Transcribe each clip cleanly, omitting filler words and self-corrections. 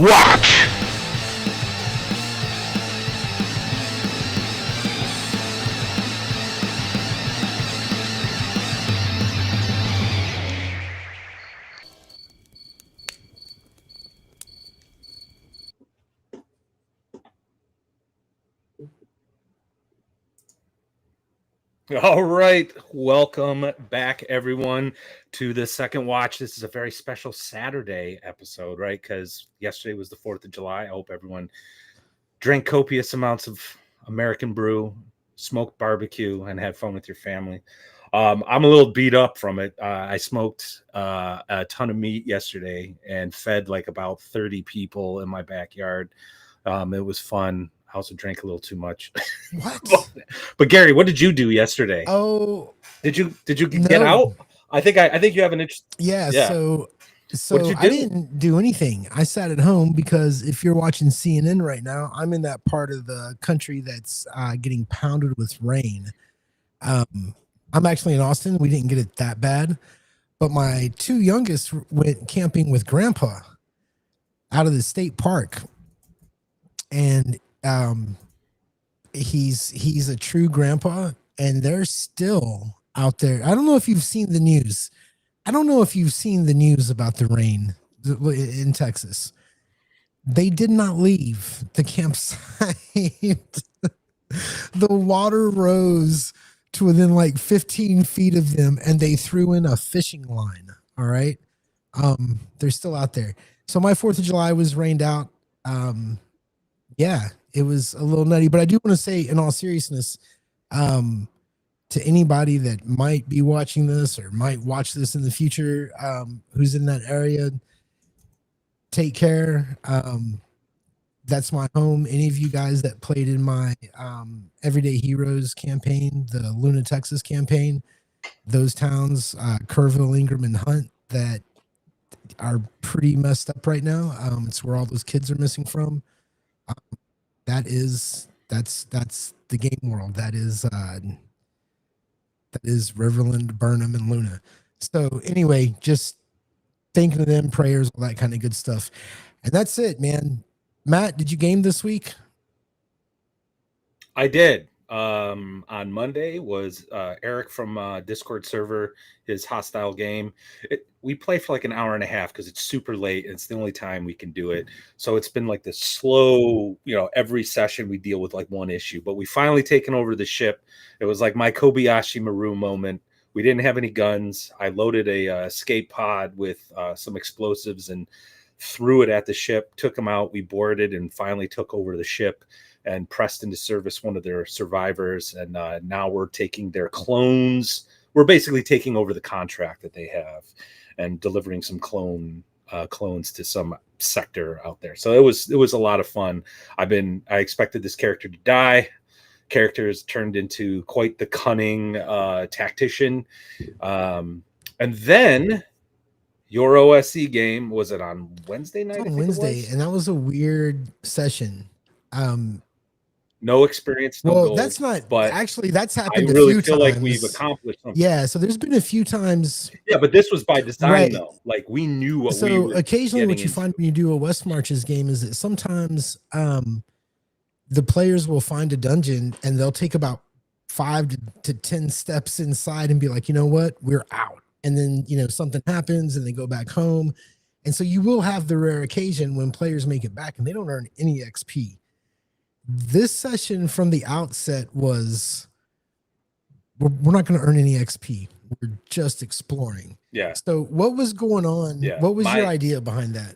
watch. All right, welcome back, everyone, to the second watch. This is a very special Saturday episode, right? Because yesterday was the 4th of July. I hope everyone drank copious amounts of American brew, smoked barbecue, and had fun with your family. I'm a little beat up from it. I smoked a ton of meat yesterday and fed like about 30 people in my backyard. It was fun. I also drank a little too much. What? But Gary, what did you do yesterday? Oh, did you get out? I think you have an interest. Yeah. So What did you I do? didn't do anything. I sat at home because if you're watching CNN right now, I'm in that part of the country that's getting pounded with rain. I'm actually in Austin. We didn't get it that bad, but my two youngest went camping with Grandpa out of the state park, and he's a true grandpa, and they're still out there. I don't know if you've seen the news. I don't know if you've seen the news about the rain in Texas. They did not leave the campsite. The water rose to within like 15 feet of them, and they threw in a fishing line. All right. They're still out there. So my 4th of July was rained out. Yeah, it was a little nutty, but I do want to say, in all seriousness, to anybody that might be watching this or might watch this in the future, who's in that area, take care. That's my home. Any of you guys that played in my Everyday Heroes campaign, the Luna, Texas campaign, those towns, Kerrville, Ingram, and Hunt, that are pretty messed up right now. It's where all those kids are missing from. That's the game world. That is Riverland, Burnham, and Luna. So anyway, just thinking of them, prayers, all that kind of good stuff. And that's it, man. Matt, did you game this week? I did. On Monday was Eric from Discord server, his hostile game. We play for like an hour and a half because it's super late and it's the only time we can do it. So it's been like this slow, every session we deal with like one issue, but we finally taken over the ship. It was like my Kobayashi Maru moment. We didn't have any guns. I loaded a escape pod with some explosives and threw it at the ship, took them out. We boarded and finally took over the ship and pressed into service one of their survivors. And now we're taking their clones. We're basically taking over the contract that they have and delivering some clones to some sector out there. So it was a lot of fun. I expected this character to die. Character has turned into quite the cunning tactician. And then your OSC game, was it on Wednesday night? On Wednesday, and that was a weird session. No experience, no gold. That's not, but actually that's happened I really a few feel times. like we've accomplished something. Yeah, so there's been a few times. Yeah, but this was by design, right. though. Like we knew what so we were. Occasionally, what you find when you do a West Marches game is that sometimes the players will find a dungeon and they'll take about 5 to 10 steps inside and be like, you know what, we're out. And then something happens and they go back home, and so you will have the rare occasion when players make it back and they don't earn any XP. This session from the outset was, we're not going to earn any XP. We're just exploring. Yeah. So what was going on? Yeah. What was your idea behind that?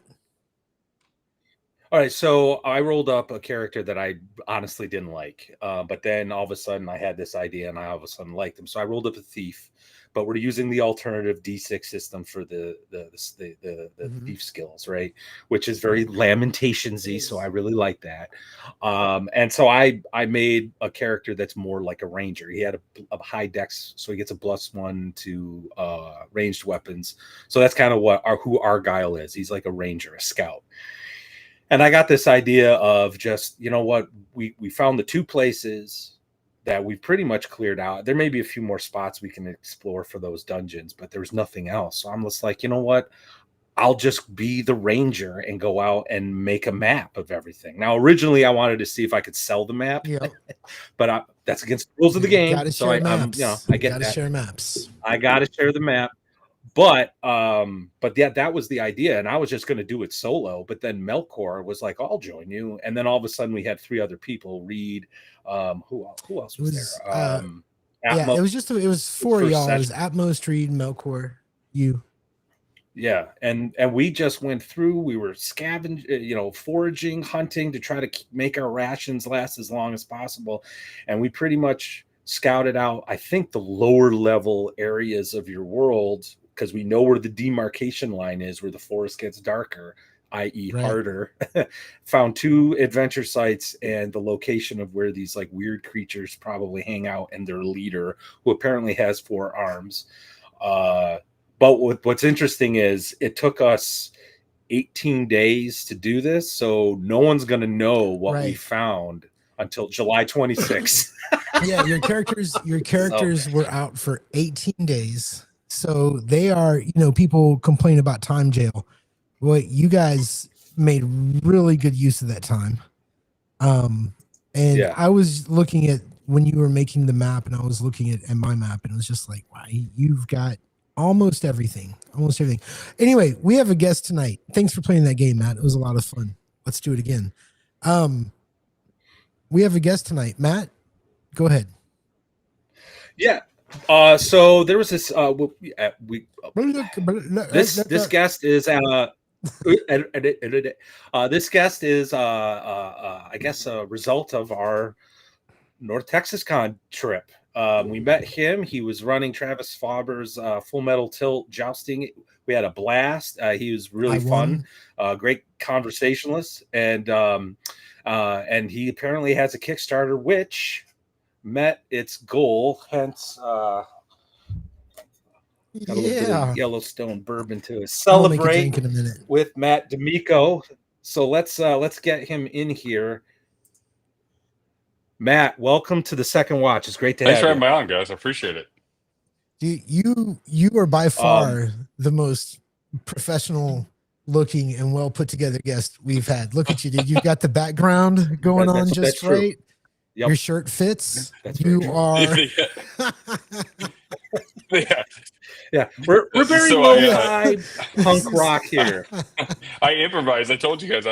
All right. So I rolled up a character that I honestly didn't like. But then all of a sudden I had this idea and I all of a sudden liked him. So I rolled up a thief, but we're using the alternative D6 system for the thief skills, right? Which is very Lamentations-y, so I really like that. And so I made a character that's more like a ranger. He had a high dex, so he gets a +1 to ranged weapons. So that's kind of who Argyle is. He's like a ranger, a scout. And I got this idea of just, we found the 2 places that we've pretty much cleared out. There may be a few more spots we can explore for those dungeons, but there's nothing else. So I'm just like, you know what? I'll just be the ranger and go out and make a map of everything. Now, originally, I wanted to see if I could sell the map, Yep. but that's against the rules of the You game. gotta So share I'm, maps. I You get gotta that. share maps. I got to share the map. But yeah, that was the idea, and I was just going to do it solo. But then Melkor was like, "I'll join you," and then all of a sudden we had 3 other people. Reed, who else It was was there? yeah, Atmo it was four of first y'all. It session. was Atmos, Reed, Melkor, you. Yeah, and we just went through. We were scavenging, foraging, hunting to try to make our rations last as long as possible, and we pretty much scouted out, I think, the lower level areas of your world because we know where the demarcation line is, where the forest gets darker, i.e., Right. harder. Found 2 adventure sites and the location of where these like weird creatures probably hang out, and their leader, who apparently has 4 arms. Uh, but what's interesting is it took us 18 days to do this, so no one's going to know what we Right. found until July 26th. Yeah, your characters So, were out for 18 days. So they are, people complain about time jail. Well, you guys made really good use of that time. And yeah. I was looking at when you were making the map, and I was looking at my map, and it was just like, wow, you've got almost everything. Almost everything. Anyway, we have a guest tonight. Thanks for playing that game, Matt. It was a lot of fun. Let's do it again. We have a guest tonight. Matt, go ahead. Yeah. So there was this this guest is this guest is I guess a result of our North Texas Con trip. We met him. He was running Travis Faber's Full Metal Tilt jousting. We had a blast. He was really I fun, won. great conversationalist, and he apparently has a Kickstarter which met its goal. Hence, got a little bit of Yeah. Yellowstone bourbon to I'm gonna make a celebrate drink in a minute. with Matt De Micco. So let's get him in here. Matt, welcome to the Second Watch. It's great to Thanks have for you. having me on, guys. I appreciate it. You are by Um, far the most professional looking and well put together guest we've had. Look at you, dude. You've got the background going on just that's true. right. Yep, Your shirt fits. that's very You true. are. Yeah. Yeah, we're very So low-fi punk rock here. I improvised. I told you guys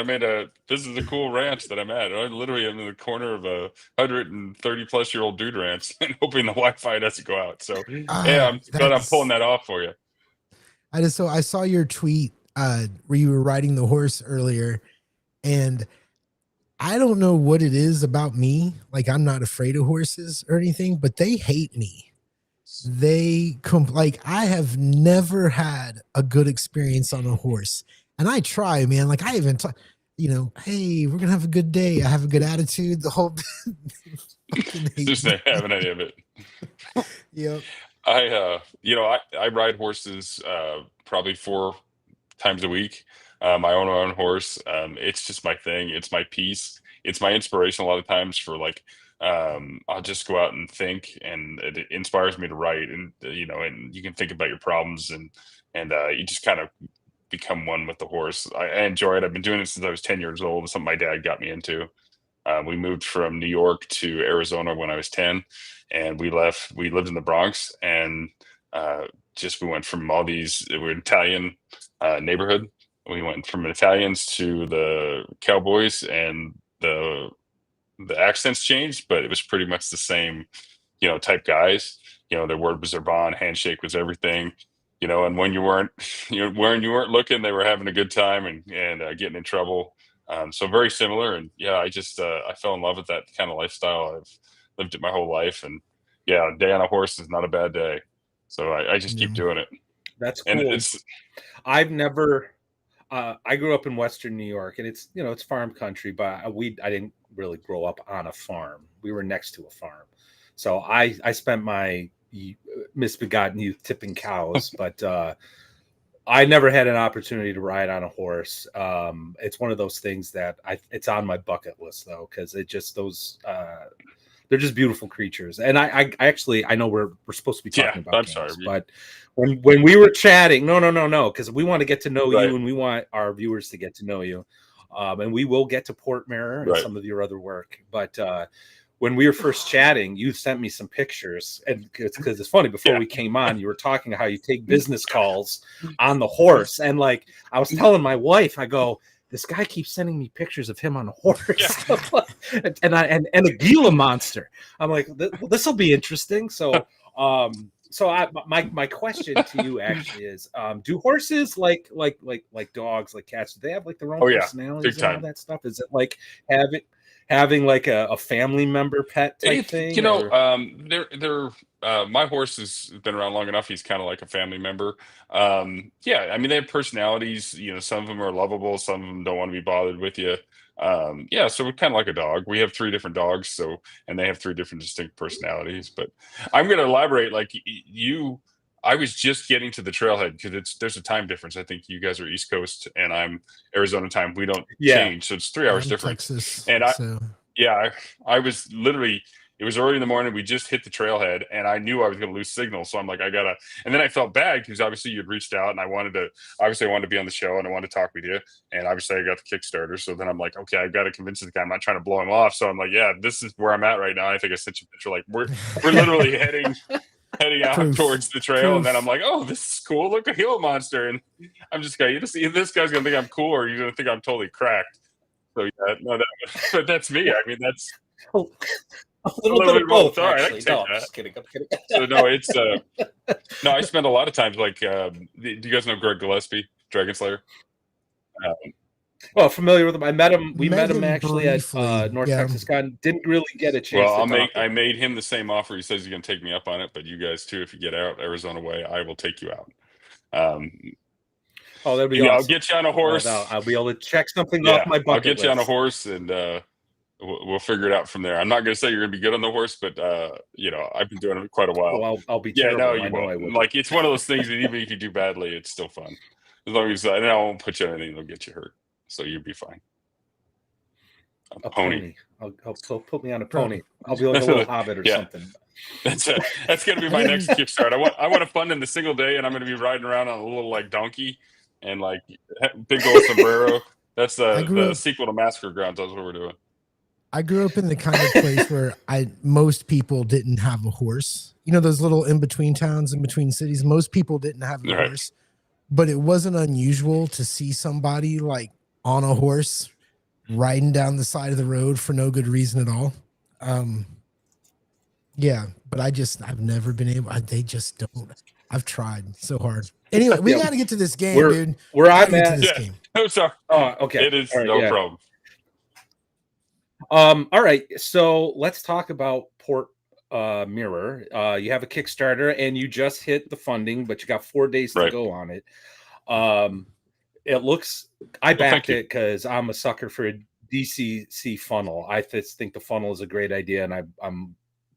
this is a cool ranch that I'm at. I literally am in the corner of a 130-plus-year-old dude ranch and hoping the Wi-Fi doesn't go out. So yeah, I'm glad I'm pulling that off for you. I saw your tweet where you were riding the horse earlier, and I don't know what it is about me. Like, I'm not afraid of horses or anything, but they hate me. Like, I have never had a good experience on a horse, and I try, man. Like, I even hey, we're gonna have a good day. I have a good attitude. The whole Just not having any of it. Yep. I ride horses probably 4 times a week. I own my own horse. It's just my thing. It's my peace. It's my inspiration a lot of times for like I'll just go out and think, and it inspires me to write, and and you can think about your problems, and you just kind of become one with the horse. I enjoy it. I've been doing it since I was 10 years old. It's something my dad got me into. We moved from New York to Arizona when I was 10, and we lived in the Bronx, and we went from all these, we're an Italian neighborhood. We went from Italians to the Cowboys, and the accents changed, but it was pretty much the same, type guys. Their word was their bond, handshake was everything. And when you weren't, when you weren't looking, they were having a good time and getting in trouble. So very similar, and yeah, I fell in love with that kind of lifestyle. I've lived it my whole life, and yeah, a day on a horse is not a bad day. So I just keep doing it. That's And cool. it's I've never. I grew up in Western New York, and it's farm country, but I didn't really grow up on a farm. We were next to a farm, so I spent my misbegotten youth tipping cows, but I never had an opportunity to ride on a horse. It's one of those things that it's on my bucket list though, because it just they're just beautiful creatures. And I actually, I know we're supposed to be talking about I'm games, sorry. but when we were chatting, no, because we want to get to know Right. you and we want our viewers to get to know you. And we will get to Port Mirror and Right. some of your other work. But when we were first chatting, you sent me some pictures, and because it's funny, before we came on, you were talking how you take business calls on the horse, and like I was telling my wife, I go, this guy keeps sending me pictures of him on a horse, and a Gila monster. I'm like, this will be interesting. So, my question to you actually is, do horses like dogs, like cats, do they have like their own personalities and all that stuff? Is it like having like a family member pet type thing? You know, they're my horse has been around long enough. He's kind of like a family member. Yeah, I mean, they have personalities. You know, some of them are lovable, some of them don't want to be bothered with you. Yeah, so we're kind of like a dog. We have 3 different dogs, so, and they have 3 different distinct personalities. But I'm going to elaborate. Like I was just getting to the trailhead because there's a time difference. I think you guys are East Coast and I'm Arizona time. We don't change, so it's 3 hours difference. Texas, and I was literally, it was early in the morning. We just hit the trailhead and I knew I was going to lose signal. So I'm like, and then I felt bad because obviously you'd reached out and I wanted to be on the show and I wanted to talk with you. And obviously I got the Kickstarter. So then I'm like, okay, I've got to convince this guy. I'm not trying to blow him off. So I'm like, yeah, this is where I'm at right now. I think I sent you a picture. Like we're literally heading out towards the trail. And then I'm like, oh, this is cool. Look, a Gila monster. And I'm just going, this guy's going to think I'm cool or you're going to think I'm totally cracked. So yeah, no, but that's me. I mean, that's a little bit of both. All right, I can take that. I'm just kidding. So no, it's no. I spend a lot of times like. Do you guys know Greg Gillespie, Dragon Slayer? Well, familiar with him. I met him. We met him actually briefly at North Texas Con. Didn't really get a chance. Well, I made him the same offer. He says he's going to take me up on it. But you guys too, if you get out Arizona way, I will take you out. Oh, that'd be awesome. I'll get you on a horse. I'll be able to check something off my bucket I'll get you on a horse, and we'll figure it out from there. I'm not going to say you're going to be good on the horse, but you know, I've been doing it quite a while. Oh, I'll be terrible. No, you won't. Like it's one of those things that even if you do badly, it's still fun. As long as I won't put you on anything that'll get you hurt, so you'll be fine. A pony. I'll put me on a pony. I'll be like a little hobbit or something. That's going to be my next Kickstarter. I want to fund in the single day, and I'm going to be riding around on a little like donkey and like big old sombrero. That's the sequel to Massacre Grounds. That's what we're doing. I grew up in the kind of place where most people didn't have a horse. You know, those little in between towns, in between cities. Most people didn't have a horse, but it wasn't unusual to see somebody like on a horse riding down the side of the road for no good reason at all. Yeah, but I've never been able. They just don't. I've tried so hard. Anyway, we got to get to this game, dude. Where I'm at. Oh, sorry. Oh, okay. It is no problem. All right. So let's talk about Port Mirror. You have a Kickstarter and you just hit the funding, but you got 4 days to go on it. It looks, I backed it because I'm a sucker for a DCC funnel. I just think the funnel is a great idea, and I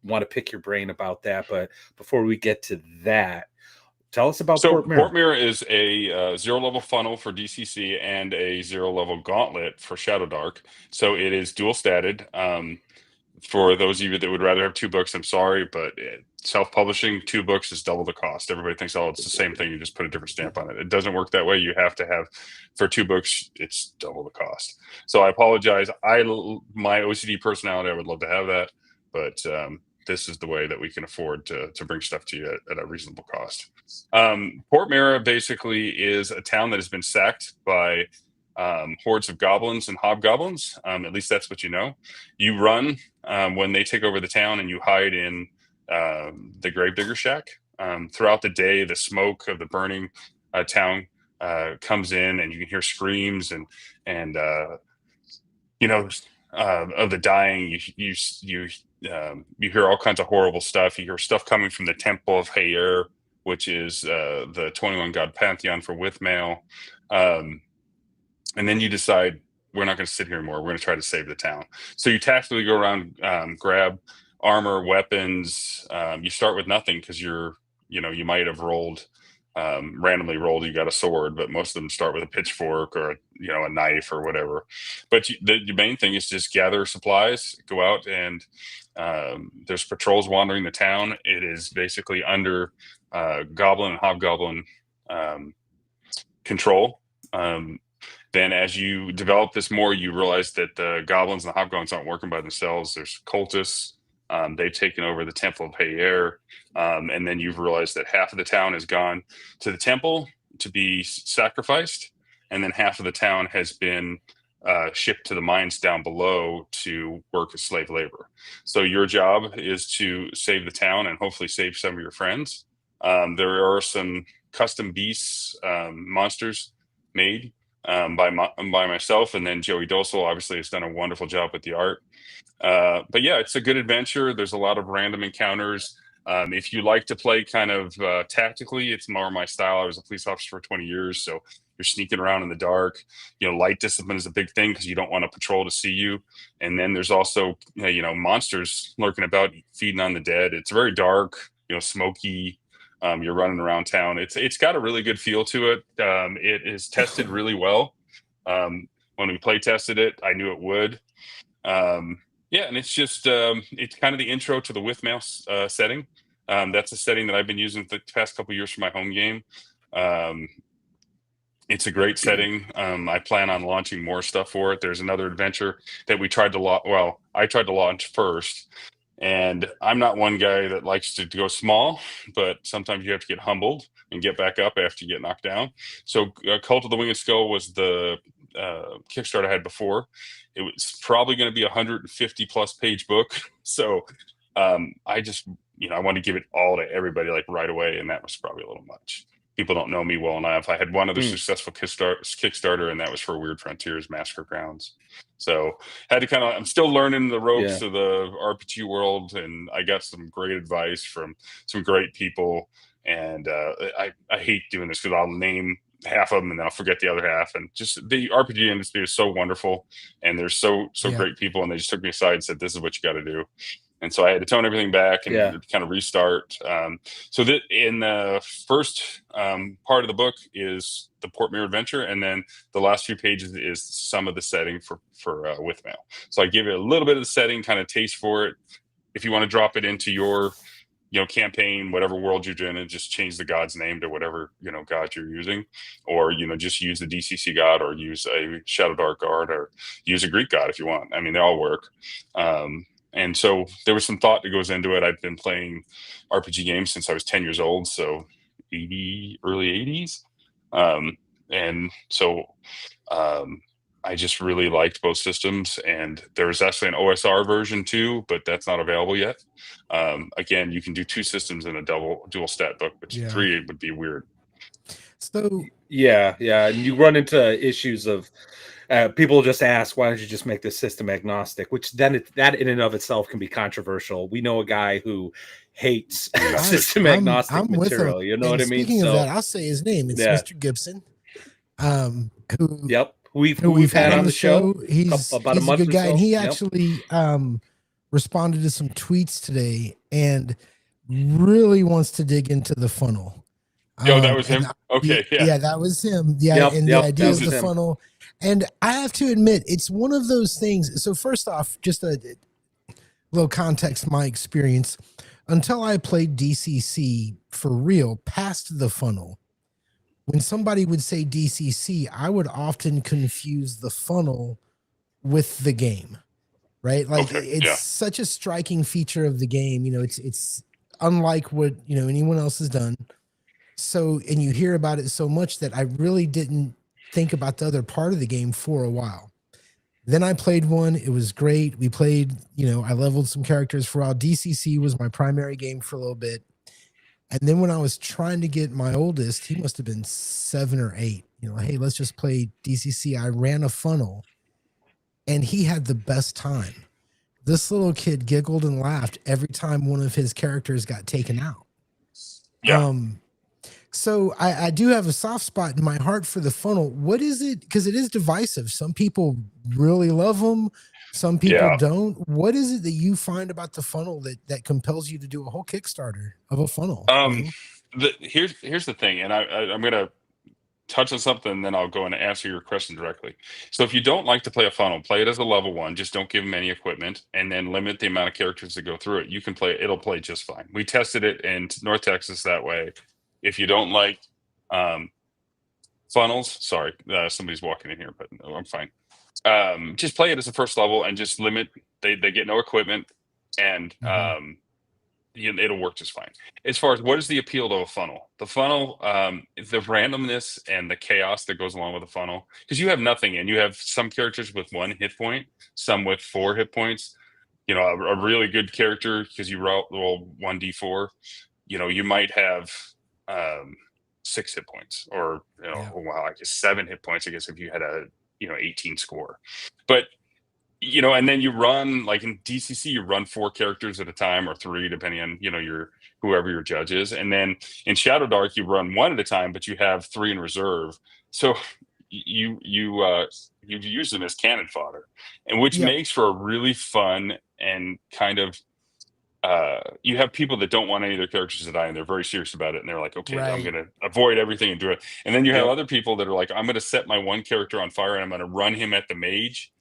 want to pick your brain about that. But before we get to that, tell us about Port Mirror. Port Mirror is a 0 level funnel for DCC and a 0 level gauntlet for Shadow Dark. So it is dual statted. For those of you that would rather have 2 books, I'm sorry, but self-publishing 2 books is double the cost. Everybody thinks, oh, it's the same thing. You just put a different stamp on it. It doesn't work that way. You have to have, for 2 books, it's double the cost. So I apologize. My OCD personality, I would love to have that, but this is the way that we can afford to bring stuff to you at a reasonable cost. Port Mirror basically is a town that has been sacked by hordes of goblins and hobgoblins. At least that's what you know. You run when they take over the town, and you hide in the Gravedigger Shack. Throughout the day, the smoke of the burning town comes in, and you can hear screams and of the dying. You hear all kinds of horrible stuff. You hear stuff coming from the Temple of Hayer, which is the 21 god pantheon for Withmail. And then you decide, we're not going to sit here anymore. We're going to try to save the town. So you tactically go around, grab armor, weapons. You start with nothing because you might have rolled randomly rolled, you got a sword, but most of them start with a pitchfork or a knife or whatever. But the main thing is just gather supplies, go out, and there's patrols wandering the town. It is basically under goblin and hobgoblin control. Then as you develop this more, you realize that the goblins and the hobgoblins aren't working by themselves. There's cultists. They've taken over the Temple of Hayer. And then you've realized that half of the town has gone to the temple to be sacrificed. And then half of the town has been shipped to the mines down below to work as slave labor. So your job is to save the town and hopefully save some of your friends. There are some custom beasts, monsters made by myself, and then Joey Dosel obviously has done a wonderful job with the art. But yeah, it's a good adventure. There's a lot of random encounters. If you like to play kind of tactically, it's more my style. I was a police officer for 20 years, so you're sneaking around in the dark. Light discipline is a big thing because you don't want a patrol to see you. And then there's also monsters lurking about, feeding on the dead. It's very dark, smoky. You're running around town. It's got a really good feel to it. It is tested really well. When we play tested it, I knew it would. Yeah, and it's just it's kind of the intro to the Withmail setting. That's a setting that I've been using for the past couple of years for my home game. It's a great setting. I plan on launching more stuff for it. There's another adventure that we tried to I tried to launch first. And I'm not one guy that likes to go small, but sometimes you have to get humbled and get back up after you get knocked down. So Cult of the Winged Skull was the Kickstarter I had before. It was probably going to be a 150 plus page book. So I just, I want to give it all to everybody like right away. And that was probably a little much. People don't know me well enough. I had one other successful Kickstarter, and that was for Weird Frontiers Massacre Grounds. So had to I'm still learning the ropes of the RPG world, and I got some great advice from some great people. And I hate doing this because I'll name half of them and then I'll forget the other half. And just the RPG industry is so wonderful, and there's so great people, and they just took me aside and said, "This is what you got to do." And so I had to tone everything back and kind of restart. So that in the first part of the book is the Port Mirror adventure, and then the last few pages is some of the setting for Withmail. So I give it a little bit of the setting, kind of taste for it. If you want to drop it into your campaign, whatever world you're doing, and just change the god's name to whatever god you're using, or just use the DCC god, or use a Shadow Dark god, or use a Greek god if you want. I mean, they all work. And so there was some thought that goes into it. I've been playing RPG games since I was 10 years old, so early 80s. And so I just really liked both systems. And there's actually an OSR version too, but that's not available yet. Again, you can do 2 systems in a dual stat book, but 3 would be weird. So yeah, and you run into issues of people just ask, why don't you just make this system agnostic? Which then that in and of itself can be controversial. We know a guy who hates system agnostic I'm material. You know what I mean? Speaking of that, I'll say his name. It's Mr. Gibson. Who we've had on the show. He's a good guy, and he actually responded to some tweets today and really wants to dig into the funnel. That was him. Okay, yeah, that was him. Yeah, and the idea of the funnel. And I have to admit, it's one of those things. So first off, just a little context, my experience. Until I played DCC for real, past the funnel, when somebody would say DCC, I would often confuse the funnel with the game, right? Like it's such a striking feature of the game. It's unlike what anyone else has done. So, and you hear about it so much that I really didn't think about the other part of the game for a while. Then I played one. It was great. We played, I leveled some characters for a while. DCC was my primary game for a little bit. And then when I was trying to get my oldest, he must have been 7 or 8, hey, let's just play DCC. I ran a funnel and he had the best time. This little kid giggled and laughed every time one of his characters got taken out. Yeah. So I do have a soft spot in my heart for the funnel. What is it? Because it is divisive. Some people really love them. Some people don't. What is it that you find about the funnel that compels you to do a whole Kickstarter of a funnel? Here's the thing, and I'm gonna touch on something, and then I'll go and answer your question directly. So if you don't like to play a funnel, play it as a level one. Just don't give them any equipment, and then limit the amount of characters that go through it. You can play; it'll play just fine. We tested it in North Texas that way. If you don't like um, funnels, sorry, somebody's walking in here, but no, I'm fine. Just play it as a first level and just limit. They get no equipment, and it'll work just fine. As far as what is the appeal to a funnel, the funnel, the randomness and the chaos that goes along with a funnel, because you have nothing, and you have some characters with 1 hit point, some with 4 hit points. A really good character, because you roll 1d4. You might have 6 hit points, or wow, I guess 7 hit points. I guess if you had a 18 score, but and then you run, like in DCC, you run 4 characters at a time, or 3, depending on your whoever your judge is. And then in Shadow Dark, you run 1 at a time, but you have 3 in reserve. So you use them as cannon fodder, and which makes for a really fun and kind of you have people that don't want any of their characters to die, and they're very serious about it, and they're like, okay, I'm going to avoid everything and do it. And then you have other people that are like, I'm going to set my one character on fire, and I'm going to run him at the mage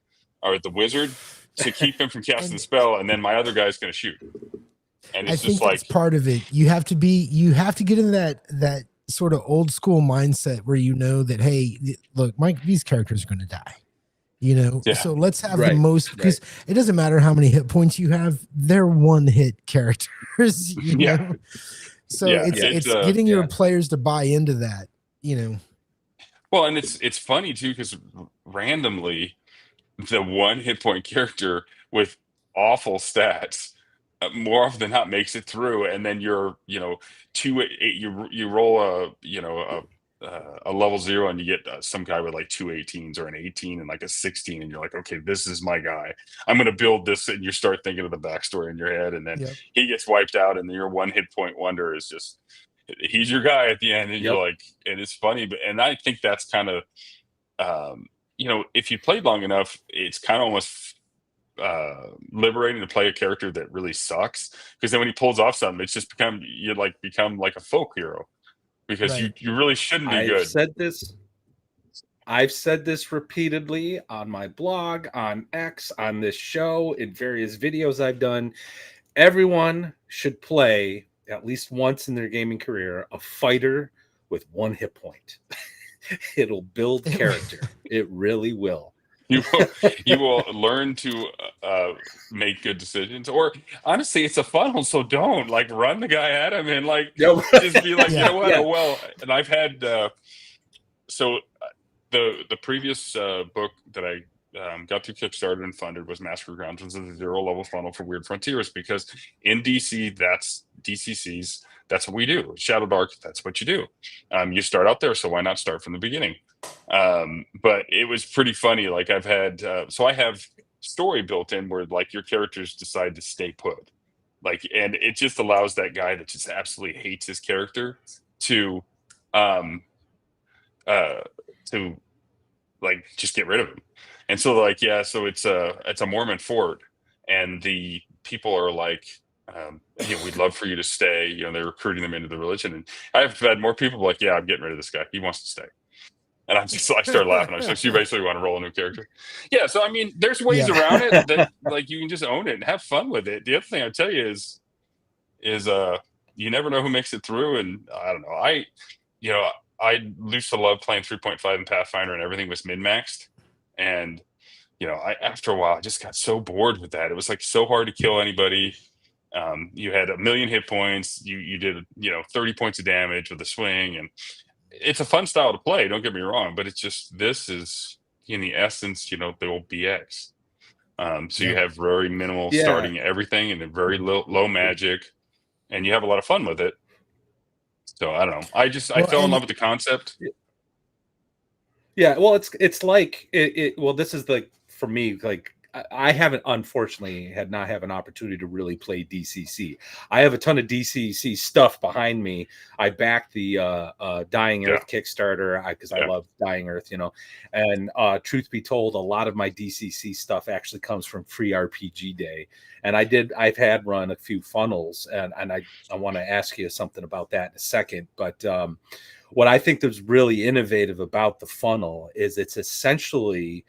or the wizard to keep him from casting the spell, and then my other guy's going to shoot. And it's just that's part of it. You have to get in that sort of old school mindset where that, hey, look, these characters are going to die. So let's have the most, because it doesn't matter how many hit points you have, they're 1-hit characters. So it's getting your players to buy into that. Well, and it's funny too, because randomly, the 1 hit point character with awful stats more often than not makes it through, and then you're 2-8, you roll a level 0, and you get some guy with like 2 18s or an 18 and like a 16, and you're like, okay, this is my guy, I'm going to build this. And you start thinking of the backstory in your head, and then he gets wiped out, and your 1 hit point wonder is just, he's your guy at the end. And you're like, and it's funny, and I think that's kind of if you played long enough, it's kind of almost liberating to play a character that really sucks, because then when he pulls off something, it's just become like a folk hero, because you really shouldn't be good. I've said this repeatedly on my blog, on X, on this show, in various videos I've done. Everyone should play at least once in their gaming career a fighter with 1 hit point. It'll build character. It really will. You will learn to make good decisions. Or honestly, it's a funnel, so don't run the guy at him and just be like, you know what? Oh, well. And I've had so the previous book that I got through Kickstarter and funded was Massacre Grounds, was a 0-level funnel for Weird Frontiers, because in DC, that's DCCs. That's what we do. Shadow Dark, that's what you do. You start out there, so why not start from the beginning? But it was pretty funny. I've had, so I have story built in where your characters decide to stay put. And it just allows that guy that just absolutely hates his character to just get rid of him. And so so it's a Mormon fort, and the people are like, we'd love for you to stay. They're recruiting them into the religion. And I've had more people like, yeah, I'm getting rid of this guy. He wants to stay. And I started laughing. I was like, so you basically want to roll a new character? Yeah. So, I mean, there's ways around it that you can just own it and have fun with it. The other thing I'll tell you is you never know who makes it through. And I don't know. I used to love playing 3.5 and Pathfinder, and everything was min-maxed. And, after a while, I just got so bored with that. It was so hard to kill anybody. You had 1,000,000 hit points. You did, 30 points of damage with a swing. And it's a fun style to play, don't get me wrong, but it's just, this is in the essence, the old BX. So you have very minimal starting everything, and a very low magic, and you have a lot of fun with it. So I don't know. I fell in love with the concept. Yeah, well, it's like it. Well, this is for me, I haven't, unfortunately, had not have an opportunity to really play DCC. I have a ton of DCC stuff behind me. I backed the Dying Yeah, Earth Kickstarter because I yeah, love Dying Earth, And truth be told, a lot of my DCC stuff actually comes from Free RPG Day, and I've had run a few funnels, and I want to ask you something about that in a second, but. What I think is really innovative about the funnel is it's essentially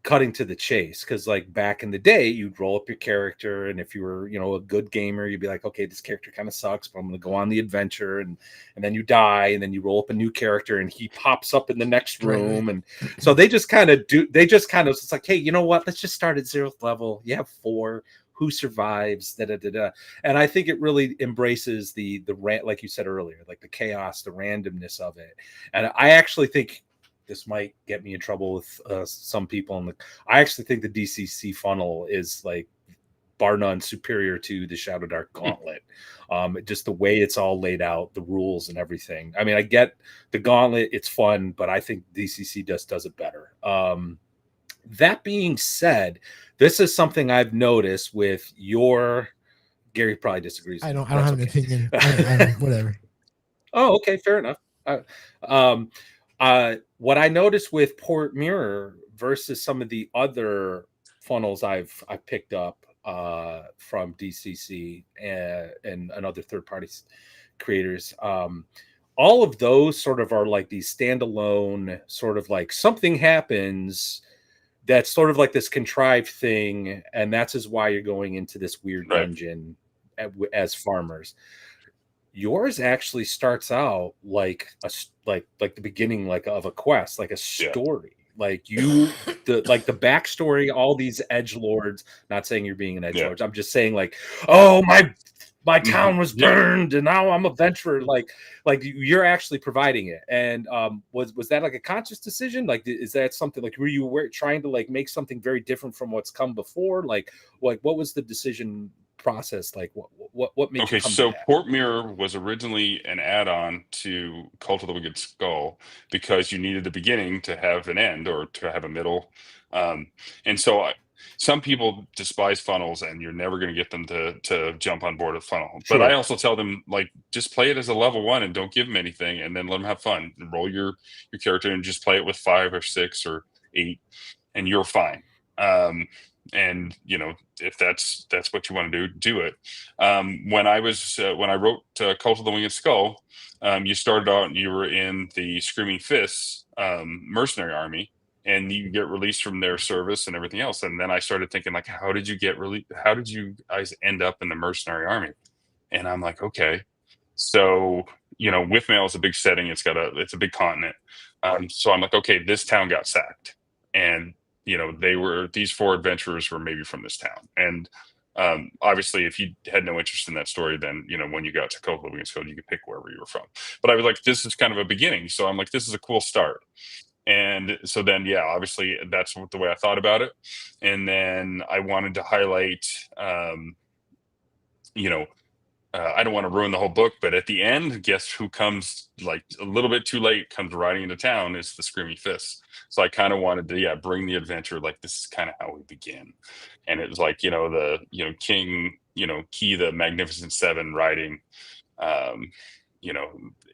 cutting to the chase, because like back in the day you'd roll up your character, and if you were a good gamer, you'd be like, okay, this character kind of sucks, but I'm going to go on the adventure, and then you die, and then you roll up a new character and he pops up in the next room. Right. And so it's like, hey, you know what, let's just start at 0th level. You have 4, who survives, da, da, da, da. And I think it really embraces the like you said earlier, like the chaos, the randomness of it. And I actually think this might get me in trouble with some people. I actually think the DCC funnel is like bar none superior to the Shadow Dark Gauntlet. Just the way it's all laid out, the rules and everything. I mean, I get the Gauntlet, it's fun, but I think DCC just does it better. That being said, this is something I've noticed with your Gary probably disagrees. I don't That's have an okay. opinion. I don't, whatever. Oh, okay, fair enough. What I noticed with Port Mirror versus some of the other funnels I've picked up from DCC and other third party creators, all of those sort of are like these standalone, sort of like something happens that's sort of like this contrived thing, and that's is why you're going into this weird right. dungeon as farmers. Yours actually starts out like like the beginning, like of a quest, like a Yeah, story. Like the backstory, all these edge lords. Not saying you're being an edge yeah. lord. I'm just saying, like, oh, my town was Yeah. burned and now I'm a venturer. Like you're actually providing it. And was that like a conscious decision? Like, is that something, like, were you trying to like make something very different from what's come before? Like what was the decision process? Like what made you Okay, come to so that? Port Mirror was originally an add-on to Cult of the Wicked Skull because you needed a beginning to have an end or to have a middle. Um, and so some people despise funnels, and you're never going to get them to jump on board a funnel. But I Sure. also tell them, like, just play it as a level 1 and don't give them anything, and then let them have fun. Roll your character and just play it with 5 or 6 or 8, and you're fine. And if that's what you want to do it. When I wrote Cult of the Winged Skull, you started out and you were in the Screaming Fists mercenary army, and you get released from their service and everything else. And then I started thinking, like, how did you get released? How did you guys end up in the mercenary army? And I'm like, okay, so Withmail is a big setting. It's a big continent. So I'm like, okay, this town got sacked, and these 4 adventurers were maybe from this town. And obviously, if you had no interest in that story, then when you got to Code Living Code, you could pick wherever you were from. But I was like, this is kind of a beginning, so I'm like, this is a cool start. And so then, yeah, obviously, that's the way I thought about it. And then I wanted to highlight, you know, I don't want to ruin the whole book, but at the end, guess who comes like a little bit too late, comes riding into town, is the Screaming Fists. So I kind of wanted to, yeah, bring the adventure, like, this is kind of how we begin. And it was like, King, Key, the Magnificent Seven riding, um, you know,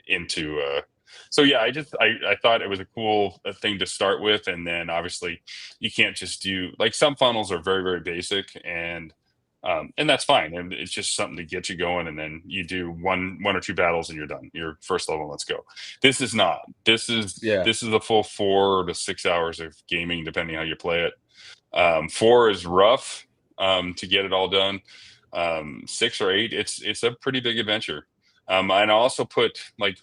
into, so yeah, I thought it was a cool thing to start with. And then obviously you can't just do, like, some funnels are very, very basic, and that's fine, and it's just something to get you going, and then you do one or 2 battles and you're done, your first level, let's go. This is not, Yeah. this is a full 4 to 6 hours of gaming, depending how you play it. 4 is rough, to get it all done. 6 or 8, it's a pretty big adventure. And I also put, like,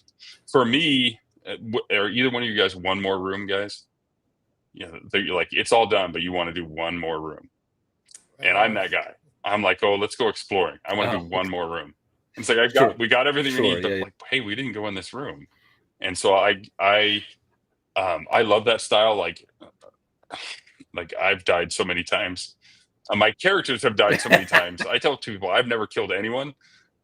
for me, are either one of you guys one more room guys? You're like, it's all done, but you want to do one more room. And I'm that guy. I'm like, oh, let's go exploring. I want to Oh, do one okay. more room. It's like, Sure. we got everything we Sure. need, but, Yeah. like, hey, we didn't go in this room. And so I love that style. Like I've died so many times. My characters have died so many times. I tell people I've never killed anyone,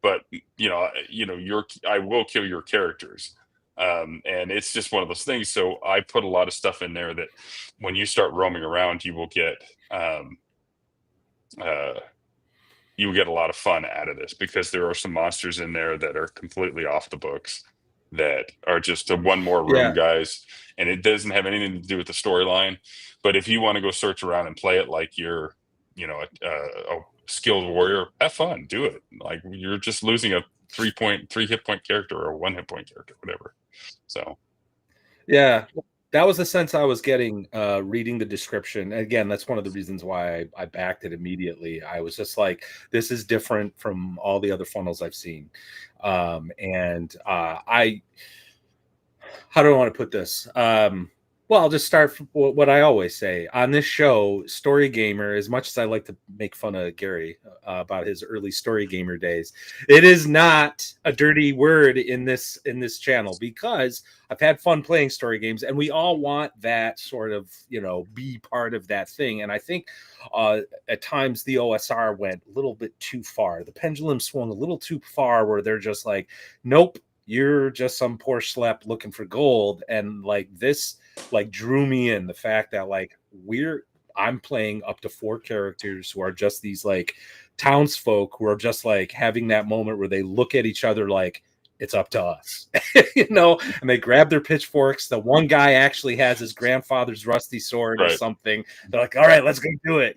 but I will kill your characters. And it's just one of those things. So I put a lot of stuff in there that when you start roaming around, you will get um, uh, you will get a lot of fun out of this, because there are some monsters in there that are completely off the books, that are just a one more room Yeah. guys, and it doesn't have anything to do with the storyline. But if you want to go search around and play it like you're, a skilled warrior, have fun, do it. Like, you're just losing a 3 hit point character, or a 1 hit point character, whatever. So Yeah, that was the sense I was getting reading the description. Again, that's one of the reasons why I backed it immediately. I was just like, this is different from all the other funnels I've seen. And how do I want to put this? Well, I'll just start from what I always say on this show, Story Gamer. As much as I like to make fun of Gary about his early Story Gamer days, it is not a dirty word in this channel, because I've had fun playing story games, and we all want that sort of, be part of that thing. And I think at times the OSR went a little bit too far. The pendulum swung a little too far, where they're just like, nope, you're just some poor schlep looking for gold. And like this, like, drew me in, the fact that like I'm playing up to 4 characters who are just these like townsfolk who are just like having that moment where they look at each other like, it's up to us, and they grab their pitchforks. The one guy actually has his grandfather's rusty sword or right. something. They're like, all right, let's go do it,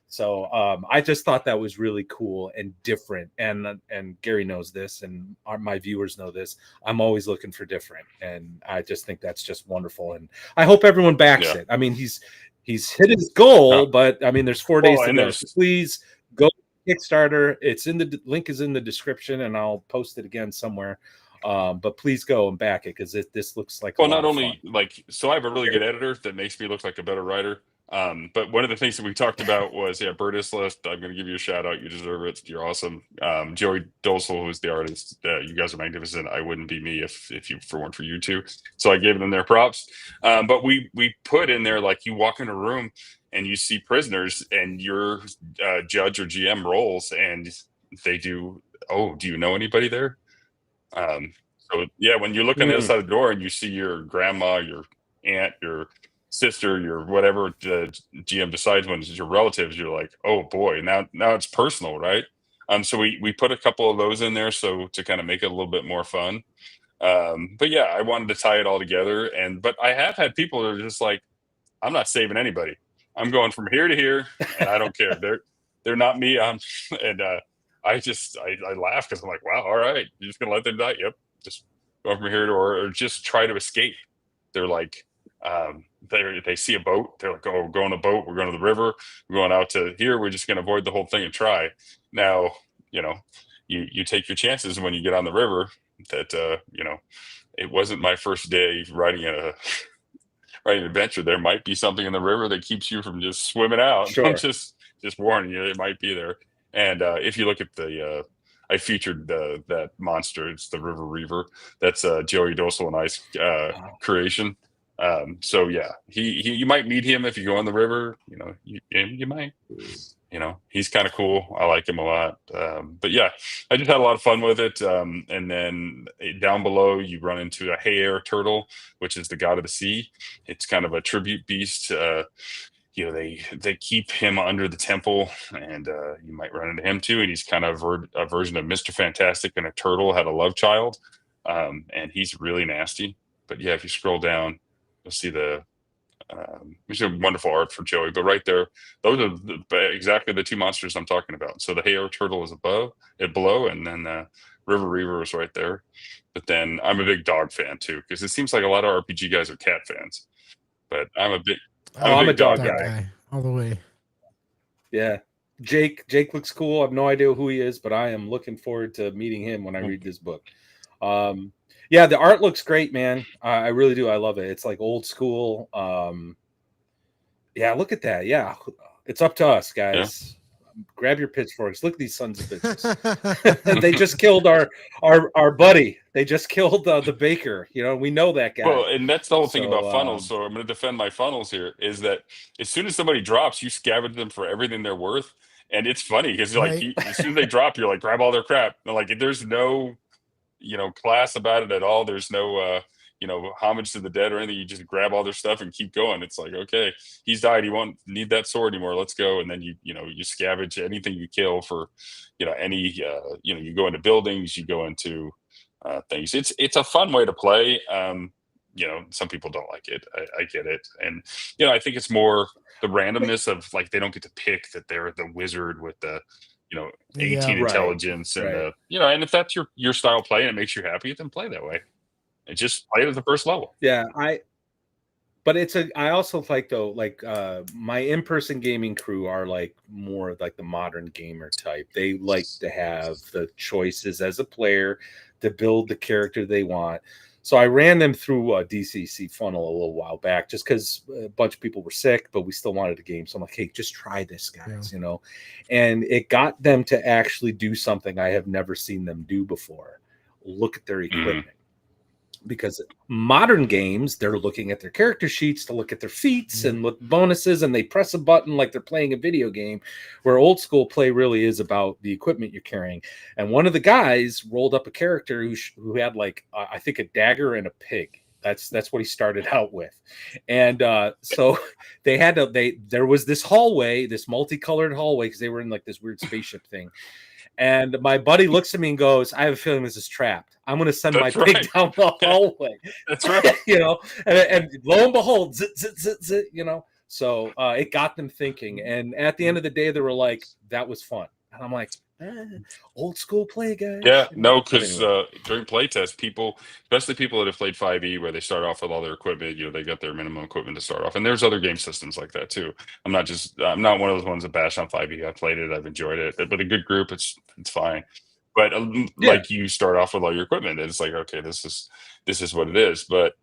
So I just thought that was really cool and different. And Gary knows this, and my viewers know this. I'm always looking for different, and I just think that's just wonderful. And I hope everyone backs it. I mean, he's hit his goal, but I mean, there's 4 days to go. So please go to Kickstarter. It's in the link is in the description, and I'll post it again somewhere. But please go and back it, because this looks like not only fun. So I have a really good editor that makes me look like a better writer. But one of the things that we talked about was, Birdist List. I'm going to give you a shout out. You deserve it. You're awesome. Joey Dosel, who's the artist. You guys are magnificent. I wouldn't be me if weren't for you two. So I gave them their props. But we put in there, like, you walk in a room and you see prisoners, and your judge or GM rolls, and they do. Oh, do you know anybody there? So yeah, when you look on the other side of the door and you see your grandma, your aunt, your sister, your whatever the GM decides when it's your relatives, you're like, oh boy, now it's personal, right? So we put a couple of those in there, so to kind of make it a little bit more fun. But yeah, I wanted to tie it all together, but I have had people that are just like, I'm not saving anybody. I'm going from here to here, and I don't care. They're not me. And I laugh, because I'm like, wow, all right, you're just gonna let them die? Yep, just go from here to, or just try to escape. They're like, they see a boat, they're like, oh, go on a boat, we're going to the river, we're going out to here, we're just going to avoid the whole thing and try. Now, you take your chances when you get on the river. That it wasn't my first day riding an adventure. There might be something in the river that keeps you from just swimming out. Sure. I'm just warning you, it might be there. And if you look at I featured that monster. It's the River Reaver. That's Joey Dosel and I's creation. So yeah, you might meet him if you go on the river. You might. He's kind of cool. I like him a lot. But yeah, I just had a lot of fun with it. And then down below, you run into a hay-air turtle, which is the god of the sea. It's kind of a tribute beast. They keep him under the temple, and you might run into him too. And he's kind of a version of Mr. Fantastic, and a turtle had a love child. And he's really nasty. But yeah, if you scroll down, you'll see which is wonderful art for Joey. But right there, those are exactly the 2 monsters I'm talking about. So the hay-air turtle is below, and then River Reaver is right there. But then I'm a big dog fan too, because it seems like a lot of RPG guys are cat fans. But I'm a big dog guy all the way. Yeah. Jake looks cool. I have no idea who he is, but I am looking forward to meeting him when I read this book. Yeah, the art looks great, man. I really do. I love it. It's like old school. Yeah, look at that. Yeah, it's up to us, guys. Yeah. Grab your pitchforks. Look at these sons of bitches. They just killed our buddy. They just killed the baker. We know that guy. Well, and that's the whole thing about funnels. So I'm going to defend my funnels here. Is that as soon as somebody drops, you scavenge them for everything they're worth, and it's funny because like as soon as they drop, you're like, grab all their crap. And like there's no class about it at all. There's no homage to the dead or anything. You just grab all their stuff and keep going. It's like, okay, he's died. He won't need that sword anymore. Let's go. And then you scavenge anything you kill for, you go into buildings, you go into things. It's a fun way to play. Some people don't like it. I get it. And, I think it's more the randomness of like, they don't get to pick that they're the wizard with the, Yeah. 18 Right. intelligence and Right. and if that's your style of play and it makes you happy, then play that way. And just play it at the first level. Yeah, but I also like, though, like, my in-person gaming crew are like more like the modern gamer type. They like to have the choices as a player to build the character they want. So I ran them through a DCC funnel a little while back just because a bunch of people were sick, but we still wanted a game. So I'm like, hey, just try this, guys, and it got them to actually do something I have never seen them do before. Look at their equipment. Because modern games, they're looking at their character sheets to look at their feats and look bonuses, and they press a button like they're playing a video game, where old school play really is about the equipment you're carrying. And one of the guys rolled up a character who had like, I think, a dagger and a pig. That's what he started out with. And so there was this hallway, this multicolored hallway, because they were in like this weird spaceship thing. And my buddy looks at me and goes, I have a feeling this is trapped. I'm going to send my pig down the hallway. That's right. And lo and behold, zit, zit, zit, zit, So it got them thinking. And at the end of the day, they were like, that was fun. And I'm like, old school play, guys. Yeah, no, because anyway. during playtest, people, especially people that have played 5e, where they start off with all their equipment, they got their minimum equipment to start off. And there's other game systems like that too. I'm not one of those ones that bash on 5e. I played it, I've enjoyed it, but a good group, it's fine. But like, you start off with all your equipment, and it's like, okay, this is what it is. But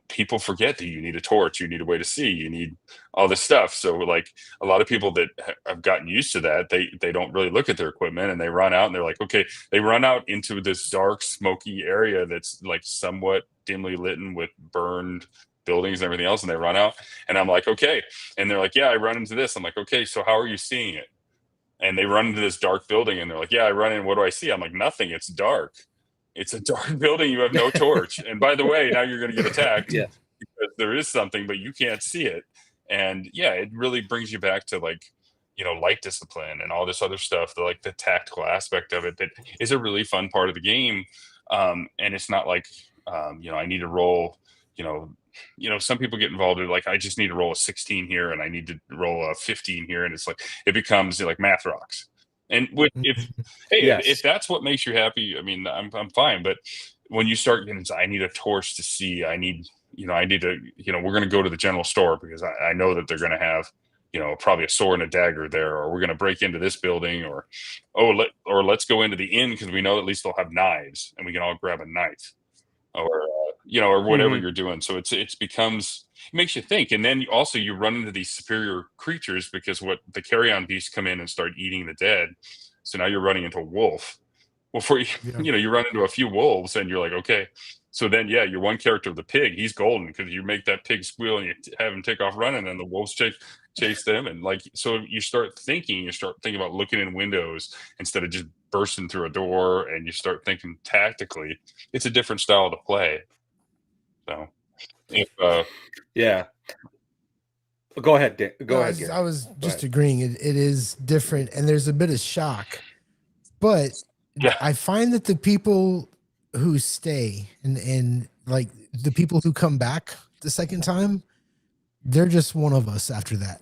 people forget that you need a torch, you need a way to see, you need all this stuff. So like, a lot of people that have gotten used to that, they don't really look at their equipment, and they run out and they're like, okay, they run out into this dark, smoky area that's like somewhat dimly lit with burned buildings and everything else, and they run out, and I'm like, okay. And they're like, yeah, I run into this. I'm like, okay, so how are you seeing it? And they run into this dark building, and they're like, yeah, I run in, what do I see? I'm like, nothing, it's dark. It's a dark building. You have no torch. And by the way, now you're going to get attacked because there is something, but you can't see it. And yeah, it really brings you back to like, light discipline and all this other stuff, the tactical aspect of it that is a really fun part of the game. And it's not like, I need to roll, some people get involved in like, I just need to roll a 16 here and I need to roll a 15 here. And it's like, it becomes like math rocks. And if that's what makes you happy, I mean, I'm fine. But when you start getting, I need a torch to see, I need to, we're going to go to the general store because I know that they're going to have, probably a sword and a dagger there, or we're going to break into this building, or let's go into the inn because we know at least they'll have knives and we can all grab a knife, or or whatever you're doing. So it makes you think. And then you run into these superior creatures because the carrion beasts come in and start eating the dead. So now you're running into a wolf. Well, you run into a few wolves and you're like, okay. So then, your one character, the pig, he's golden because you make that pig squeal and you have him take off running, and the wolves chase them. And like, so you start thinking about looking in windows instead of just bursting through a door, and you start thinking tactically. It's a different style to play. So, Go ahead, Dick. Go ahead, Gary. I was just agreeing. It is different, and there's a bit of shock, but I find that the people who stay and like the people who come back the second time, they're just one of us after that.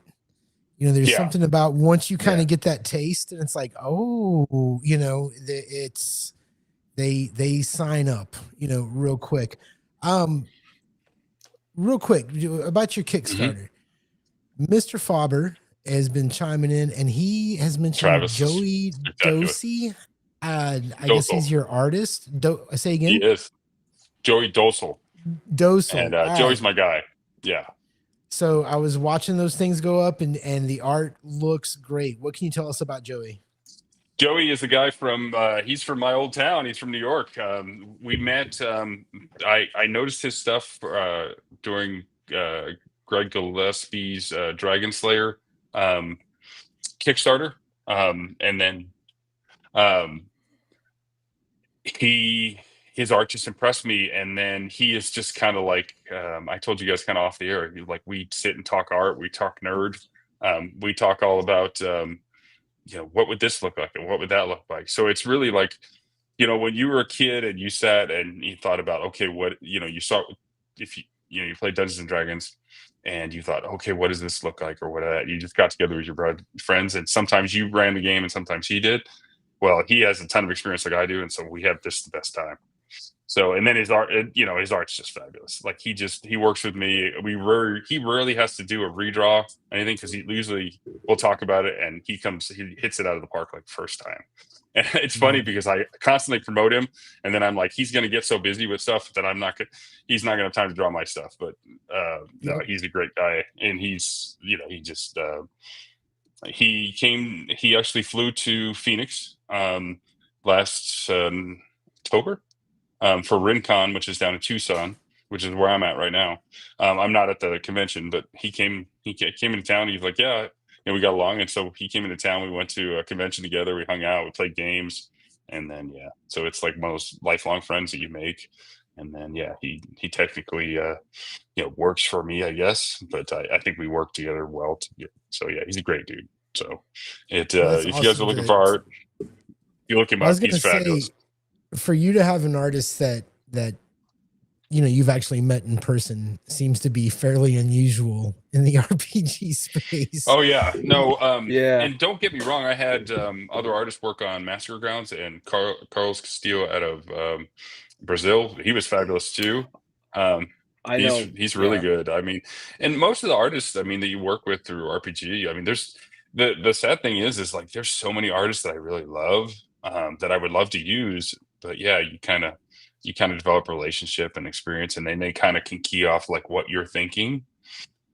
There's something about once you kind of get that taste, and it's like, oh, it's they sign up, real quick. Real quick about your Kickstarter. Mr. Faber has been chiming in, and he has mentioned Travis, Joey Dosey. I guess he's your artist. Say again. He is Joey Dosel. And Joey's my guy. Yeah. So I was watching those things go up, and the art looks great. What can you tell us about Joey? Joey is a guy he's from my old town. He's from New York. We met. I noticed his stuff during Greg Gillespie's Dragon Slayer Kickstarter, and then he his art just impressed me. And then he is just kind of like, I told you guys kind of off the air, like we sit and talk art, we talk nerd, we talk all about, what would this look like and what would that look like. So it's really like, when you were a kid and you sat and you thought about, okay, what, you saw, if you played Dungeons and Dragons and you thought, okay, what does this look like or what that, you just got together with your friends, and sometimes you ran the game and sometimes he did. Well, he has a ton of experience like I do, and so we have just the best time. So, and then his art, his art's just fabulous. Like he works with me. He rarely has to do a redraw anything, because he usually we'll talk about it and he hits it out of the park like first time. And it's funny because I constantly promote him, and then I'm like, he's going to get so busy with stuff that he's not going to have time to draw my stuff. But no, Yep. he's a great guy, and he actually flew to Phoenix last October for RinCon, which is down in Tucson, which is where I'm at right now. I'm not at the convention, but he came into town. He's like, yeah, we got along. And so he came into town. We went to a convention together. We hung out, we played games. And then, so it's like one of those lifelong friends that you make. And then, he technically, works for me, I guess, but I think we work together well. So he's a great dude. So Well, that's if you guys are awesome. looking for art, you look him I was up. gonna He's fabulous. say, for you to have an artist that you've actually met in person seems to be fairly unusual in the RPG space. Oh yeah, no. Yeah, And don't get me wrong, I had other artists work on Massacre Grounds, and Carlos Castillo out of Brazil. He was fabulous too. Um, I he's know. he's really Yeah, good. I mean, and most of the artists, I mean, that you work with through RPG, I mean, there's the sad thing is like there's so many artists that I really love, that I would love to use, but yeah, you kind of develop a relationship and experience, and then they kind of can key off like what you're thinking,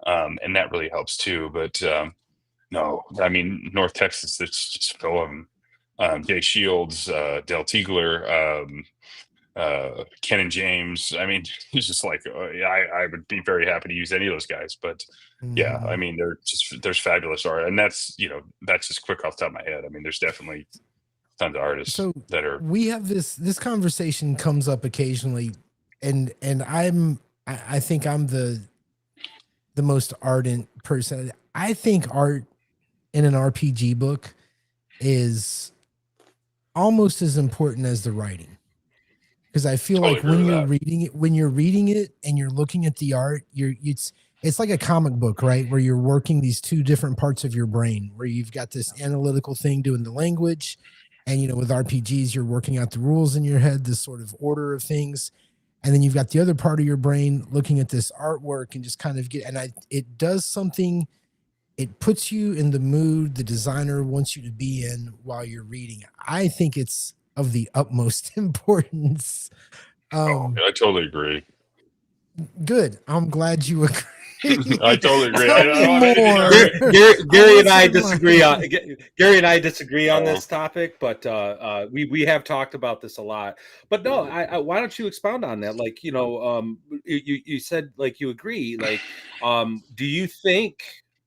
and that really helps too. But no, I mean, North Texas, it's just full of them. Jay Shields, Del Tiegler, Ken and James. I mean, it's just like, I would be very happy to use any of those guys. But yeah, I Mhm. mean, there's fabulous art, and that's just quick off the top of my head. I mean, there's definitely tons of artists So that are. we have this conversation comes up occasionally, and I think I'm the most ardent person. I think art in an RPG book is almost as important as the writing, because I feel Totally like agree with that. when you're reading it and you're looking at the art, it's like a comic book, right? Where you're working these two different parts of your brain, where you've got this analytical thing doing the language, and with RPGs, you're working out the rules in your head, this sort of order of things, and then you've got the other part of your brain looking at this artwork and just kind of it does something. It puts you in the mood the designer wants you to be in while you're reading. I think it's of the utmost importance. Oh, um I totally agree. Good, I'm glad you I agree. totally agree. I Tell me don't have anything to more. argue. I Gary want and I some disagree on more. Gary and I disagree on Oh, this topic, but we have talked about this a lot. But no, why don't you expound on that? Like, you said like you agree. Like, do you think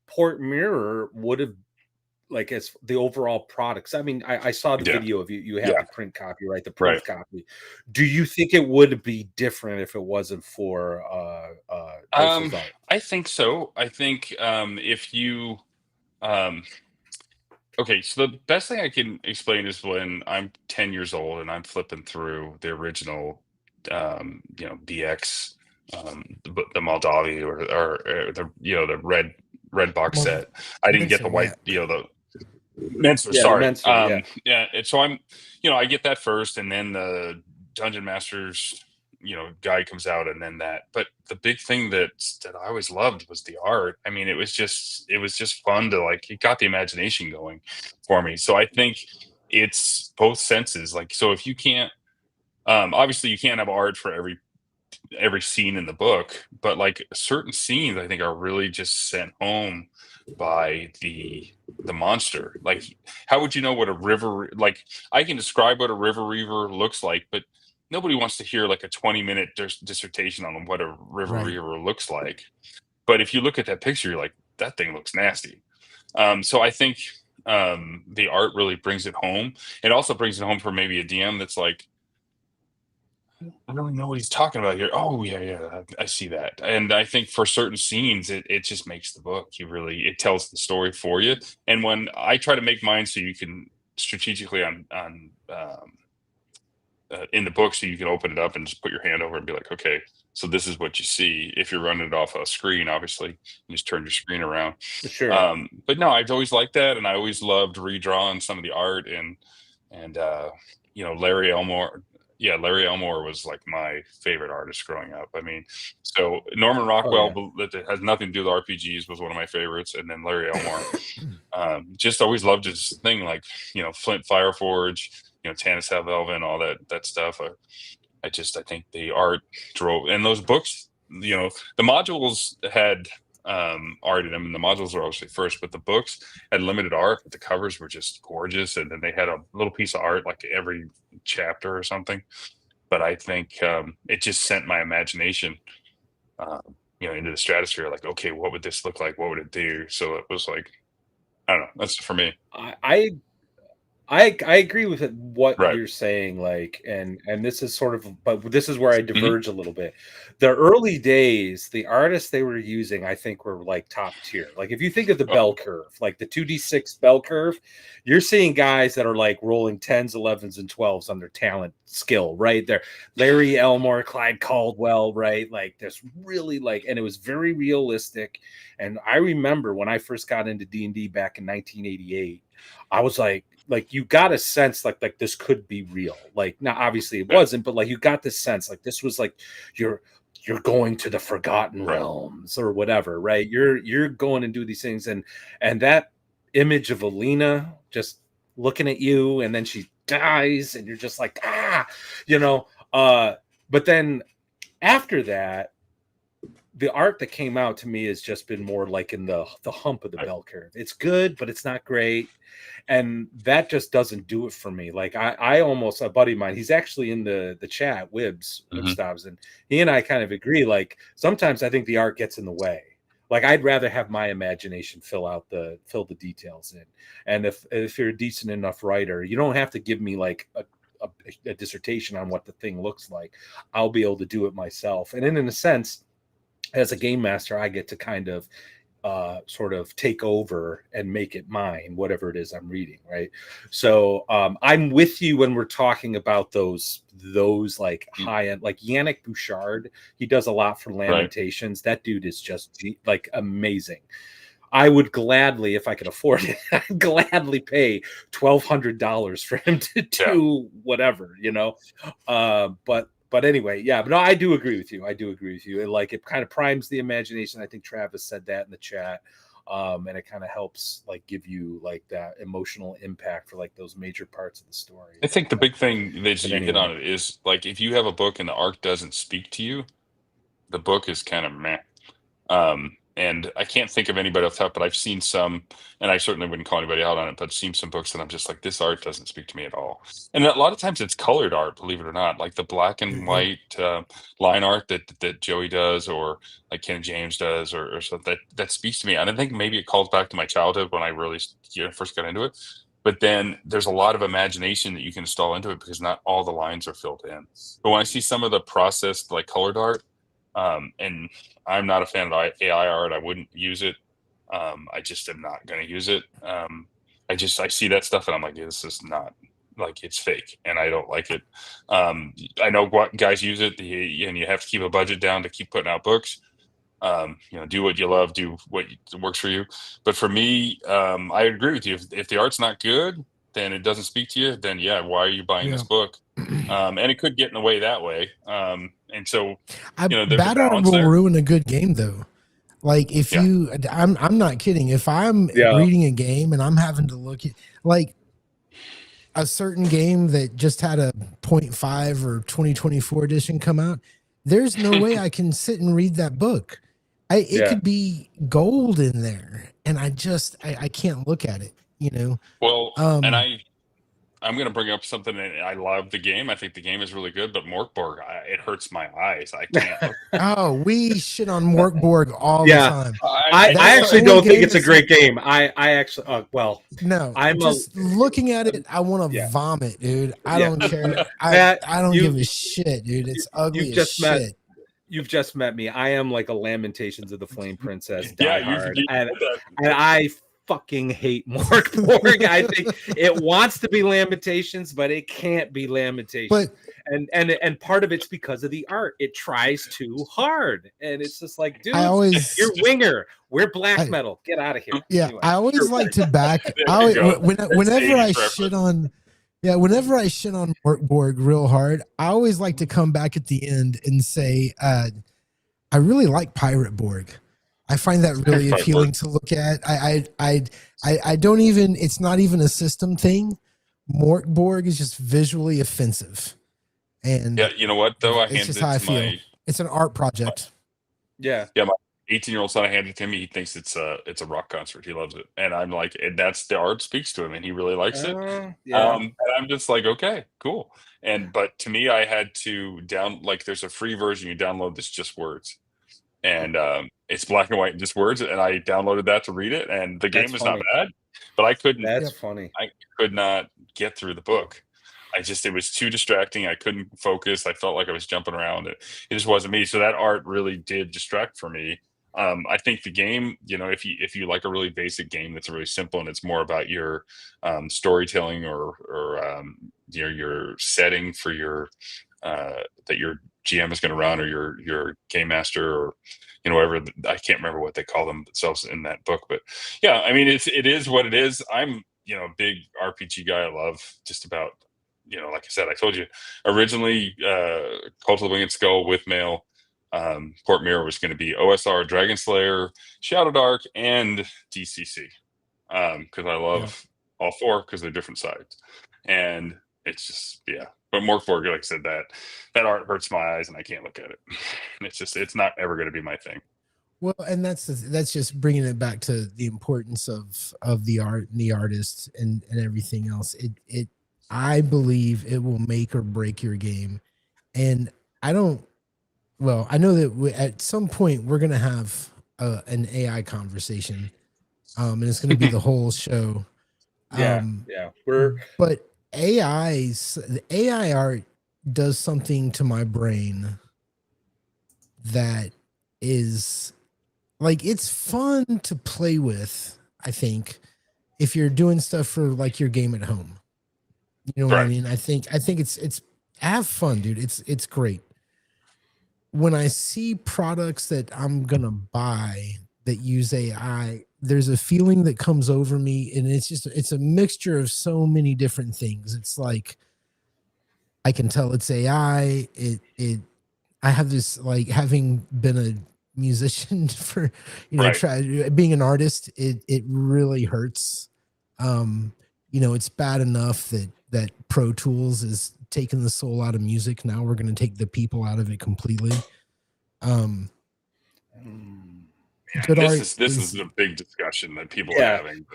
Port Mirror would have, like, as the overall products? I mean, I saw the yeah, video of you have yeah, the print copy, right? The right. proof copy. Do you think it would be different if it wasn't for Ursula's art? I think so. I think if you um okay, so the best thing I can explain is when I'm 10 years old and I'm flipping through the original BX, the Moldavi, or the red box Well, set. I didn't get the Mincer, white, yeah. the Mensa, Yeah, the sorry. Menser, yeah. Yeah, and so I get that first, and then the Dungeon Masters, guide comes out, and then that. But the big thing that I always loved was the art. I mean, it was just fun to, like, it got the imagination going for me. So I think it's both senses. Like, so if you can't, obviously you can't have art for every scene in the book, but like certain scenes I think are really just sent home by the monster. Like, how would you know what a like, I can describe what a river reaver looks like, but nobody wants to hear like a 20-minute dissertation on what a river Right. reaver looks like. But if you look at that picture, you're like, that thing looks nasty. So I think the art really brings it home. It also brings it home for maybe a DM that's like, I don't really know what he's talking about here. Oh yeah, I see that. And I think for certain scenes, it just makes the book. It tells the story for you. And when I try to make mine so you can strategically in the book, so you can open it up and just put your hand over and be like, okay, so this is what you see. If you're running it off a screen, obviously, you just turn your screen around. Sure. But no, I've always liked that, and I always loved redrawing some of the art and Larry Elmore. Yeah, Larry Elmore was like my favorite artist growing up. I mean, so Norman Oh Rockwell, yeah. that has nothing to do with RPGs, was one of my favorites, and then Larry Elmore. Just always loved his thing, like Flint Fireforge, Tanis Elven, all that stuff. I think the art drove, and those books, the modules had art in them, and the modules were obviously first, but the books had limited art, but the covers were just gorgeous, and then they had a little piece of art like every chapter or something. But I think it just sent my imagination into the stratosphere, like, okay, what would this look like, what would it do? So it was like, I don't know, that's for me. I I agree with what Right. you're saying, like, and this is sort of, but this is where I Hmm. diverge a little bit. The early days, the artists they were using, I think, were like top tier. Like, if you think of the Oh, bell curve, like the 2d6 bell curve, you're seeing guys that are like rolling 10s, 11s, and 12s on their talent skill, right? There, Larry Elmore, Clyde Caldwell, right? Like, there's really like, and it was very realistic. And I remember when I first got into D&D back in 1988, I was like you got a sense like this could be real. Like, now obviously it yeah, wasn't, but like you got this sense like this was like you're you're going to the forgotten right. realms or whatever, right? You're going and do these things, and that image of Alina just looking at you, and then she dies, and you're just like, you know. But then after that, the art that came out to me has just been more like in the hump of the Right. bell curve. It's good, but it's not great, and that just doesn't do it for me. Like, I almost, a buddy of mine, he's actually in the chat, Wib Hmm. Stobbs, and he and I kind of agree. Like, sometimes I think the art gets in the way. Like, I'd rather have my imagination fill the details in. And if you're a decent enough writer, you don't have to give me like a dissertation on what the thing looks like. I'll be able to do it myself. And in a sense, as a game master, I get to kind of sort of take over and make it mine, whatever it is I'm reading, right? So I'm with you when we're talking about those like high end, like Yannick Bouchard. He does a lot for Right. Lamentations. That dude is just like amazing. I would gladly, if I could afford it, I'd gladly pay $1,200 for him to Yeah. do whatever, you know. But anyway, yeah. But no, I do agree with you. I do agree with you. Like, it kind of primes the imagination. I think Travis said that in the chat, and it kind of helps like give you like that emotional impact for like those major parts of the story. I think the big thing that But you hit on anyway, it is, like, if you have a book and the art doesn't speak to you, the book is kind of meh. And I can't think of anybody off the top, but I've seen some, and I certainly wouldn't call anybody out on it, but I've seen some books that I'm just like, this art doesn't speak to me at all. And a lot of times it's colored art, believe it or not, like the black and Yeah. white line art that Joey does, or like Ken James does, or something that speaks to me. And I think maybe it calls back to my childhood when I really first got into it. But then there's a lot of imagination that you can install into it because not all the lines are filled in. But when I see some of the processed like colored art, and I'm not a fan of AI art. I wouldn't use it. I just am not going to use it. I see that stuff and I'm like, this is not, like, it's fake, and I don't like it. I know what guys use it, and you have to keep a budget down to keep putting out books. Do what you love, do what works for you. But for me, I agree with you. If the art's not good, then it doesn't speak to you. Then yeah, why are you buying Yeah. this book? And it could get in the way that way. And so I there's a bad art balance will there. ruin a good game though. Like, if Yeah. you, I'm not kidding. If I'm yeah, reading a game and I'm having to look at like a certain game that just had a point 0.5 or 2024 edition come out, there's no way I can sit and read that book. It yeah. could be gold in there, and I can't look at it. You know. Well, and Um. I'm gonna bring up something. And I love the game. I think the game is really good, but Morkborg, it hurts my eyes. I can't look. Oh, we shit on Morkborg all the Yeah. time. I That's the actually only don't think game it's a that's great game. I actually, well, no. I'm Just looking at it, I want to yeah. vomit, dude. I Yeah. don't care. Matt, I don't you- give a shit, dude. It's ugly you've as just met shit. you've just met me. I am like a Lamentations of the Flame Princess Yeah, diehard, you and said that. I fucking hate Morkborg. I think it wants to be Lamentations, but it can't be Lamentations. But and part of it's because of the art. It tries too hard, and it's just like, dude, I always you're winger. We're black I- metal. Get out of here. yeah, Anyway. I always like to back. There I you always, go. whenever I 80s reference. shit on, yeah, whenever I shit on Morkborg real hard, I always like to come back at the end and say, I really like Pirate Borg. I find that really Pirate appealing Borg. to look at. I don't even. It's not even a system thing. Morkborg is just visually offensive, and Yeah, you know what though? I it's handed just it how I to feel. It's an art project. Yeah. 18-year-old son. I handed it to him. He thinks it's a rock concert. He loves it, and I'm like, and that's the art speaks to him, and he really likes it. Yeah. And I'm just like, okay, cool. But to me, I had to there's a free version. You download this just words, and it's black and white and just words. And I downloaded that to read it, and the game That's is not funny. bad, but I couldn't. That's funny. I could not get through the book. It was too distracting. I couldn't focus. I felt like I was jumping around. It just wasn't me. So that art really did distract for me. I think the game, if you like a really basic game that's really simple and it's more about your storytelling or your setting for your that your GM is going to run, or your game master, or whatever. I can't remember what they call themselves in that book, but yeah, I mean it is what it is. I'm a big RPG guy. I love just about like I said, I told you originally, Cult of the Winged Skull with Mail. Port Mirror was going to be OSR, Dragon Slayer, Shadow Dark, and DCC, because I love all four because they're different sides, and it's just But Morkborg, like I said, that art hurts my eyes, and I can't look at it. It's not ever going to be my thing. Well, and that's just bringing it back to the importance of the art and the artist and everything else. I believe it will make or break your game, and I know that at some point we're going to have an AI conversation, and it's going to be the whole show. But the AI art does something to my brain that is like, it's fun to play with, I think, if you're doing stuff for like your game at home. You know what I mean? I think it's have fun, dude. It's great. When I see products that I'm gonna buy that use AI, there's a feeling that comes over me, and it's a mixture of so many different things. It's like I can tell it's AI. I have this, like, having been a musician for being an artist, it really hurts. It's bad enough that Pro Tools is taking the soul out of music. Now we're going to take the people out of it completely. This is a big discussion that people are having.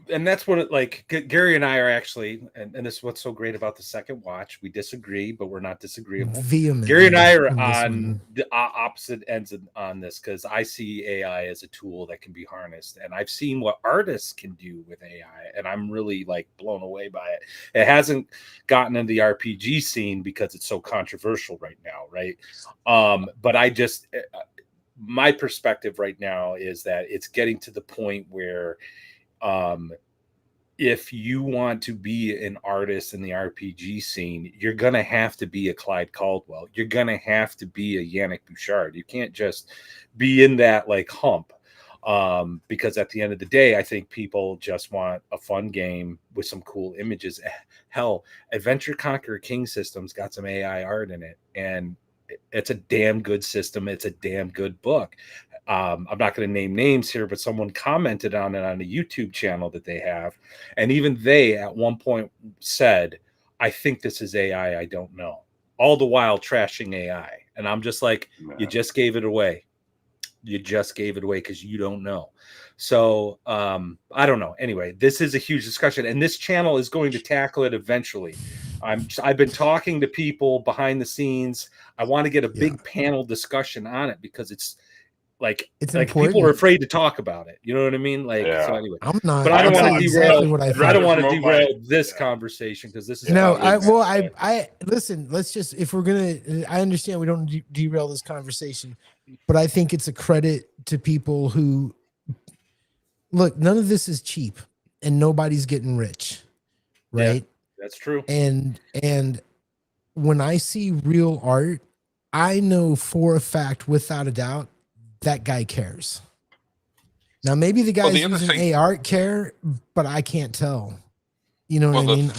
And that's what Gary and I are actually, and this is what's so great about the second watch. We disagree, but we're not disagreeable. Gary and I are on the opposite ends on this, because I see AI as a tool that can be harnessed, and I've seen what artists can do with AI, and I'm really like blown away by it. It hasn't gotten into the RPG scene because it's so controversial right now, right? But my perspective right now is that it's getting to the point where if you want to be an artist in the RPG scene, you're going to have to be a Clyde Caldwell. You're going to have to be a Yannick Bouchard. You can't just be in that like hump, because at the end of the day, I think people just want a fun game with some cool images. Hell, Adventure Conqueror King Systems got some AI art in it, and it's a damn good system. It's a damn good book. I'm not going to name names here, but someone commented on it on a YouTube channel that they have. And even they at one point said, I think this is AI. I don't know. All the while trashing AI. And I'm just like, you just gave it away. you just gave it away because you don't know. So I don't know. Anyway, this is a huge discussion, and this channel is going to tackle it eventually. I've been talking to people behind the scenes. I want to get a big panel discussion on it because it's people are important. afraid to talk about it. You know what I mean? So anyway, I'm not. but I don't want to exactly what I I don't want to promote derail this conversation because this is I listen. Let's just, if we're gonna, I understand we don't derail this conversation, but I think it's a credit to people who look. None of this is cheap, and nobody's getting rich, right? Yeah, that's true. And when I see real art, I know for a fact, without a doubt, that guy cares. Now, maybe the guys using AR care, but I can't tell. You know what I mean?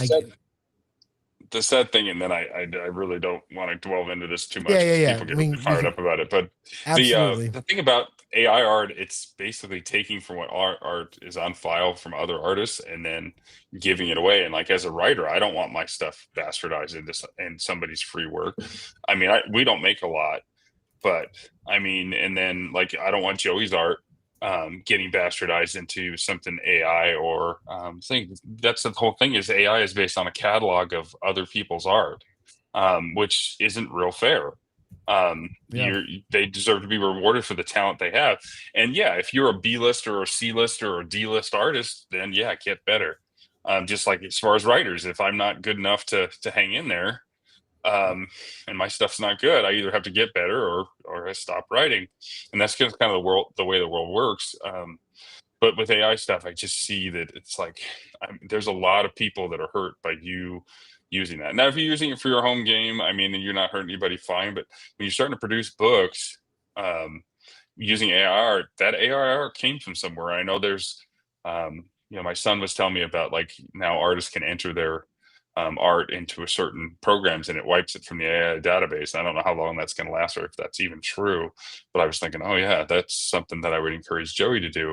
The sad thing, and then I really don't want to delve into this too much. Yeah. People get really fired up about it. But the thing about AI art, it's basically taking from what art is on file from other artists and then giving it away. And like as a writer, I don't want my stuff bastardized in somebody's free work. I mean, we don't make a lot, but I mean, and then like I don't want Joey's art getting bastardized into something AI or thing. That's the whole thing, is AI is based on a catalog of other people's art, which isn't real fair. They deserve to be rewarded for the talent they have. And yeah, if you're a B-lister or C-lister or D-list artist, then yeah, get better. Just like as far as writers, if I'm not good enough to hang in there, and my stuff's not good, I either have to get better or I stop writing. And that's just kind of the way the world works. But with AI stuff, I just see that it's like there's a lot of people that are hurt by you using that. Now, if you're using it for your home game, I mean, and you're not hurting anybody, fine. But when you're starting to produce books using AI art, that AI art came from somewhere. I know there's, my son was telling me about like now artists can enter their art into a certain programs and it wipes it from the AI database. I don't know how long that's going to last or if that's even true, but I was thinking, oh yeah, that's something that I would encourage Joey to do,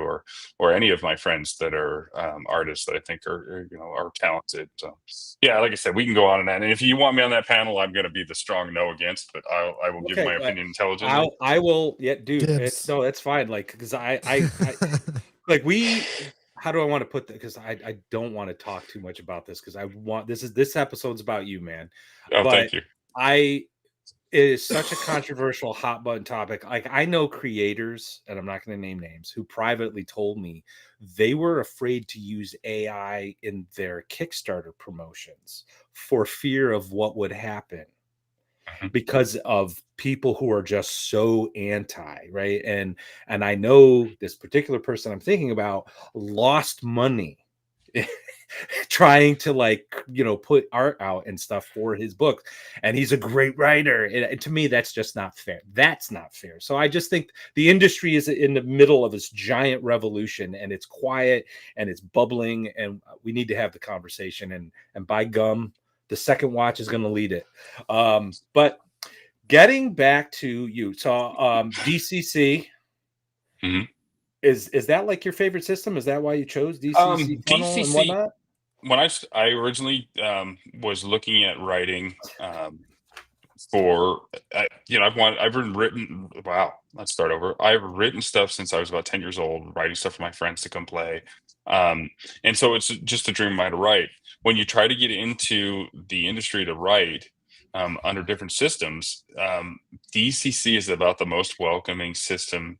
or any of my friends that are artists that I think are talented. So yeah, like I said, we can go on and on. And if you want me on that panel, I'm going to be the strong no against, but I will give my opinion intelligently. I will. Yeah, dude. No, that's fine. Like, because I like how do I want to put that? Because I don't want to talk too much about this because this episode's about you, man. Oh, thank you. It is such a controversial hot button topic. Like I know creators, and I'm not going to name names, who privately told me they were afraid to use AI in their Kickstarter promotions for fear of what would happen. Because of people who are just so anti, right? And I know this particular person I'm thinking about lost money trying to put art out and stuff for his book, and he's a great writer. And to me, that's just not fair. That's not fair. So I just think the industry is in the middle of this giant revolution, and it's quiet and it's bubbling, and we need to have the conversation. And by gum, the second watch is going to lead it. But getting back to you, so DCC, is that like your favorite system? Is that why you chose DCC? DCC and whatnot? When I originally was looking at writing for, I've written. Wow, let's start over. I've written stuff since I was about 10 years old, writing stuff for my friends to come play. And so it's just a dream of mine to write. When you try to get into the industry to write under different systems, DCC is about the most welcoming system.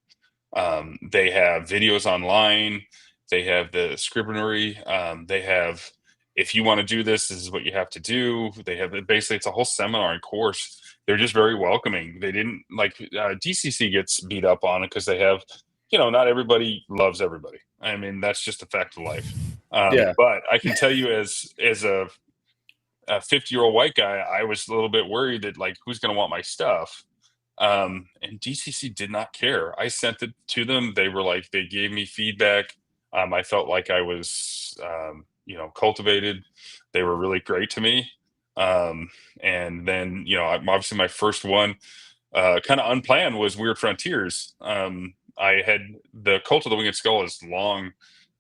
They have videos online. They have the scrivenery. They have, if you want to do this, this is what you have to do. They have basically, it's a whole seminar and course. They're just very welcoming. They didn't like DCC gets beat up on it because they have, not everybody loves everybody. I mean, that's just a fact of life. But I can tell you as a 50-year-old white guy, I was a little bit worried that like, who's going to want my stuff? And DCC did not care. I sent it to them. They were like, they gave me feedback. I felt like I was, cultivated. They were really great to me. And then, obviously my first one, kind of unplanned, was Weird Frontiers. I had the Cult of the Winged Skull is long,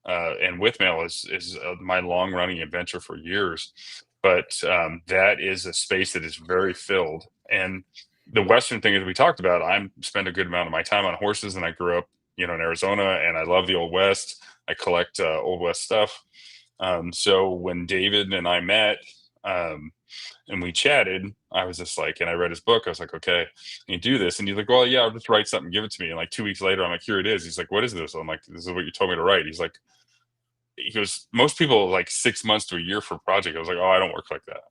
and Withmail is my long running adventure for years. But that is a space that is very filled. And the Western thing, as we talked about, I spend a good amount of my time on horses, and I grew up, in Arizona, and I love the Old West. I collect Old West stuff. So when David and I met, um, and we chatted, I was just like, and I read his book. I was like, okay, you do this, and he's like, well, yeah, I'll just write something, give it to me. And like 2 weeks later, I'm like, here it is. He's like, what is this? I'm like, this is what you told me to write. He's like, he goes, most people like 6 months to a year for a project. I was like, oh, I don't work like that.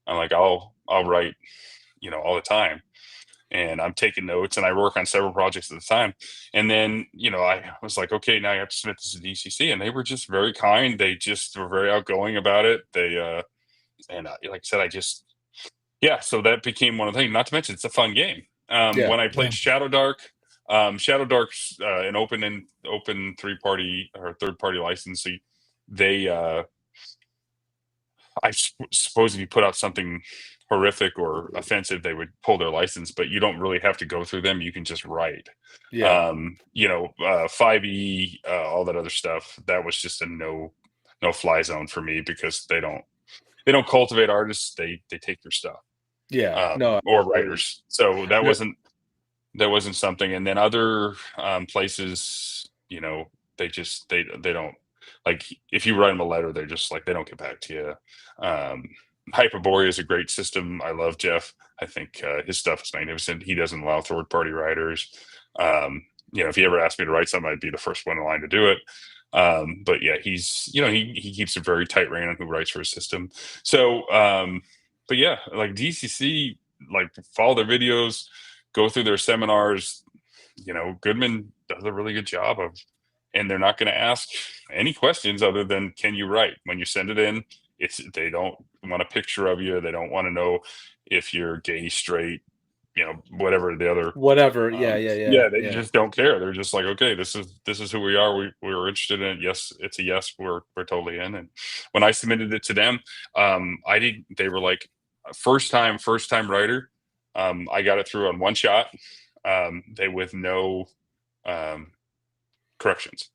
I'm like, I'll write, all the time, and I'm taking notes, and I work on several projects at the time. And then, I was like, okay, now you have to submit this to DCC, and they were just very kind. They just were very outgoing about it. Like I said, yeah, so that became one of the things. Not to mention, it's a fun game. Yeah. When I played Shadow Dark, Shadow Dark's an open 3-party or third-party license. So they, suppose if you put out something horrific or offensive, they would pull their license. But you don't really have to go through them. You can just write. Yeah. 5e, all that other stuff. That was just a no fly zone for me, because they don't cultivate artists. They take your stuff. Yeah. No. Or Absolutely. writers. So that No. wasn't something. And then other places, they don't, like, if you write them a letter, they're just like, they don't get back to you. Hyperborea is a great system. I love Jeff. I think his stuff is magnificent. He doesn't allow third party writers. If he ever asked me to write something, I'd be the first one in line to do it. But yeah, he's, he keeps a very tight rein on who writes for his system. So, but yeah, like DCC, like, follow their videos, go through their seminars. Goodman does a really good job of, and they're not going to ask any questions other than, can you write? When you send it in, they don't want a picture of you. They don't want to know if you're gay, straight, whatever the other, Whatever. Yeah. they just don't care. They're just like, okay, this is who we are. We're interested in it. Yes, it's a yes. We're totally in. And when I submitted it to them, they were like, first time writer. I got it through on one shot. They with no corrections.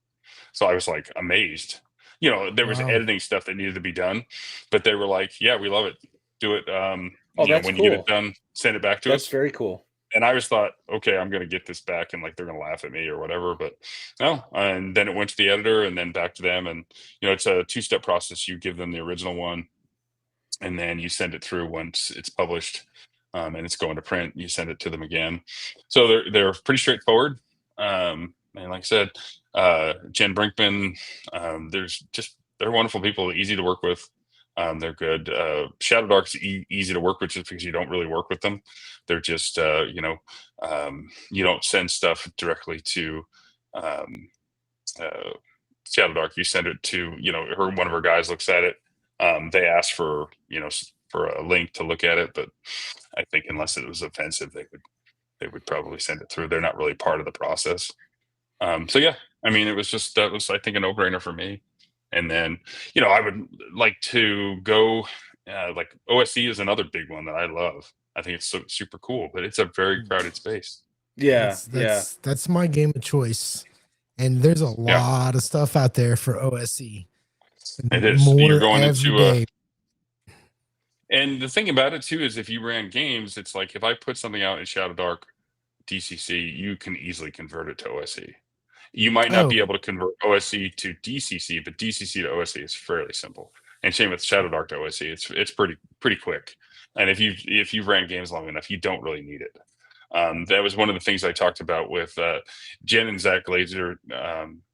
So I was like amazed. There was editing stuff that needed to be done, but they were like, yeah, we love it. Do it. That's when cool. you get it done, send it back to us. That's very cool. And I just thought, okay, I'm going to get this back, and like, they're going to laugh at me or whatever. But no. And then it went to the editor, and then back to them. And, it's a 2-step process. You give them the original one, and then you send it through once it's published, and it's going to print. You send it to them again. So they're pretty straightforward. And like I said, Jen Brinkman, they're wonderful people, easy to work with. They're good. Shadow Dark's easy to work with, just because you don't really work with them. They're just, you don't send stuff directly to Shadow Dark. You send it to, one of her guys looks at it. They ask for, for a link to look at it, but I think unless it was offensive, they would probably send it through. They're not really part of the process. So yeah, I mean, that was, I think, a no-brainer for me. And then, I would like to go, like, OSC is another big one that I love. I think it's super cool, but it's a very crowded space. Yeah. That's my game of choice. And there's a lot of stuff out there for OSC. It is. More You're going every into day. And the thing about it too is, if you ran games, it's like, if I put something out in Shadow Dark DCC, you can easily convert it to OSC. You might not be able to convert OSC to DCC, but DCC to OSC is fairly simple. And same with Shadow Dark to OSC. It's pretty quick. And if you ran games long enough, you don't really need it. That was one of the things I talked about with Jen and Zach Glazer.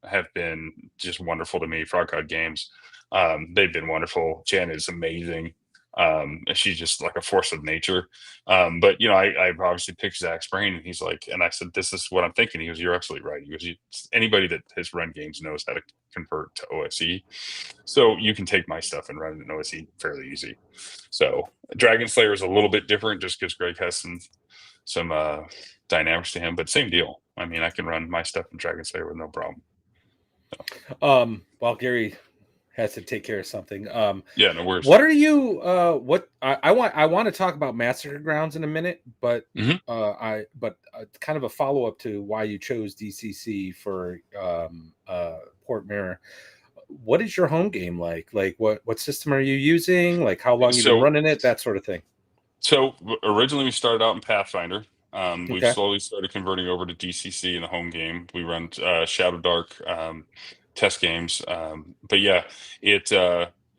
Have been just wonderful to me. Frog God Games. They've been wonderful. Jen is amazing. She's just like a force of nature. But I obviously picked Zach's brain, and he's like, and I said, this is what I'm thinking. He goes, you're absolutely right. He goes, anybody that has run games knows how to convert to OSE. So you can take my stuff and run it in OSE fairly easy. So Dragon Slayer is a little bit different, just because Greg has some dynamics to him, but same deal. I mean, I can run my stuff in Dragon Slayer with no problem. So. While Gary has to take care of something. Yeah, no worries. What are you? What I want to talk about Massacre Grounds in a minute, but kind of a follow up to why you chose DCC for Port Mirror. What is your home game like? Like, what system are you using? Like, how long you've been running it? That sort of thing. So originally we started out in Pathfinder. We've Okay. slowly started converting over to DCC in the home game. We run Shadow Dark test games. But yeah, it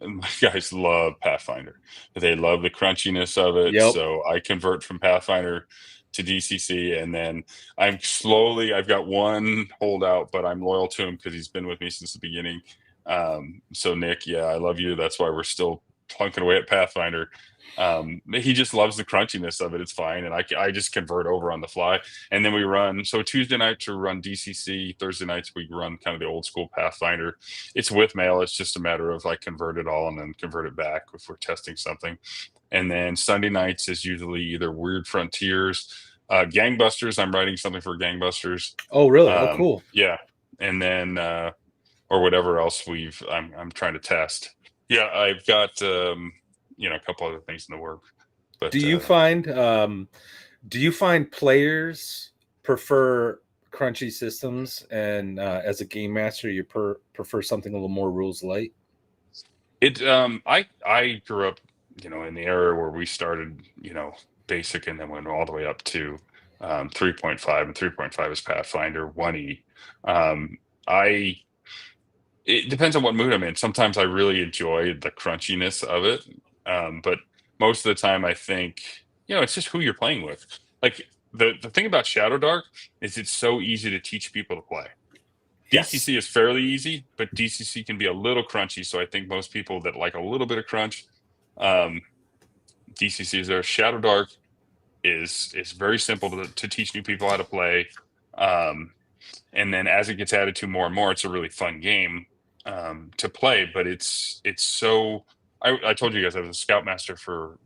my guys love Pathfinder. They love the crunchiness of it. Yep. So I convert from Pathfinder to DCC, and then I've got one holdout, but I'm loyal to him because he's been with me since the beginning. So Nick, yeah, I love you. That's why we're still plunking away at Pathfinder. He just loves the crunchiness of it. It's fine, and I just convert over on the fly, and then we run. So Tuesday nights we run DCC. Thursday nights we run kind of the old school Pathfinder. It's with mail. It's just a matter of I convert it all and then convert it back if we're testing something. And then Sunday nights is usually either Weird Frontiers, Gangbusters. I'm writing something for Gangbusters. Oh, really? Oh, cool. Yeah, and then or whatever else I'm trying to test. Yeah, I've got a couple other things in the work. But Do you find players prefer crunchy systems, and as a game master, you prefer something a little more rules light? I grew up, in the era where we started, basic and then went all the way up to 3.5, and 3.5 is Pathfinder 1E. I It depends on what mood I'm in. Sometimes I really enjoy the crunchiness of it, but most of the time I think it's just who you're playing with. Like the thing about Shadow Dark is it's so easy to teach people to play. Yes. DCC is fairly easy, but DCC can be a little crunchy. So I think most people that like a little bit of crunch, DCC is there. Shadow Dark is very simple to teach new people how to play. And then as it gets added to more and more, it's a really fun game to play. But it's so. I told you guys I was a scoutmaster for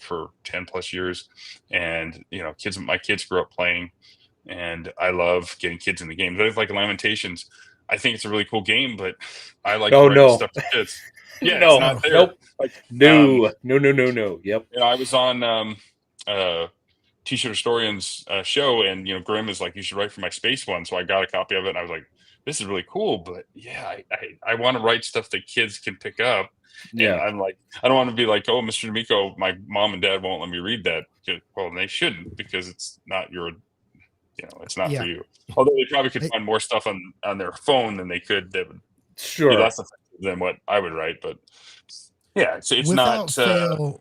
10 plus years, and my kids grew up playing, and I love getting kids in the game. They like Lamentations. I think it's a really cool game, but I like Oh, writing no. stuff for kids. Yeah, No. it's not there. Nope. Like, No. Yep. I was on T-shirt historians show, and Grimm is like, you should write for my space one. So I got a copy of it, and I was like, this is really cool, but yeah, I want to write stuff that kids can pick up. Yeah. And I'm like, I don't want to be like, oh, Mr. De Micco, my mom and dad won't let me read that. Well, they shouldn't, because it's not it's not for you. Although they probably could find more stuff on their phone than they could that would Sure. be less effective than what I would write. But yeah, it's without not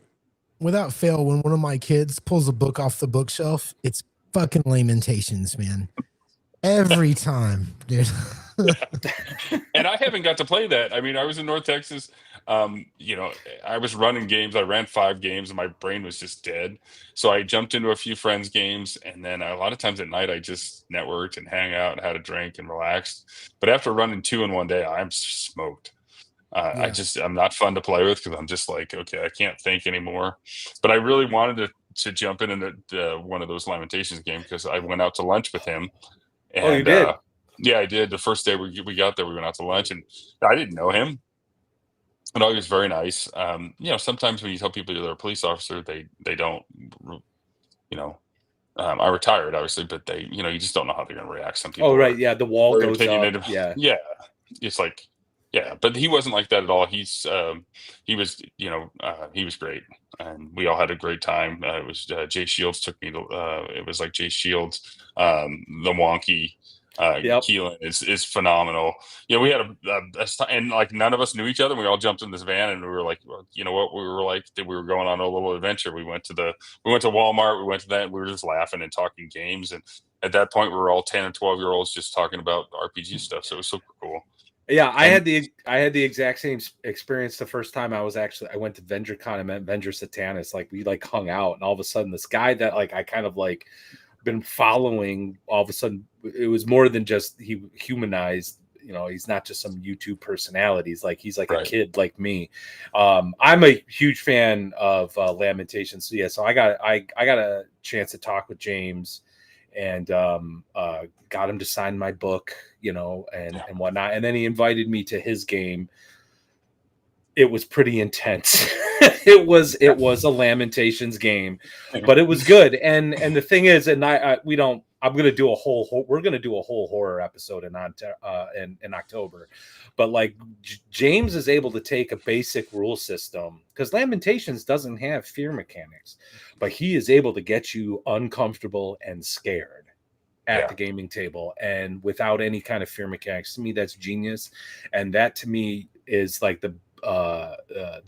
without fail, when one of my kids pulls a book off the bookshelf, it's fucking Lamentations, man. Every time, dude. And I haven't got to play that. I mean, I was in North Texas. I was running games. I ran 5 games, and my brain was just dead. So I jumped into a few friends' games, and then a lot of times at night, I just networked and hang out and had a drink and relaxed. But after running 2 in one day, I'm smoked. I'm not fun to play with, because I'm just like, okay, I can't think anymore. But I really wanted to jump into one of those Lamentations games, because I went out to lunch with him. And, oh, you did? Yeah, I did. The first day we got there, we went out to lunch, and I didn't know him. And he was very nice. Sometimes when you tell people you're a police officer, they don't. I retired, obviously, but they, you just don't know how they're going to react. Some people. Oh, right. Yeah, the wall goes up. Yeah. Yeah. It's like, yeah, but he wasn't like that at all. He was great, and we all had a great time. It was Jay Shields took me to. It was like Jay Shields, the wonky. Yep. Keelan is phenomenal. We had and like none of us knew each other. We all jumped in this van, and we were like, well, you know what? We were like, we were going on a little adventure. We went to Walmart. We went to that. And we were just laughing and talking games. And at that point, we were all 10 and 12-year-olds just talking about RPG stuff. So it was super cool. Yeah, I had the exact same experience the first time I went to VengerCon and met Venger Satanis. Like, we hung out, and all of a sudden this guy that I kind of been following, all of a sudden it was more than just he humanized. He's not just some YouTube personality. He's right. A kid like me. I'm a huge fan of Lamentations. So yeah, so I got a chance to talk with James, and got him to sign my book, and whatnot. And then he invited me to his game. It was pretty intense. It was a Lamentations game, but it was good. And the thing is, and we don't I'm gonna do a whole. We're gonna do a whole horror episode in October, but like James is able to take a basic rule system because Lamentations doesn't have fear mechanics, but he is able to get you uncomfortable and scared at the gaming table and without any kind of fear mechanics. To me, that's genius, and that to me is like the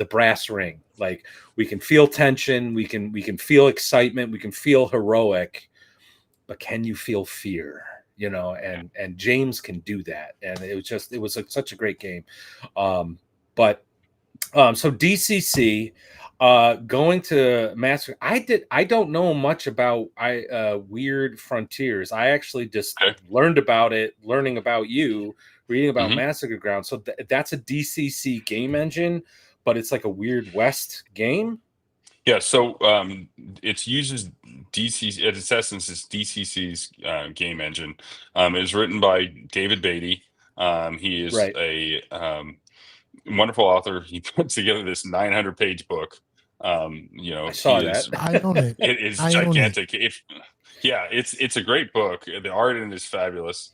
brass ring. Like we can feel tension, we can feel excitement, we can feel heroic, but can you feel fear? You know, and James can do that, and it was such a great game. But so DCC, going to Master. I don't know much about Weird Frontiers. I actually just Okay. learning about you, reading about Mm-hmm. Massacre Ground. So that's a DCC game engine, but it's like a Weird West game. Yeah, so it uses DC at its essence is DCC's game engine. It is written by David Beatty. He is Right. a wonderful author. He put together this 900-page book. I He saw that. is I own it. it is I own it. gigantic. If yeah, it's a great book. The art in it is fabulous.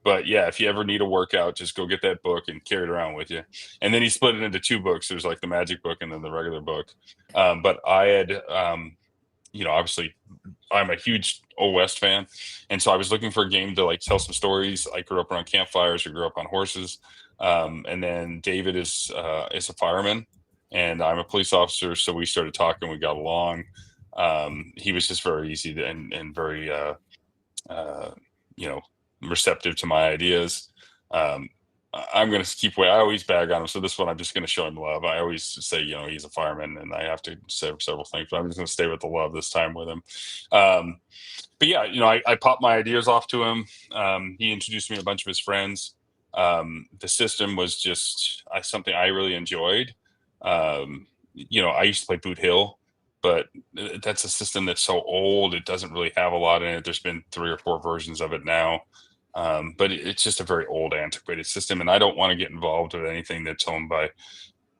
But yeah, if you ever need a workout, just go get that book and carry it around with you. And then he split it into two books. There's like the magic book and then the regular book. But I had, obviously, I'm a huge Old West fan, and so I was looking for a game to like tell some stories. I grew up around campfires. I grew up on horses. And then David is a fireman, and I'm a police officer. So we started talking. We got along. He was just very easy and very, receptive to my ideas. I'm going to keep. I always bag on him, so this one I'm just going to show him love. I always say, he's a fireman, and I have to say several things, but I'm just going to stay with the love this time with him. But yeah, I popped my ideas off to him. He introduced me to a bunch of his friends. The system was just something I really enjoyed. I used to play Boot Hill, but that's a system that's so old. It doesn't really have a lot in it. There's been 3 or 4 versions of it now. But it's just a very old, antiquated system, and I don't want to get involved with anything that's owned by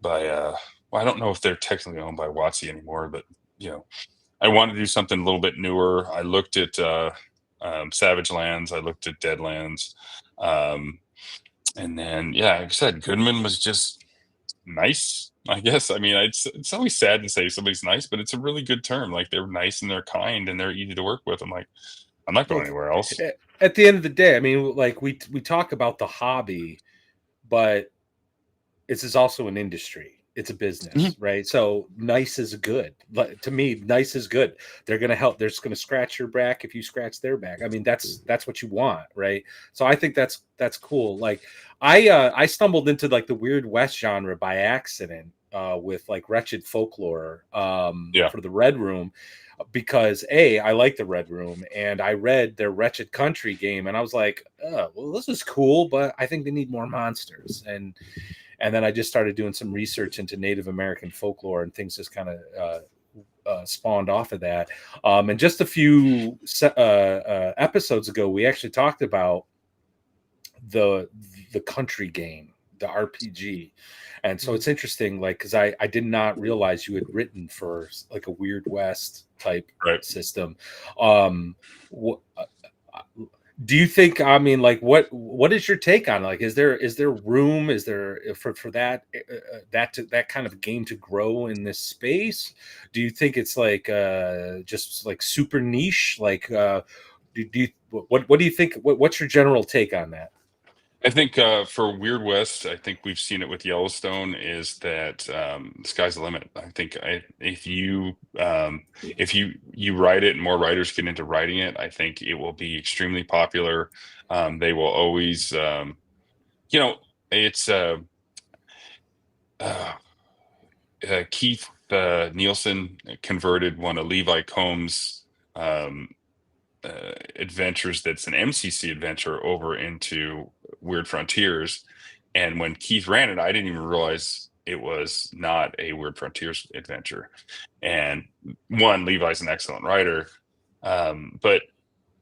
well, I don't know if they're technically owned by WotC anymore, but I want to do something a little bit newer. I looked at Savage Lands, I looked at Deadlands, and then like I said, Goodman was just nice. I guess. I mean, it's always sad to say somebody's nice, but it's a really good term. Like they're nice and they're kind and they're easy to work with. I'm not going anywhere else. At the end of the day, I mean, like we talk about the hobby, but this is also an industry. It's a business, right? So nice is good. To me, nice is good. They're going to help. They're just going to scratch your back if you scratch their back. I mean, that's what you want, right? So I think that's cool. Like I stumbled into like the Weird West genre by accident with like Wretched Folklore for the Red Room, because I like the Red Room, and I read their Wretched Country game, and I was like, oh, well, this is cool, but I think they need more monsters. And then I just started doing some research into Native American folklore, and things just kind of spawned off of that. And just a few episodes ago, we actually talked about the country game, the RPG. And so it's interesting, like, because I did not realize you had written for like a Weird West type system. Do you think? I mean, like, what is your take on? Like, is there room? Is there for that that kind of game to grow in this space? Do you think it's like just like super niche? Like, what do you think? What's your general take on that? I think for Weird West, I think we've seen it with Yellowstone. Is that the sky's the limit? I think if you write it and more writers get into writing it, I think it will be extremely popular. They will always, it's Keith Nielsen converted one of Levi Combs' adventures that's an MCC adventure over into Weird Frontiers. And when Keith ran it, I didn't even realize it was not a Weird Frontiers adventure. And one, Levi's an excellent writer. But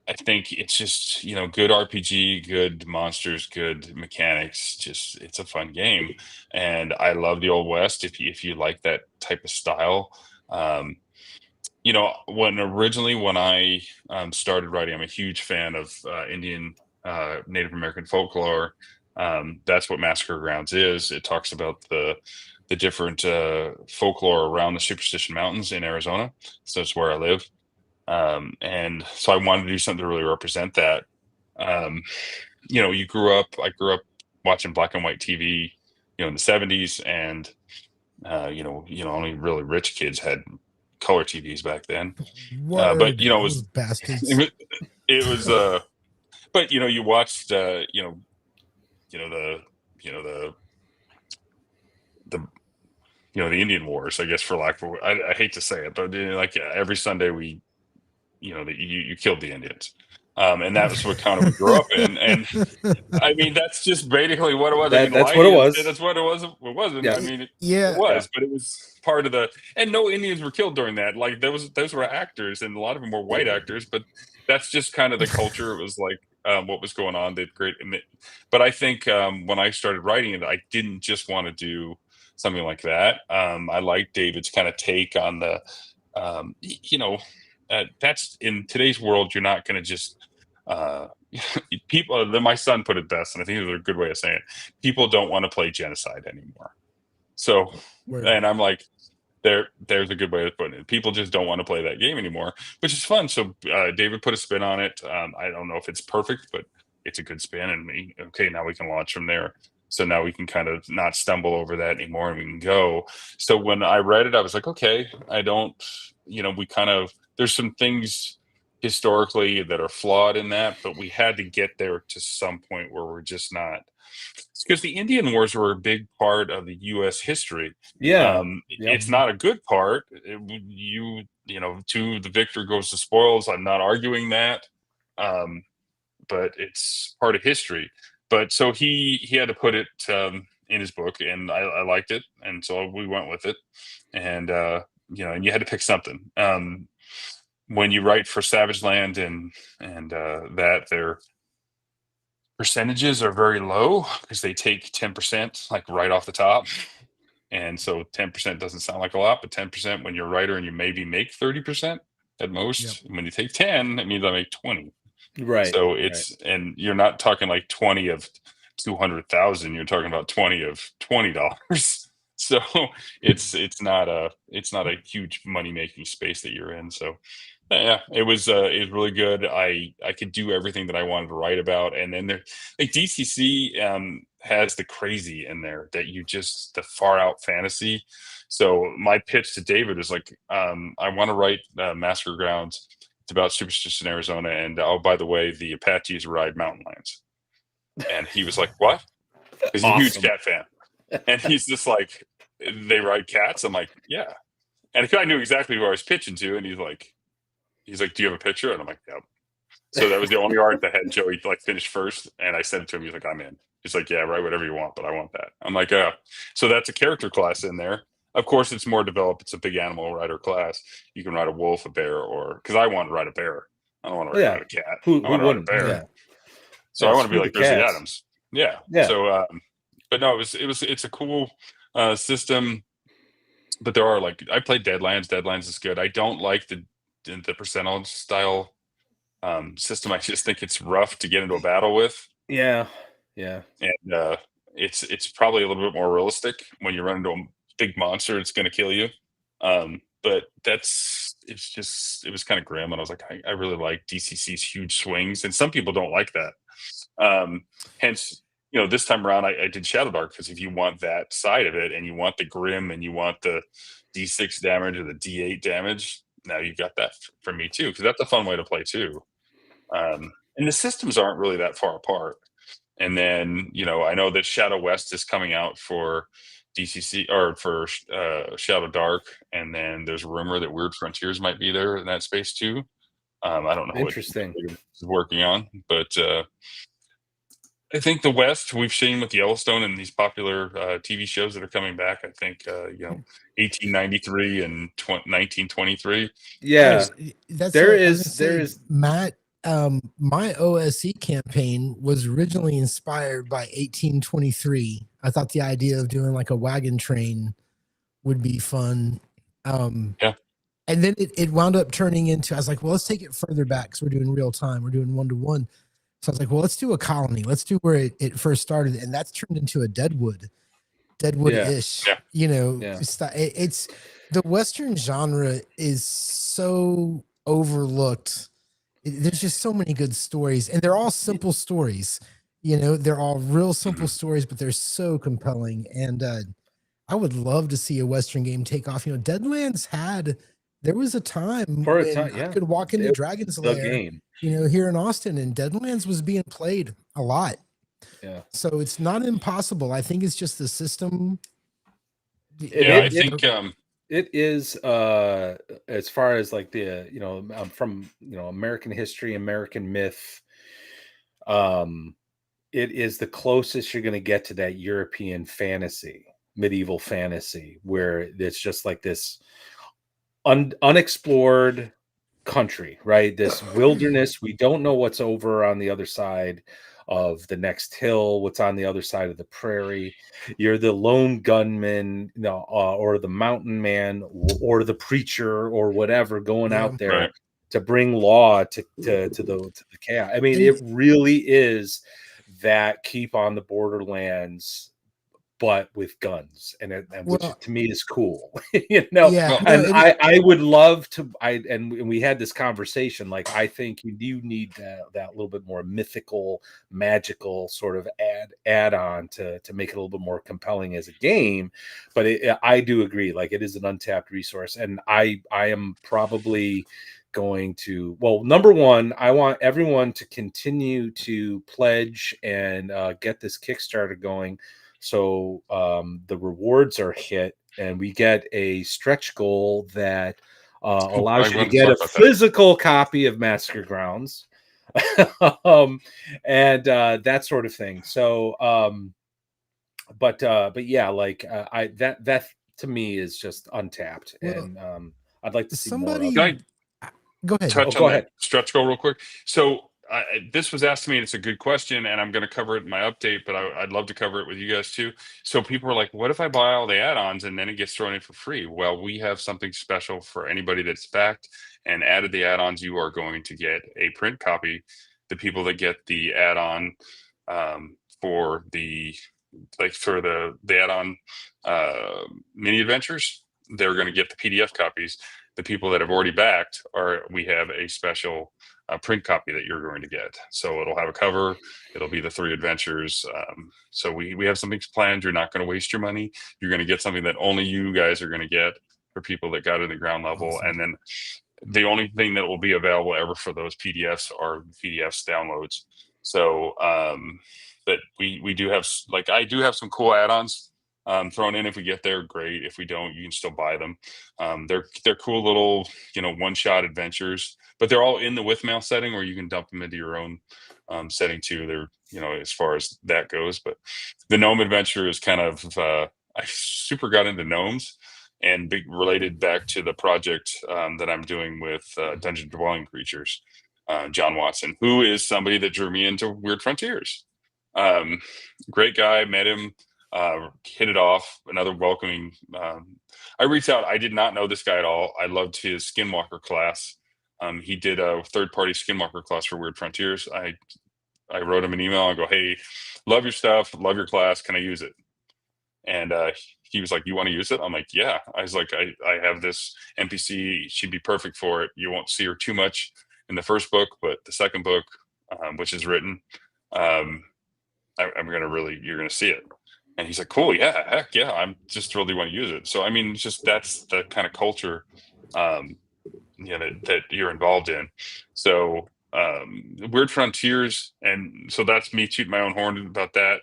I think it's just, good RPG, good monsters, good mechanics. Just, it's a fun game. And I love the Old West. If you like that type of style, You know, when I started writing, I'm a huge fan of Indian Native American folklore. That's what Massacre Grounds is. It talks about the different folklore around the Superstition Mountains in Arizona. So that's where I live. And so I wanted to do something to really represent that. Um, you know, I grew up watching black and white TV, you know, in the 70s, and only really rich kids had color TVs back then. But Word, you know, it those was bastards. it was but you know, you watched you know the you know the the Indian Wars, I guess, for lack of, I hate to say it, but like, every Sunday you killed the Indians. And that was what kind of we grew up in. And I mean, that's just basically what it was. I mean, That's what it lying, was. that's what it was. It wasn't. I Yes. mean, it Yeah, Yeah. was, but it was part of the. And no Indians were killed during that. Like, those were actors, and a lot of them were white actors. But that's just kind of the culture. It was like, what was going on. They'd great. But I think, when I started writing it, I didn't just want to do something like that. I like David's kind of take on the, that's in today's world. You're not going to just. Uh, People, my son put it best, and I think it was a good way of saying it. People don't want to play genocide anymore. So, word. and I'm like, there's a good way of putting it. People just don't want to play that game anymore, which is fun. So David put a spin on it. I don't know if it's perfect, but it's a good spin. And okay, now we can launch from there. So now we can kind of not stumble over that anymore, and we can go. So when I read it, I was like, okay, I don't, we kind of, there's some things historically that are flawed in that, but we had to get there to some point where we're just not, because the Indian Wars were a big part of the U.S. history. Yeah. Yep. It's not a good part. To the victor goes the spoils. I'm not arguing that, um, but it's part of history. But so he had to put it in his book, and I liked it, and so we went with it. And and you had to pick something. When you write for Savage Land and that their percentages are very low because they take 10% like right off the top. And so 10% doesn't sound like a lot, but 10% when you're a writer and you maybe make 30% at Yep. most. When you take 10, it means I make 20. Right. So Right. and you're not talking like 20 of 200,000. You're talking about 20 of $20. So it's not a huge money making space that you're in. So yeah, it was really good. I could do everything that I wanted to write about, and then there, like, DCC has the crazy in there, that you just, the far out fantasy. So my pitch to David is like, I want to write Massacre Grounds. It's about superstition in Arizona, and oh, by the way, the Apaches ride mountain lions. And he was like, "What?" Because he's a huge Awesome. cat fan, and he's just like, "They ride cats." I'm like, "Yeah," and the guy knew exactly who I was pitching to, and he's like, "Do you have a picture?" And I'm like, "Yep." So that was the only art that had Joey like finish first, and I sent it to him. He's like, "I'm in." He's like, "Yeah, write whatever you want, but I want that." I'm like, "Yeah." So that's a character class in there. Of course, it's more developed. It's a big animal rider class. You can ride a wolf, a bear, or, because I want to ride a bear. I don't want to Yeah. ride a cat. Who I want to ride a wouldn't? bear. Yeah. So I Yeah. want to be Screw the like Grizzly cats. Adams. Yeah. Yeah. So, but no, it's a cool system. But there are, like, I played Deadlands. Deadlands is good. I don't like the percentage style system. I just think it's rough to get into a battle with, Yeah. Yeah. and it's probably a little bit more realistic. When you run into a big monster, it's going to kill you. But it was kind of grim, and I was like, I really like DCC's huge swings, and some people don't like that. Hence, this time around, I did Shadow Dark, because if you want that side of it, and you want the grim, and you want the D6 damage or the D8 damage, now you got that for me too, because that's a fun way to play too. And the systems aren't really that far apart. And then, I know that Shadow West is coming out for DCC, or for Shadow Dark, and then there's a rumor that Weird Frontiers might be there in that space too. I don't know what Interesting. David is working on, but I think the West, we've seen with Yellowstone and these popular TV shows that are coming back. I think 1893 and 1923. Yeah. That's There what I was is. gonna There say, is. Matt. My OSC campaign was originally inspired by 1823. I thought the idea of doing like a wagon train would be fun. Yeah. And then it wound up turning into, I was like, well, let's take it further back because we're doing real time. We're doing 1-to-1. So I was like, well, let's do a colony. Let's do where it first started. And that's turned into a Deadwood-ish, Yeah. it's the Western genre is so overlooked. There's just so many good stories, and they're all simple stories. They're all real simple stories, but they're so compelling. And I would love to see a Western game take off. There was a time For a when time, I yeah. could walk into It Dragon's the Lair, game. here in Austin, and Deadlands was being played a lot. Yeah. So it's not impossible. I think it's just the system. I think it is as far as like the from American history, American myth, it is the closest you're going to get to that European fantasy, medieval fantasy, where it's just like this unexplored country, right? This wilderness. We don't know what's over on the other side of the next hill, what's on the other side of the prairie. You're the lone gunman, or the mountain man, or the preacher, or whatever, going out there right. to bring law to the chaos. I mean, it really is that keep on the borderlands, but with guns, and which to me is cool. I would love to. And we had this conversation. Like, I think you need that little bit more mythical, magical sort of add on to make it a little bit more compelling as a game. But I do agree. Like, it is an untapped resource, and I am probably going to, well, number one, I want everyone to continue to pledge and get this Kickstarter going, so the rewards are hit and we get a stretch goal that allows you to get a physical copy of Massacre Grounds, and that sort of thing. So but yeah, like that to me is just untapped. And I'd like to see more of it. Go ahead. Touch on that stretch goal real quick. So this was asked to me, and it's a good question, and I'm going to cover it in my update, but I'd love to cover it with you guys too. So people are like, what if I buy all the add-ons and then it gets thrown in for free? Well, we have something special for anybody that's backed and added the add-ons. You are going to get a print copy. The people that get the add-on for the add-on mini adventures, they're going to get the PDF copies. The people that have already backed we have a special print copy that you're going to get. So it'll have a cover. It'll be the 3 adventures. So we have something planned. You're not going to waste your money. You're going to get something that only you guys are going to get for people that got in the ground level. Awesome. And then the only thing that will be available ever for those PDFs are PDFs downloads. So but we do have, like, I do have some cool add-ons thrown in. If we get there, great. If we don't, you can still buy them. They're cool little, one-shot adventures, but they're all in the with mail setting, or you can dump them into your own setting too. They're, as far as that goes. But the gnome adventure is kind of I super got into gnomes, and big related back to the project that I'm doing with Dungeon Dwelling Creatures. John Watson, who is somebody that drew me into Weird Frontiers. Great guy, met him. Hit it off. Another welcoming. I reached out. I did not know this guy at all. I loved his Skinwalker class. He did a third-party Skinwalker class for Weird Frontiers. I wrote him an email. I go, hey, love your stuff, love your class. Can I use it? And he was like, you want to use it? I'm like, yeah. I was like, I have this NPC. She'd be perfect for it. You won't see her too much in the first book, but the second book, which is written, I'm going to really, you're going to see it. And he's like, cool, yeah, heck yeah, I'm just really want to use it. So, I mean, just that's the kind of culture, that you're involved in. So, Weird Frontiers, and so that's me tooting my own horn about that.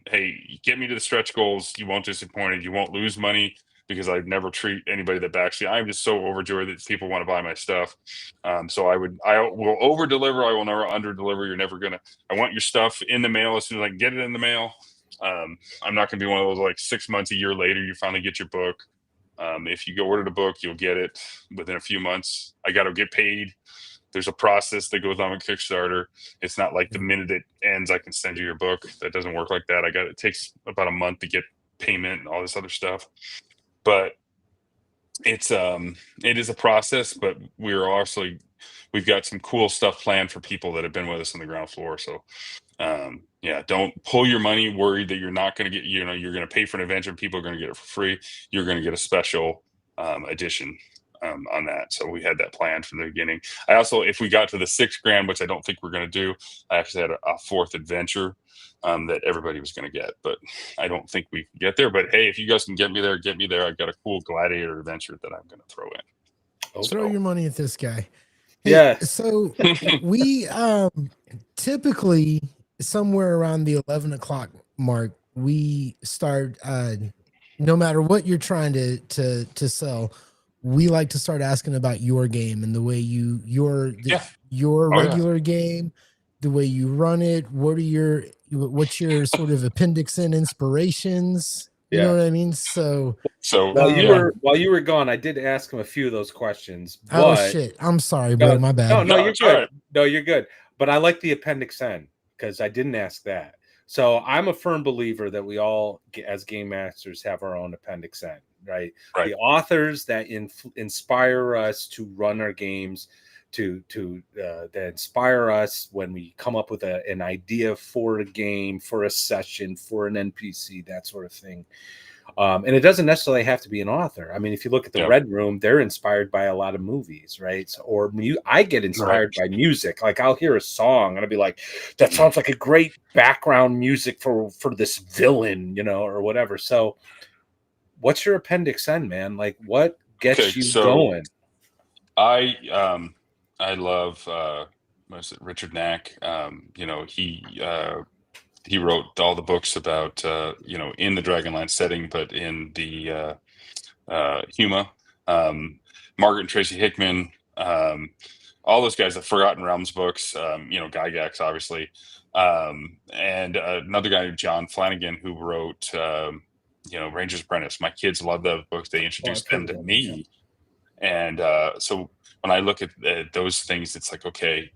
Hey, get me to the stretch goals. You won't disappoint. You won't lose money, because I never treat anybody that backs you. I'm just so overjoyed that people want to buy my stuff. So I will over deliver. I will never under deliver. You're never gonna. I want your stuff in the mail as soon as I can get it in the mail. I'm not going to be one of those, like, 6 months, a year later, you finally get your book. If you go order the book, you'll get it within a few months. I got to get paid. There's a process that goes on with Kickstarter. It's not like the minute it ends, I can send you your book. That doesn't work like that. It takes about a month to get payment and all this other stuff. But it is a process, but we've got some cool stuff planned for people that have been with us on the ground floor. So yeah, don't pull your money worried that you're not going to get, you're going to pay for an adventure and people are going to get it for free. You're going to get a special edition on that. So we had that planned from the beginning. I also, if we got to the $6,000, which I don't think we're going to do, I actually had a fourth adventure that everybody was going to get, but I don't think we can get there. But hey, if you guys can get me there, get me there. I've got a cool gladiator adventure that I'm going to throw in. Throw your money at this guy. Hey, Yeah. So we typically somewhere around the 11 o'clock mark, we start no matter what you're trying to sell, we like to start asking about your game and the way your regular game, the way you run it. What's your sort of appendix and inspirations? You know what I mean? So while you were gone, I did ask him a few of those questions. Oh shit! I'm sorry, bro. My bad. No, you're good. Right. No, you're good. But I like the Appendix N because I didn't ask that. So I'm a firm believer that we all, as game masters, have our own Appendix N, right? The authors that inspire us to run our games, that inspire us when we come up with an idea for a game, for a session, for an NPC, that sort of thing. And it doesn't necessarily have to be an author. I mean, if you look at the Red Room, they're inspired by a lot of movies, right? Or I get inspired by music. Like I'll hear a song and I'll be like, that sounds like a great background music for this villain, or whatever. So what's your Appendix N, man? Like what gets you going? I love what is it, Richard Knack. He wrote all the books about in the Dragonlance setting, but in the Huma. Margaret and Tracy Hickman, all those guys, the Forgotten Realms books, Gygax, obviously, and another guy, John Flanagan, who wrote Ranger's Apprentice. My kids love those books. They introduced them to me, and so when I look at those things, it's like, okay,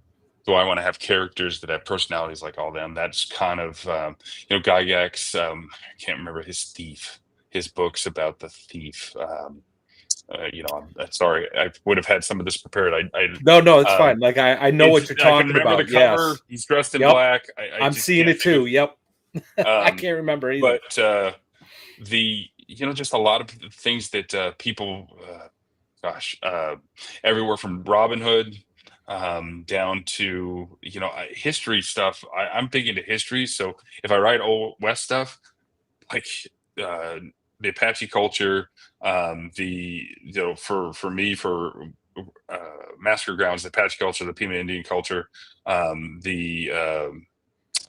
do I want to have characters that have personalities like all them? That's kind of, Gygax, I can't remember his books about the thief. I'm sorry, I would have had some of this prepared. No, it's fine. Like I know what you're talking about. The cover. Yes. He's dressed in black. I'm seeing it too. Yep. I can't remember either. But just a lot of things that people, everywhere from Robin Hood down to history stuff. I'm big into history, so if I write Old West stuff, like the Apache culture, for me, for Massacre Grounds, the Apache culture, the Pima Indian culture, the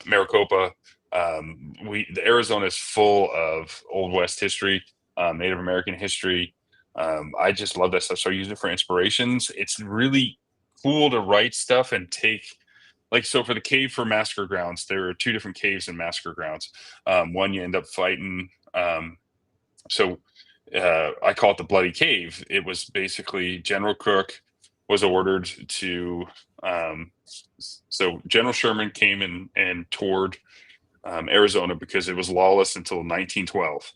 Maricopa, the Arizona is full of Old West history, Native American history. I just love that stuff, so I use it for inspirations. It's really cool to write stuff and take, so for the cave for Massacre Grounds, there are two different caves in Massacre Grounds. One you end up fighting. I call it the Bloody Cave. It was basically General Crook was ordered to. So General Sherman came and toured Arizona because it was lawless until 1912.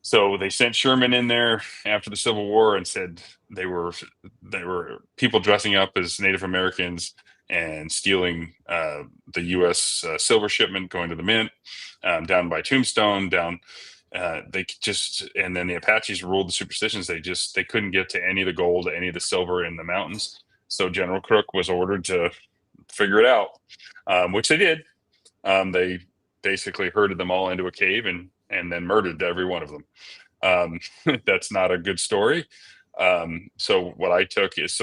So they sent Sherman in there after the Civil War and said they were people dressing up as Native Americans and stealing the U.S. Silver shipment going to the mint down by Tombstone. And then the Apaches ruled the superstitions. They couldn't get to any of the gold, any of the silver in the mountains. So General Crook was ordered to figure it out, which they did. They basically herded them all into a cave and then murdered every one of them. That's not a good story. So what I took is,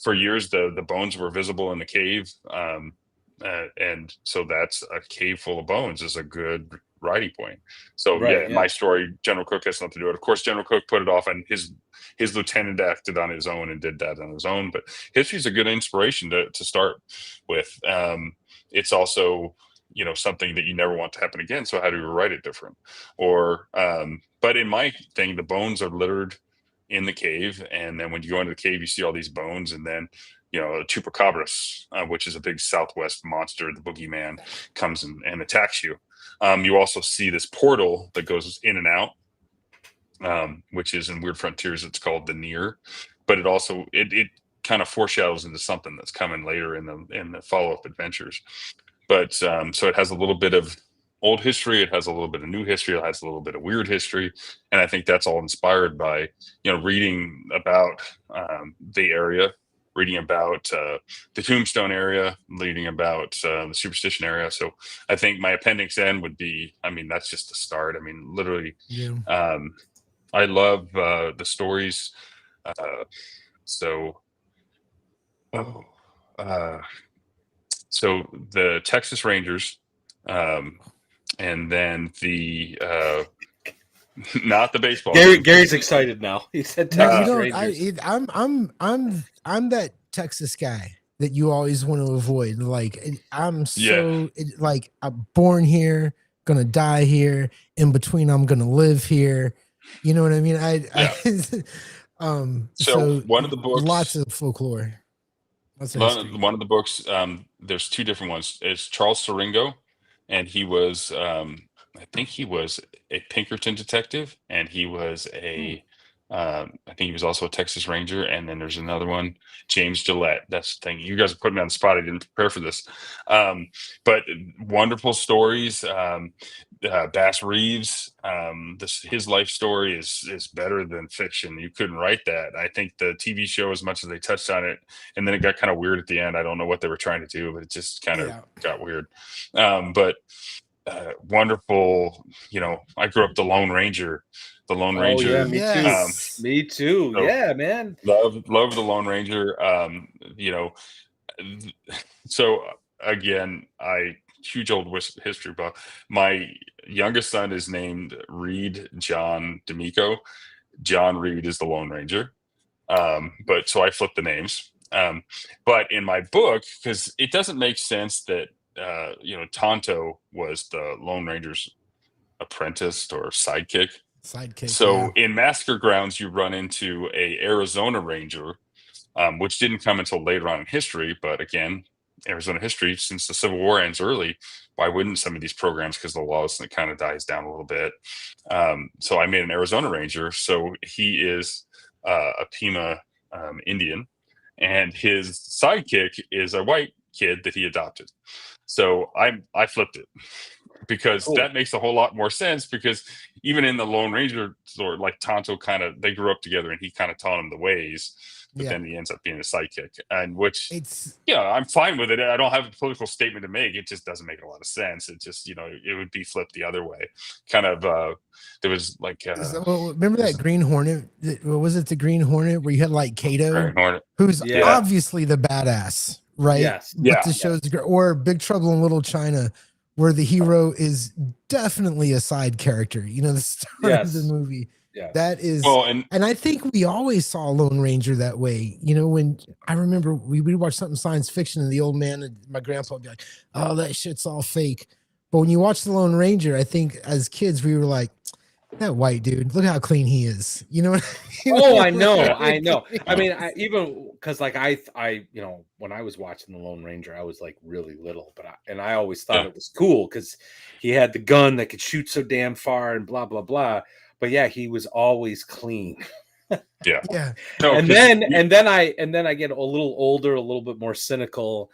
for years, the bones were visible in the cave. And so that's a cave full of bones is a good writing point. So my story, General Crook has nothing to do with it. Of course, General Crook put it off, and his lieutenant acted on his own and did that on his own. But history is a good inspiration to start with. It's also something that you never want to happen again. So how do you write it different? But in my thing, the bones are littered in the cave. And then when you go into the cave, you see all these bones. And then, Chupacabras, which is a big Southwest monster, the boogeyman, comes and attacks you. You also see this portal that goes in and out. which is in Weird Frontiers. It's called the Near, but it kind of foreshadows into something that's coming later in the follow up adventures. But so it has a little bit of old history, it has a little bit of new history, it has a little bit of weird history, and I think that's all inspired by reading about the area, reading about the Tombstone area, reading about the Superstition area. So I think my Appendix N would be, I mean, that's just the start. I mean, literally, Yeah. I love the stories. Uh, so, oh, uh, so the Texas Rangers, and then the not the baseball. Gary's excited now. He said Texas Rangers. I'm that Texas guy that you always want to avoid. Like I'm born here, gonna die here. In between, I'm gonna live here. You know what I mean? So one of the books, lots of folklore. One of the books, there's two different ones. It's Charles Siringo, and he was, I think he was a Pinkerton detective, and he was I think he was also a Texas Ranger. And then there's another one, James Gillette. That's the thing. You guys are putting me on the spot. I didn't prepare for this, but wonderful stories. Bass Reeves, his life story is better than fiction. You couldn't write that. I think the TV show, as much as they touched on it, and then it got kind of weird at the end. I don't know what they were trying to do, but it just kind of got weird. But wonderful. I grew up the Lone Ranger. The Lone Ranger. Yeah, me too. Me too. So yeah, man. Love the Lone Ranger. So again, huge old history buff. My youngest son is named Reed John De Micco. John Reed is the Lone Ranger. But so I flipped the names. But in my book, because it doesn't make sense that Tonto was the Lone Ranger's apprentice or sidekick. So in Massacre Grounds, you run into a Arizona Ranger, which didn't come until later on in history. But again, Arizona history, since the Civil War ends early, why wouldn't some of these programs? Because the laws, it kind of dies down a little bit. So I made an Arizona Ranger. So he is a Pima Indian, and his sidekick is a white kid that he adopted. So I flipped it, because that makes a whole lot more sense, because even in the Lone Ranger story, like Tonto they grew up together, and he kind of taught him the ways, but then he ends up being a sidekick, and which I'm fine with it. I don't have a political statement to make. It just doesn't make a lot of sense. It just, it would be flipped the other way. Kind of, there was like, remember that Green Hornet? What was it? The Green Hornet, where you had like Kato, who's obviously the badass, right? Yes. But the show's or Big Trouble in Little China, where the hero is definitely a side character, the star of the movie. Yeah. That is, and I think we always saw Lone Ranger that way. When I remember we would watch something science fiction, and the old man and my grandpa would be like, "Oh, that shit's all fake." But when you watch the Lone Ranger, I think as kids we were like, "That white dude, look how clean he is." You know what I mean? Oh, I know. I mean, even because like I when I was watching the Lone Ranger, I was like really little, but I always thought it was cool because he had the gun that could shoot so damn far and blah blah blah. But yeah, he was always clean. Yeah. No, and then I get a little older, a little bit more cynical,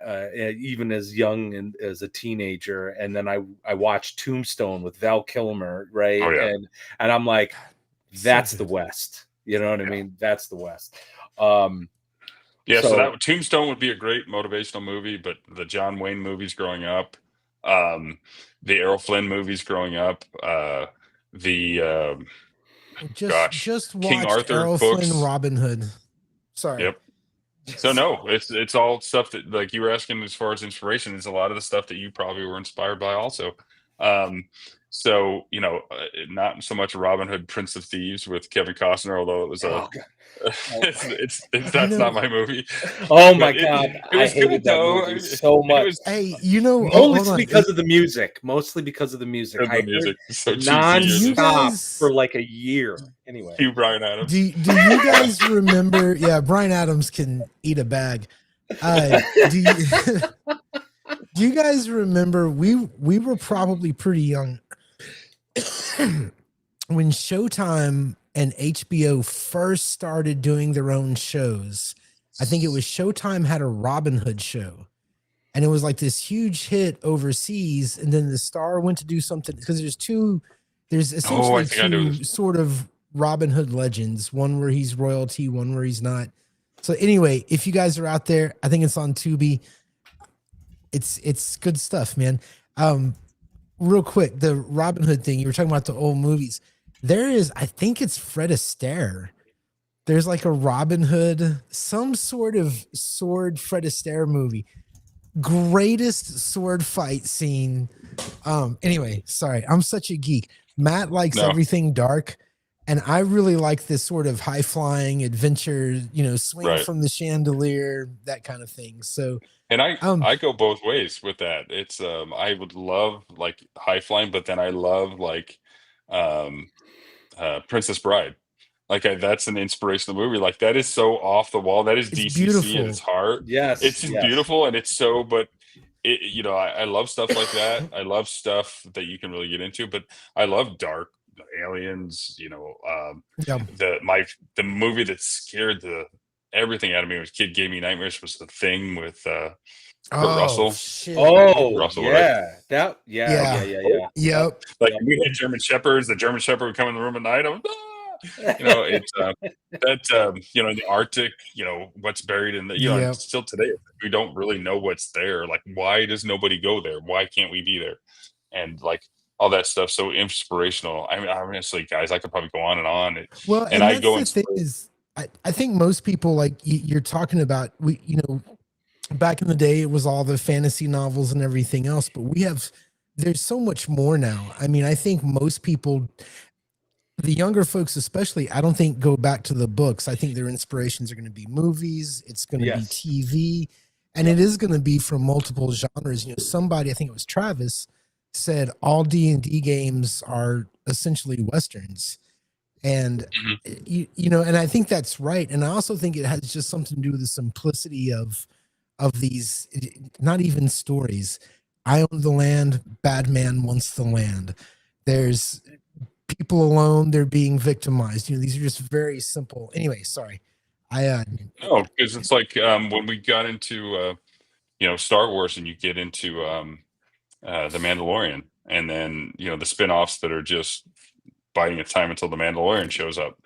even as young and as a teenager. And then I watched Tombstone with Val Kilmer, right? Oh, yeah. And I'm like, that's the West. You know what I mean? That's the West. So that Tombstone would be a great motivational movie, but the John Wayne movies growing up, the Errol Flynn movies growing up, just watch King Arthur Errol books. Flynn, Robin Hood. Sorry. Yep. So no, it's all stuff that, like you were asking as far as inspiration, it's a lot of the stuff that you probably were inspired by also. So not so much Robin Hood, Prince of Thieves with Kevin Costner, although it was that's not my movie. Oh my God, it was good though. Movie so much. Mostly because of the music. Mostly because of the music. The music is so cheesy. Non-stop for like a year. Anyway, Brian Adams. Do you guys remember? Yeah, Brian Adams can eat a bag. Do you guys remember? We were probably pretty young when Showtime and HBO first started doing their own shows, I think it was Showtime had a Robin Hood show, and it was like this huge hit overseas. And then the Star went to do something because there's Oh, I essentially think I know two this. sort of Robin Hood legends, one where he's royalty, one where he's not. So anyway, if you guys are out there, I think it's on Tubi. It's good stuff, man. Um, Real quick, the Robin Hood thing, you were talking about the old movies. There is, I think it's Fred Astaire. There's like a Robin Hood, some sort of sword Fred Astaire movie. Greatest sword fight scene. Anyway, sorry, I'm such a geek. Matt likes No, everything dark, and I really like this sort of high flying adventure, swing right. from the chandelier, that kind of thing. So, And I um, I go both ways with that. It's I would love like high flying, but then I love like um Princess Bride. Like that's an inspirational movie. Like that is so off the wall. That is it's DCC at its beautiful. heart. It's Yes, just yes. beautiful and it's so but I love stuff like that. I love stuff that you can really get into, but I love dark aliens, Yeah. the movie that scared the everything out of me was Kid Gave Me Nightmares was The Thing with Kurt Oh Russell. shit. Oh, Russell, right? yeah. That, yeah, yeah, Yeah. yeah, yeah. Yep, Yep. Like yep. we had German shepherds. The German shepherd would come in the room at night. I'm, "Ah!" It's that in the Arctic. What's buried in the and Yep. still today we don't really know what's there. Like, why does nobody go there? Why can't we be there? And like all that stuff, so inspirational. I mean, honestly, guys, I could probably go on and on. Well, And and I that's go the into thing is, I think most people like you're talking about. Back in the day, it was all the fantasy novels and everything else, but there's so much more now. I mean, I think most people, the younger folks especially, I don't think go back to the books. I think their inspirations are going to be movies, it's going to be Yes. TV, and Yep. it is going to be from multiple genres. Somebody, I think it was Travis, said all D&D games are essentially westerns. And Mhm. and I think that's right. And I also think it has just something to do with the simplicity of these, not even stories. I own the land, bad man wants the land. There's people alone, they're being victimized. These are just very simple. Anyway, sorry. I No, because it's like when we got into Star Wars, and you get into The Mandalorian, and then the spin-offs that are just biding its time until The Mandalorian shows up.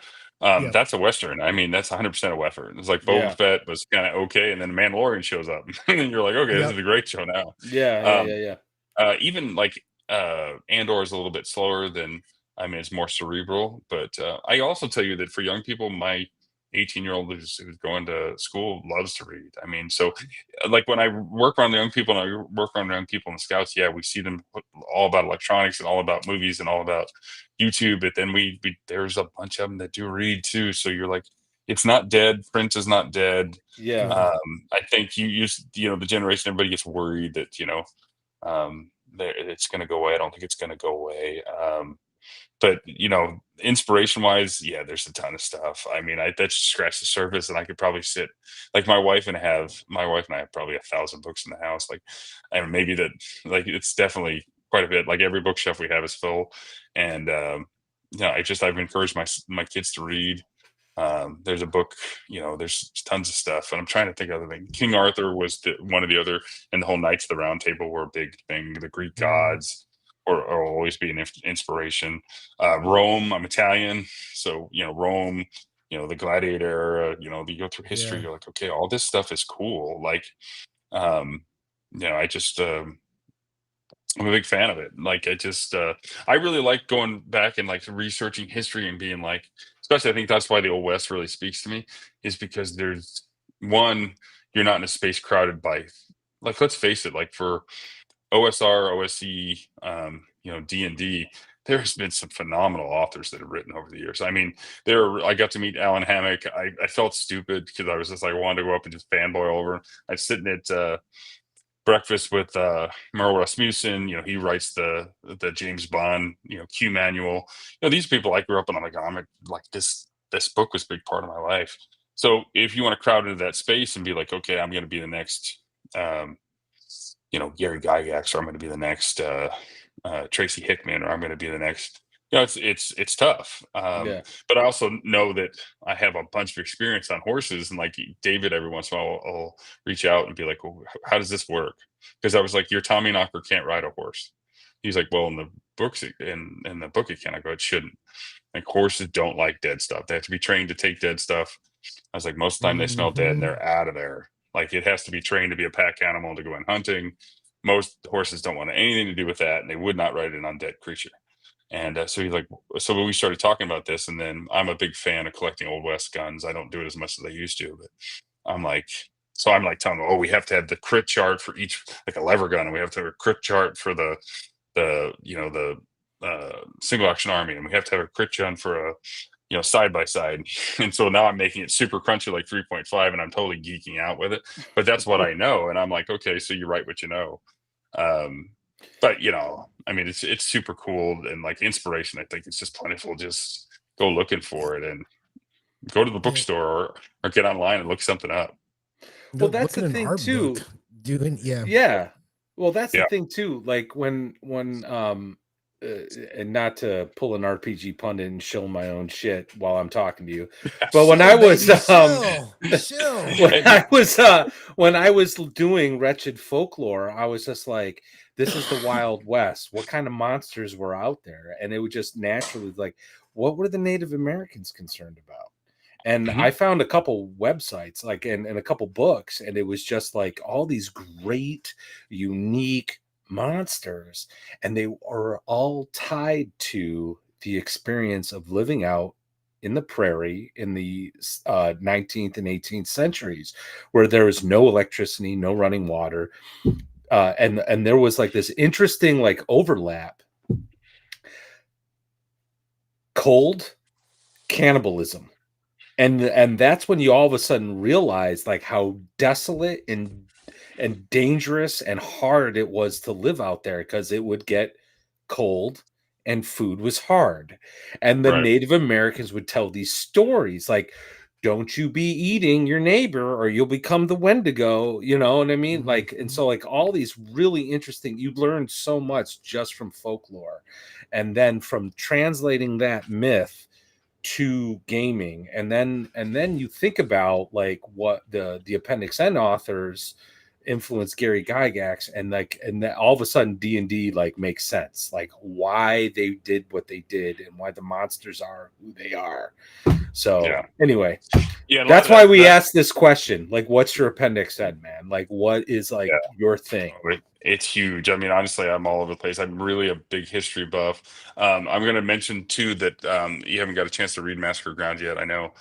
yeah, That's a Western. I mean, that's 100% a Western. It's like Boba Yeah. Fett was kind of okay, and then Mandalorian shows up, and then you're like, okay, this yep, is a great show now. Yeah, yeah, Um, yeah, yeah. Even like Andor is a little bit slower than I mean, it's more cerebral. But I also tell you that for young people, my 18-year-old who's going to school loves to read. I mean, so like when I work around the young people and I work around young people in the scouts, yeah, we see them all about electronics and all about movies and all about YouTube. But then we there's a bunch of them that do read too. So you're like, it's not dead. Print is not dead. Yeah. yeah. I think you use the generation everybody gets worried that it's going to go away. I don't think it's going to go away. But inspiration wise, yeah, there's a ton of stuff. I mean, I that just scratched the surface, and I could probably sit like my wife and I have probably 1,000 books in the house. Like, and maybe that like it's definitely quite a bit. Like every bookshelf we have is full, and I've encouraged my kids to read. There's a book, there's tons of stuff, and I'm trying to think of other things. King Arthur was one of the other, and the whole Knights of the Round Table were a big thing. The Greek Mm, gods or always be an inspiration. Rome, I'm Italian, so Rome, the Gladiator era. You go through history, yeah. you're like, okay, all this stuff is cool. Like, um, I just I'm a big fan of it. Like I really like going back and like researching history and being like, especially I think that's why the Old West really speaks to me, is because there's one, you're not in a space crowded by like let's face it, like for OSR, OSE, D&D, there's been some phenomenal authors that have written over the years. I mean, I got to meet Alan Hammock. I felt stupid because I was just like, I wanted to go up and just fanboy over him. I was sitting at breakfast with Merle Rasmussen. He writes the James Bond, Q manual. These people I grew up and I'm like, oh, like this book was a big part of my life. So if you want to crowd into that space and be like, okay, I'm going to be the next, um, Gary Gygax, or I'm going to be the next Tracy Hickman, or I'm going to be the next. it's tough. Yeah. But I also know that I have a bunch of experience on horses, and like David, every once in a while, I'll reach out and be like, well, how does this work? Because I was like, your Tommy Knocker can't ride a horse. He's like, well, in the books, in the book, it can. I go, it shouldn't. Like horses don't like dead stuff. They have to be trained to take dead stuff. I was like, most of the time they smell dead and Mhm. they're out of there. Like it has to be trained to be a pack animal to go in hunting. Most horses don't want anything to do with that, and they would not ride an undead creature. And so he's like, so we started talking about this, and then I'm a big fan of collecting Old West guns. I don't do it as much as I used to, but I'm like, so I'm like telling him, oh, we have to have the crit chart for each, like a lever gun, and we have to have a crit chart for the single action army, and we have to have a crit chart for a side by side. And so now I'm making it super crunchy, like 3.5, and I'm totally geeking out with it. But that's what I know, and I'm like, okay, so you write what you know. Um, but I mean, it's super cool, and like inspiration, I think it's just plentiful. Just go looking for it and go to the Yeah. bookstore, or get online and look something up. Well, Go that's look at the an thing art too. book. Doing Yeah. Well, that's the Yeah. thing too. Like when and not to pull an RPG pundit and show my own shit while I'm talking to you, but when I Chill, was baby, chill, chill. Hey, when I was doing Wretched Folklore, I was just like, this is the Wild West. What kind of monsters were out there? And it would just naturally like, what were the Native Americans concerned about? And mhm. I found a couple websites, like, and a couple books, and it was just like all these great, unique monsters, and they are all tied to the experience of living out in the prairie in the 19th and 18th centuries, where there was no electricity, no running water, and there was like this interesting like overlap: cold, cannibalism. And that's when you all of a sudden realize like how desolate and dangerous and hard it was to live out there, because it would get cold and food was hard. And the Right. Native Americans would tell these stories like, don't you be eating your neighbor or you'll become the Wendigo, you know what I mean? Like, and so like all these really interesting, you learn so much just from folklore. And then from translating that myth to gaming, and then you think about like what the Appendix N authors influenced Gary Gygax, and like, and that all of a sudden D&D like makes sense, like why they did what they did and why the monsters are who they are. So Yeah. anyway, Yeah. And a lot that's of why that we that asked this question, like what's your Appendix N, man? Like what is like yeah. your thing? It's huge. I mean, honestly, I'm all over the place. I'm really a big history buff. I'm going to mention too that you haven't got a chance to read Massacre Ground yet. I know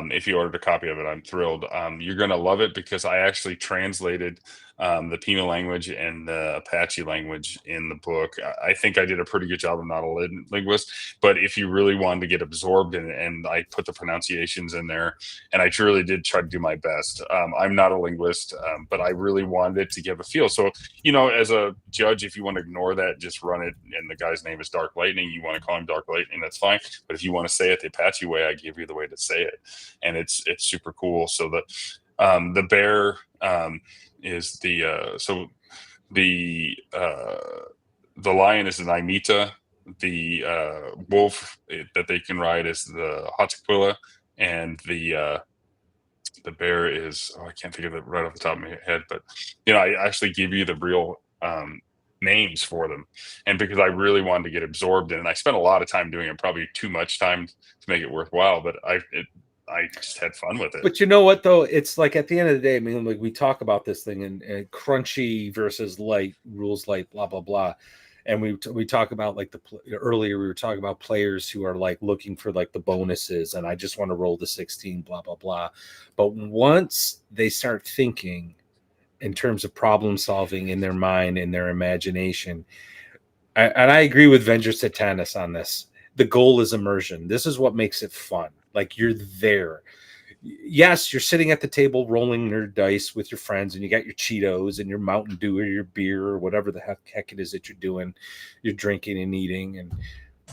if you ordered a copy of it, I'm thrilled. You're going to love it because I actually translated the Pima language and the Apache language in the book. I think I did a pretty good job. I'm not a linguist, but if you really wanted to get absorbed in it, and I put the pronunciations in there, and I truly did try to do my best. I'm not a linguist, but I really wanted it to give a feel. So as a judge, if you want to ignore that, just run it. And the guy's name is Dark Lightning. You want to call him Dark Lightning, that's fine. But if you want to say it the Apache way, I give you the way to say it, and it's super cool. So the bear is the lion is the Naimita. The wolf that they can ride is the Hataquilla, and the bear is, I can't think of it right off the top of my head, but I actually give you the real names for them. And because I really wanted to get absorbed in it, I spent a lot of time doing it, probably too much time to make it worthwhile, but I just had fun with it. But you know what though? It's like at the end of the day, I mean, like we talk about this thing and crunchy versus light, rules light, blah blah blah, and we talk about like earlier we were talking about players who are like looking for like the bonuses, and I just want to roll the 16, blah blah blah. But once they start thinking in terms of problem solving in their mind, in their imagination, and I agree with Venger Satanis on this. The goal is immersion. This is what makes it fun. Like you're there. Yes, you're sitting at the table rolling your dice with your friends, and you got your Cheetos and your Mountain Dew or your beer or whatever the heck it is that you're doing. You're drinking and eating,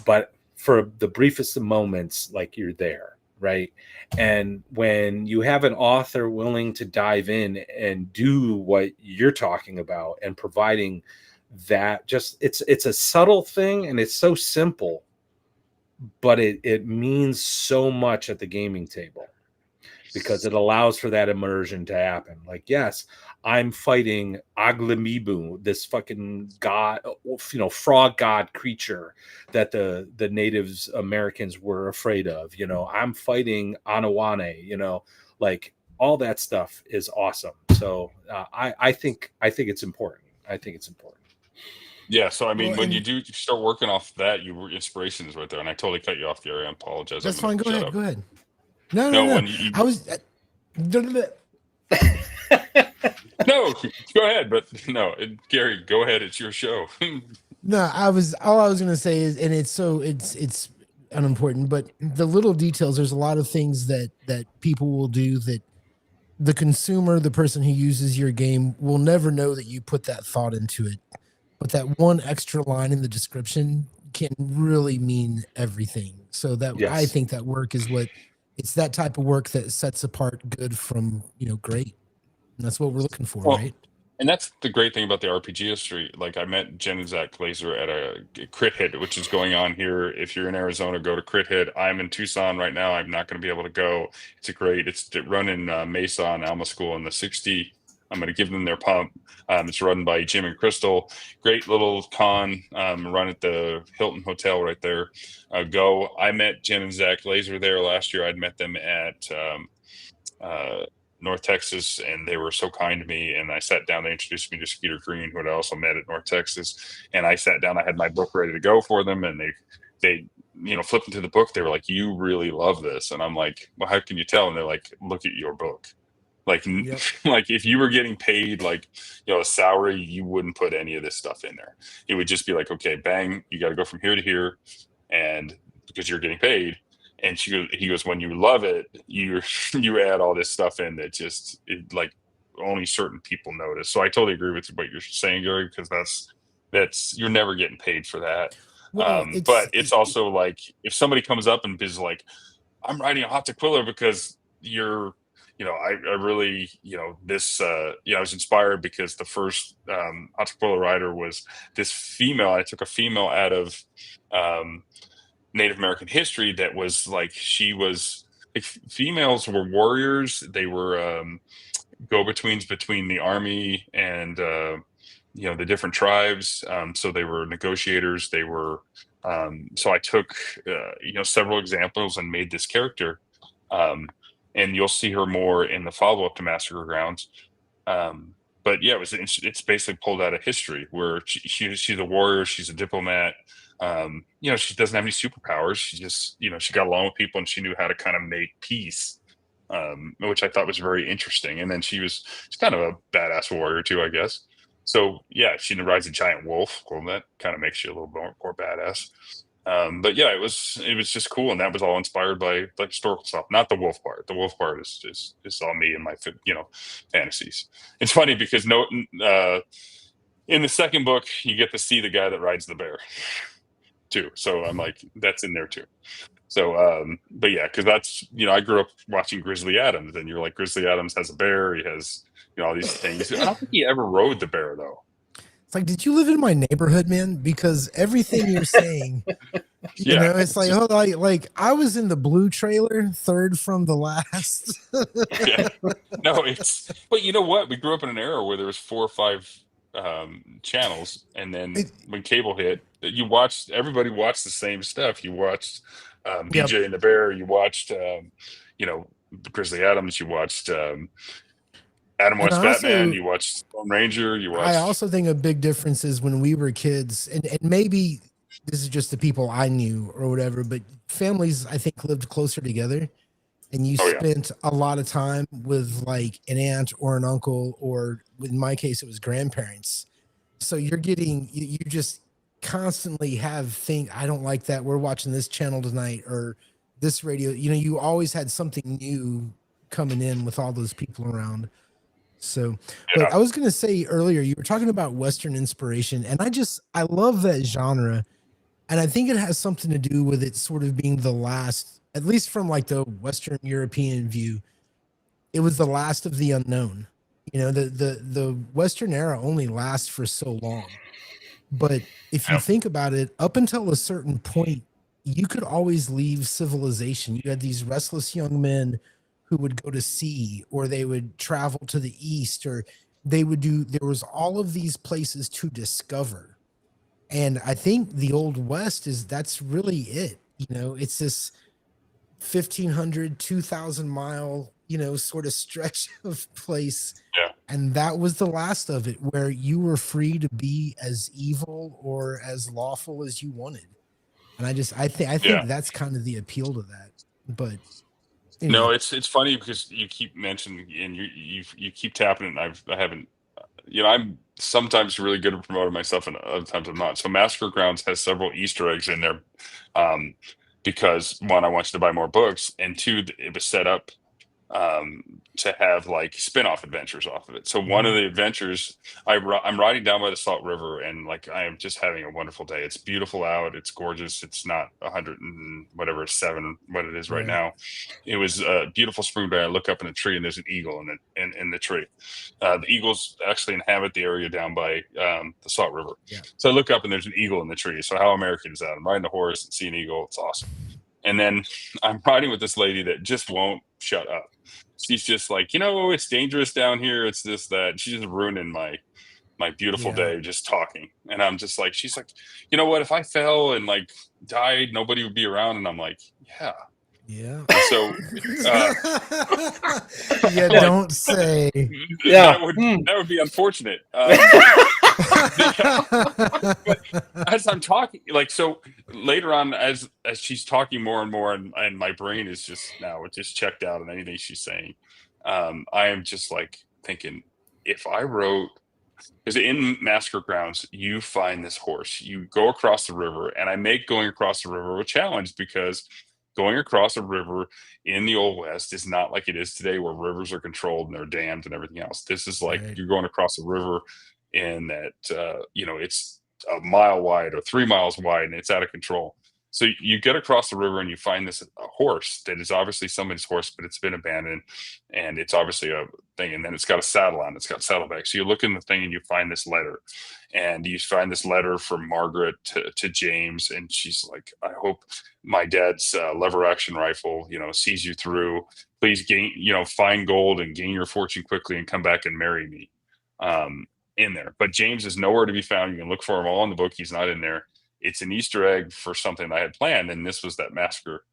but for the briefest of moments, like you're there, right? And when you have an author willing to dive in and do what you're talking about and providing that, just it's a subtle thing and it's so simple, but it means so much at the gaming table because it allows for that immersion to happen. Like, yes, I'm fighting Aglamibu, this fucking god, frog god creature that the natives Americans were afraid of. I'm fighting Anawane. Like all that stuff is awesome. So I think it's important. I think it's important. Yeah, so I mean, Well, when you and do start working off that, inspiration is right there. And I totally cut you off, Gary. I apologize. I'm that's gonna fine. Go shut ahead. up. Go ahead. No, no, No, no. when you I was. no, go ahead. But no, Gary, go ahead. It's your show. No, all I was gonna say is, and it's unimportant, but the little details. There's a lot of things that people will do that the consumer, the person who uses your game, will never know that you put that thought into it. But that one extra line in the description can really mean everything. So that I Yes. think that work is what it's that type of work that sets apart good from great. And that's what we're looking for, Well, right? and that's the great thing about the RPG history. Like I met Jen and Zach Glazer at a Crit Hit, which is going on here. If you're in Arizona, go to Crit Hit. I'm in Tucson right now. I'm not going to be able to go. It's run in Mesa on Alma School in the 60. I'm going to give them their pump. It's run by Jim and Crystal. Great little con run at the Hilton Hotel right there. Go. I met Jen and Zach Glazer there last year. I'd met them at uh, North Texas, and they were so kind to me. And I sat down. They introduced me to Skeeter Green, who I also met at North Texas. And I sat down. I had my book ready to go for them, and they flipped into the book. They were like, "You really love this," and I'm like, "Well, how can you tell?" And they're like, "Look at your book." Like, Yep. like if you were getting paid like a salary, you wouldn't put any of this stuff in there. It would just be like, okay, bang, you got to go from here to here, and because you're getting paid. And he goes, when you love it, you add all this stuff in that like only certain people notice. So I totally agree with what you're saying, Gary, because that's you're never getting paid for that. Well, But it's also like if somebody comes up and is like, I'm writing a hot tequila because I really, this, I was inspired because the first hot tequila writer was this female. I took a female out of um, Native American history that was like she was like females were warriors. They were go-betweens between the army and the different tribes. So they were negotiators. They were so I took several examples and made this character. And you'll see her more in the follow-up to Massacre Grounds. But yeah, it's basically pulled out of history where she's a warrior, she's a diplomat. She doesn't have any superpowers. She just, she got along with people and she knew how to kind of make peace, which I thought was very interesting. And then she's kind of a badass warrior too, I guess. So yeah, she rides a giant wolf. Well, that kind of makes you a little more badass. But yeah, it was just cool, and that was all inspired by like historical stuff. Not the wolf part. The wolf part is all me and my fantasies. It's funny because in the second book you get to see the guy that rides the bear too. So I'm like, that's in there too. So but yeah, because that's I grew up watching Grizzly Adams, and you're like, Grizzly Adams has a bear. He has all these things. I don't think he ever rode the bear though. It's like, did you live in my neighborhood, man? Because everything you're saying, Yeah, it's like, oh, like I was in the blue trailer, third from the last. yeah. No, but you know what? We grew up in an era where there was 4 or 5 channels, and then when cable hit, everybody watched the same stuff. You watched Yep. BJ and the Bear. You watched Grizzly Adams. You watched Adam West Batman. You watched Stone Ranger. You watched. I also think a big difference is when we were kids, and maybe this is just the people I knew or whatever, but families I think lived closer together, and you spent a lot of time with like an aunt or an uncle, or in my case it was grandparents. So you're getting you just constantly have I don't like that, we're watching this channel tonight, or this radio. You always had something new coming in with all those people around. So, but I was going to say earlier, you were talking about Western inspiration, and I love that genre. And I think it has something to do with it sort of being the last, at least from like the Western European view, it was the last of the unknown. The Western era only lasts for so long. But if you think about it, up until a certain point, you could always leave civilization. You had these restless young men who would go to sea, or they would travel to the east, or they would do, there was all of these places to discover. And I think the old west is, that's really it. You know, it's this 1,500, 2,000 mile, you know, sort of stretch of place. Yeah. And that was the last of it, where you were free to be as evil or as lawful as you wanted. And I think Yeah. that's kind of the appeal to that. But No, anyway, it's funny because you keep mentioning and you keep tapping it, and I haven't. I'm sometimes really good at promoting myself, and other times I'm not. So Massacre Grounds has several Easter eggs in there, um, because one, I want you to buy more books, and two, it was set up to have like spin-off adventures off of it. So one of the adventures, I'm riding down by the Salt River, and like I am just having a wonderful day. It's beautiful out. It's gorgeous. It's not 100 and whatever, 7, what it is right right. now. It was a beautiful spring day. I look up in a tree, and there's an eagle in the tree. The eagles actually inhabit the area down by the Salt River. Yeah. So I look up, and there's an eagle in the tree. So how American is that? I'm riding a horse and see an eagle. It's awesome. And then I'm riding with this lady that just won't shut up. She's just like, it's dangerous down here. It's this, that. She's just ruining my beautiful Yeah. day just talking. And I'm just like, she's like, you know what? If I fell and like died, nobody would be around. And I'm like, yeah. Yeah. And so yeah, like, don't say. Yeah. that would be unfortunate. But as I'm talking, like, so later on, as she's talking more and more, and my brain is just now, it just checked out on anything she's saying. I am just like thinking, if I wrote, because in Massacre Grounds, you find this horse, you go across the river, and I make going across the river a challenge, because going across a river in the Old West is not like it is today, where rivers are controlled and they're dammed and everything else. This is like Right. you're going across a river in that, it's a mile wide or 3 miles wide, and it's out of control. So you get across the river, and you find this a horse that is obviously somebody's horse, but it's been abandoned, and it's obviously a thing. And then it's got a saddle on, it's got saddlebags. So you look in the thing, and you find this letter, and you find this letter from Margaret to James, and she's like, I hope my dad's lever action rifle, sees you through. Please gain, find gold and gain your fortune quickly, and come back and marry me. In there, but James is nowhere to be found. You can look for him all in the book. He's not in there. It's an Easter egg for something I had planned, and this was that massacre.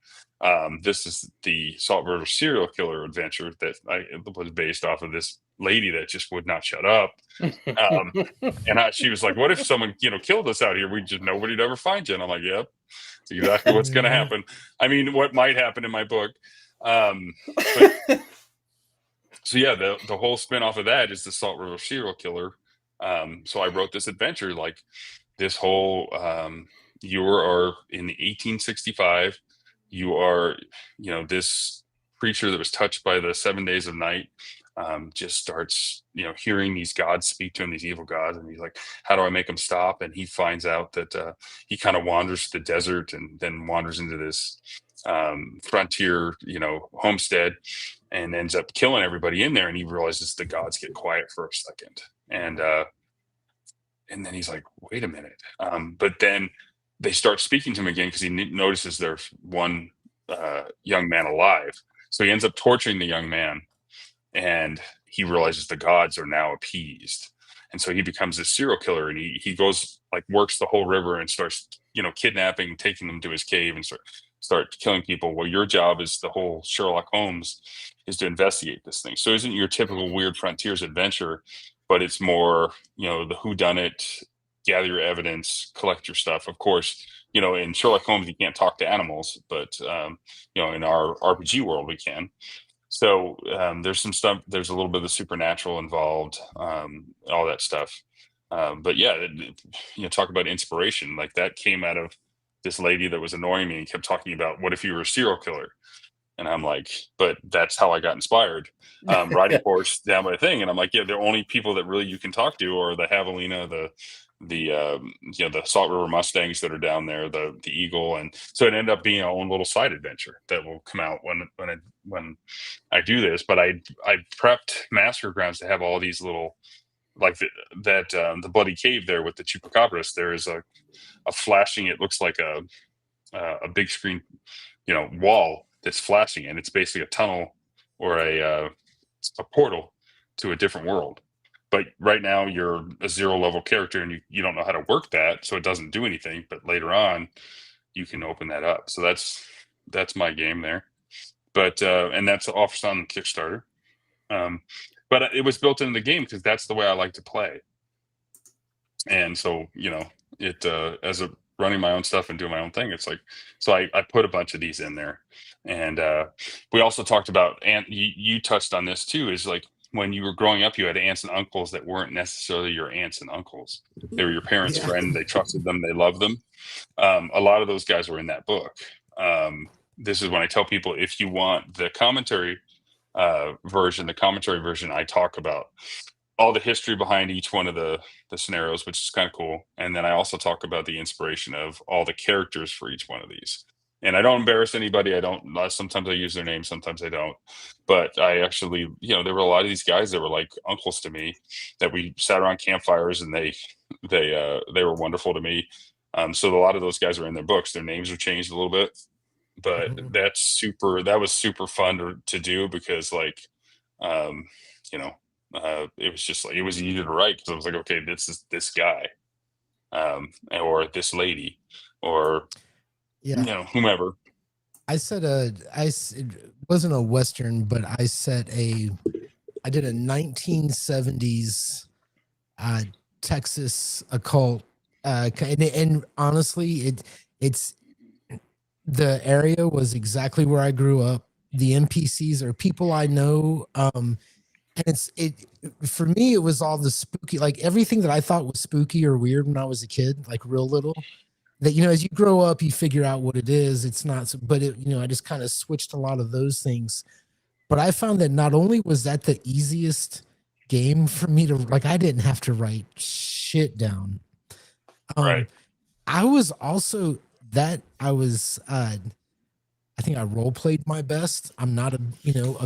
This is the Salt River serial killer adventure that was based off of this lady that just would not shut up. And she was like, "What if someone killed us out here? We just nobody'd ever find you." And I'm like, "Yep, that's exactly what's going to happen." I mean, what might happen in my book. But, so yeah, the whole spinoff of that is the Salt River serial killer. So I wrote this adventure, like this whole, you are in the 1865, you are, this creature that was touched by the 7 days of night, just starts, hearing these gods speak to him, these evil gods. And he's like, how do I make them stop? And he finds out that he kind of wanders the desert, and then wanders into this frontier, homestead, and ends up killing everybody in there. And he realizes the gods get quiet for a second. And then he's like, wait a minute. But then they start speaking to him again, because he notices there's one young man alive. So he ends up torturing the young man, and he realizes the gods are now appeased. And so he becomes a serial killer, and he goes, like, works the whole river, and starts, kidnapping, taking them to his cave, and start killing people. Well, your job is the whole Sherlock Holmes is to investigate this thing. So it isn't your typical weird frontiers adventure, but it's more, the whodunit, gather your evidence, collect your stuff. Of course, in Sherlock Holmes, you can't talk to animals, but, in our RPG world, we can. So there's some stuff, there's a little bit of the supernatural involved, all that stuff. But yeah, talk about inspiration. Like, that came out of this lady that was annoying me and kept talking about, what if you were a serial killer? And I'm like, but that's how I got inspired. Riding horse down by the thing. And I'm like, yeah, the only people that really you can talk to are the javelina, the Salt River Mustangs that are down there, the eagle. And so it ended up being our own little side adventure that will come out when I do this. But I prepped Massacre Grounds to have all these little, like the bloody cave there with the chupacabras. There is a flashing, it looks like a big screen, wall that's flashing, and it's basically a tunnel or a portal to a different world. But right now you're a 0 level character, and you don't know how to work that, so it doesn't do anything. But later on, you can open that up. So that's my game there. But and that's offers on Kickstarter. But it was built into the game because that's the way I like to play. And so it as a running my own stuff and doing my own thing, it's like, so I put a bunch of these in there. And we also talked about, and you touched on this too, is like when you were growing up, you had aunts and uncles that weren't necessarily your aunts and uncles. They were your parents' Yeah. friend. They trusted them, they loved them. A lot of those guys were in that book. This is when I tell people, if you want the commentary version, I talk about all the history behind each one of the scenarios, which is kind of cool. And then I also talk about the inspiration of all the characters for each one of these. And I don't embarrass anybody. I don't. Sometimes I use their name, sometimes I don't. But I actually, there were a lot of these guys that were like uncles to me, that we sat around campfires, and they were wonderful to me. So a lot of those guys are in their books. Their names have changed a little bit, but Mhm. that was super fun to do, because like, it was just like, it was easy to write, because I was like, okay, this is this guy, or this lady, or Yeah. whomever. I set it wasn't a Western, but I did a 1970s Texas occult. And honestly, it's the area was exactly where I grew up. The NPCs are people I know. And it for me, it was all the spooky, like everything that I thought was spooky or weird when I was a kid, like real little. That as you grow up, you figure out what it is. It's not, but I just kind of switched a lot of those things. But I found that not only was that the easiest game for me to, like, I didn't have to write shit down. Right. I was also that I was I think I role played my best. I'm not a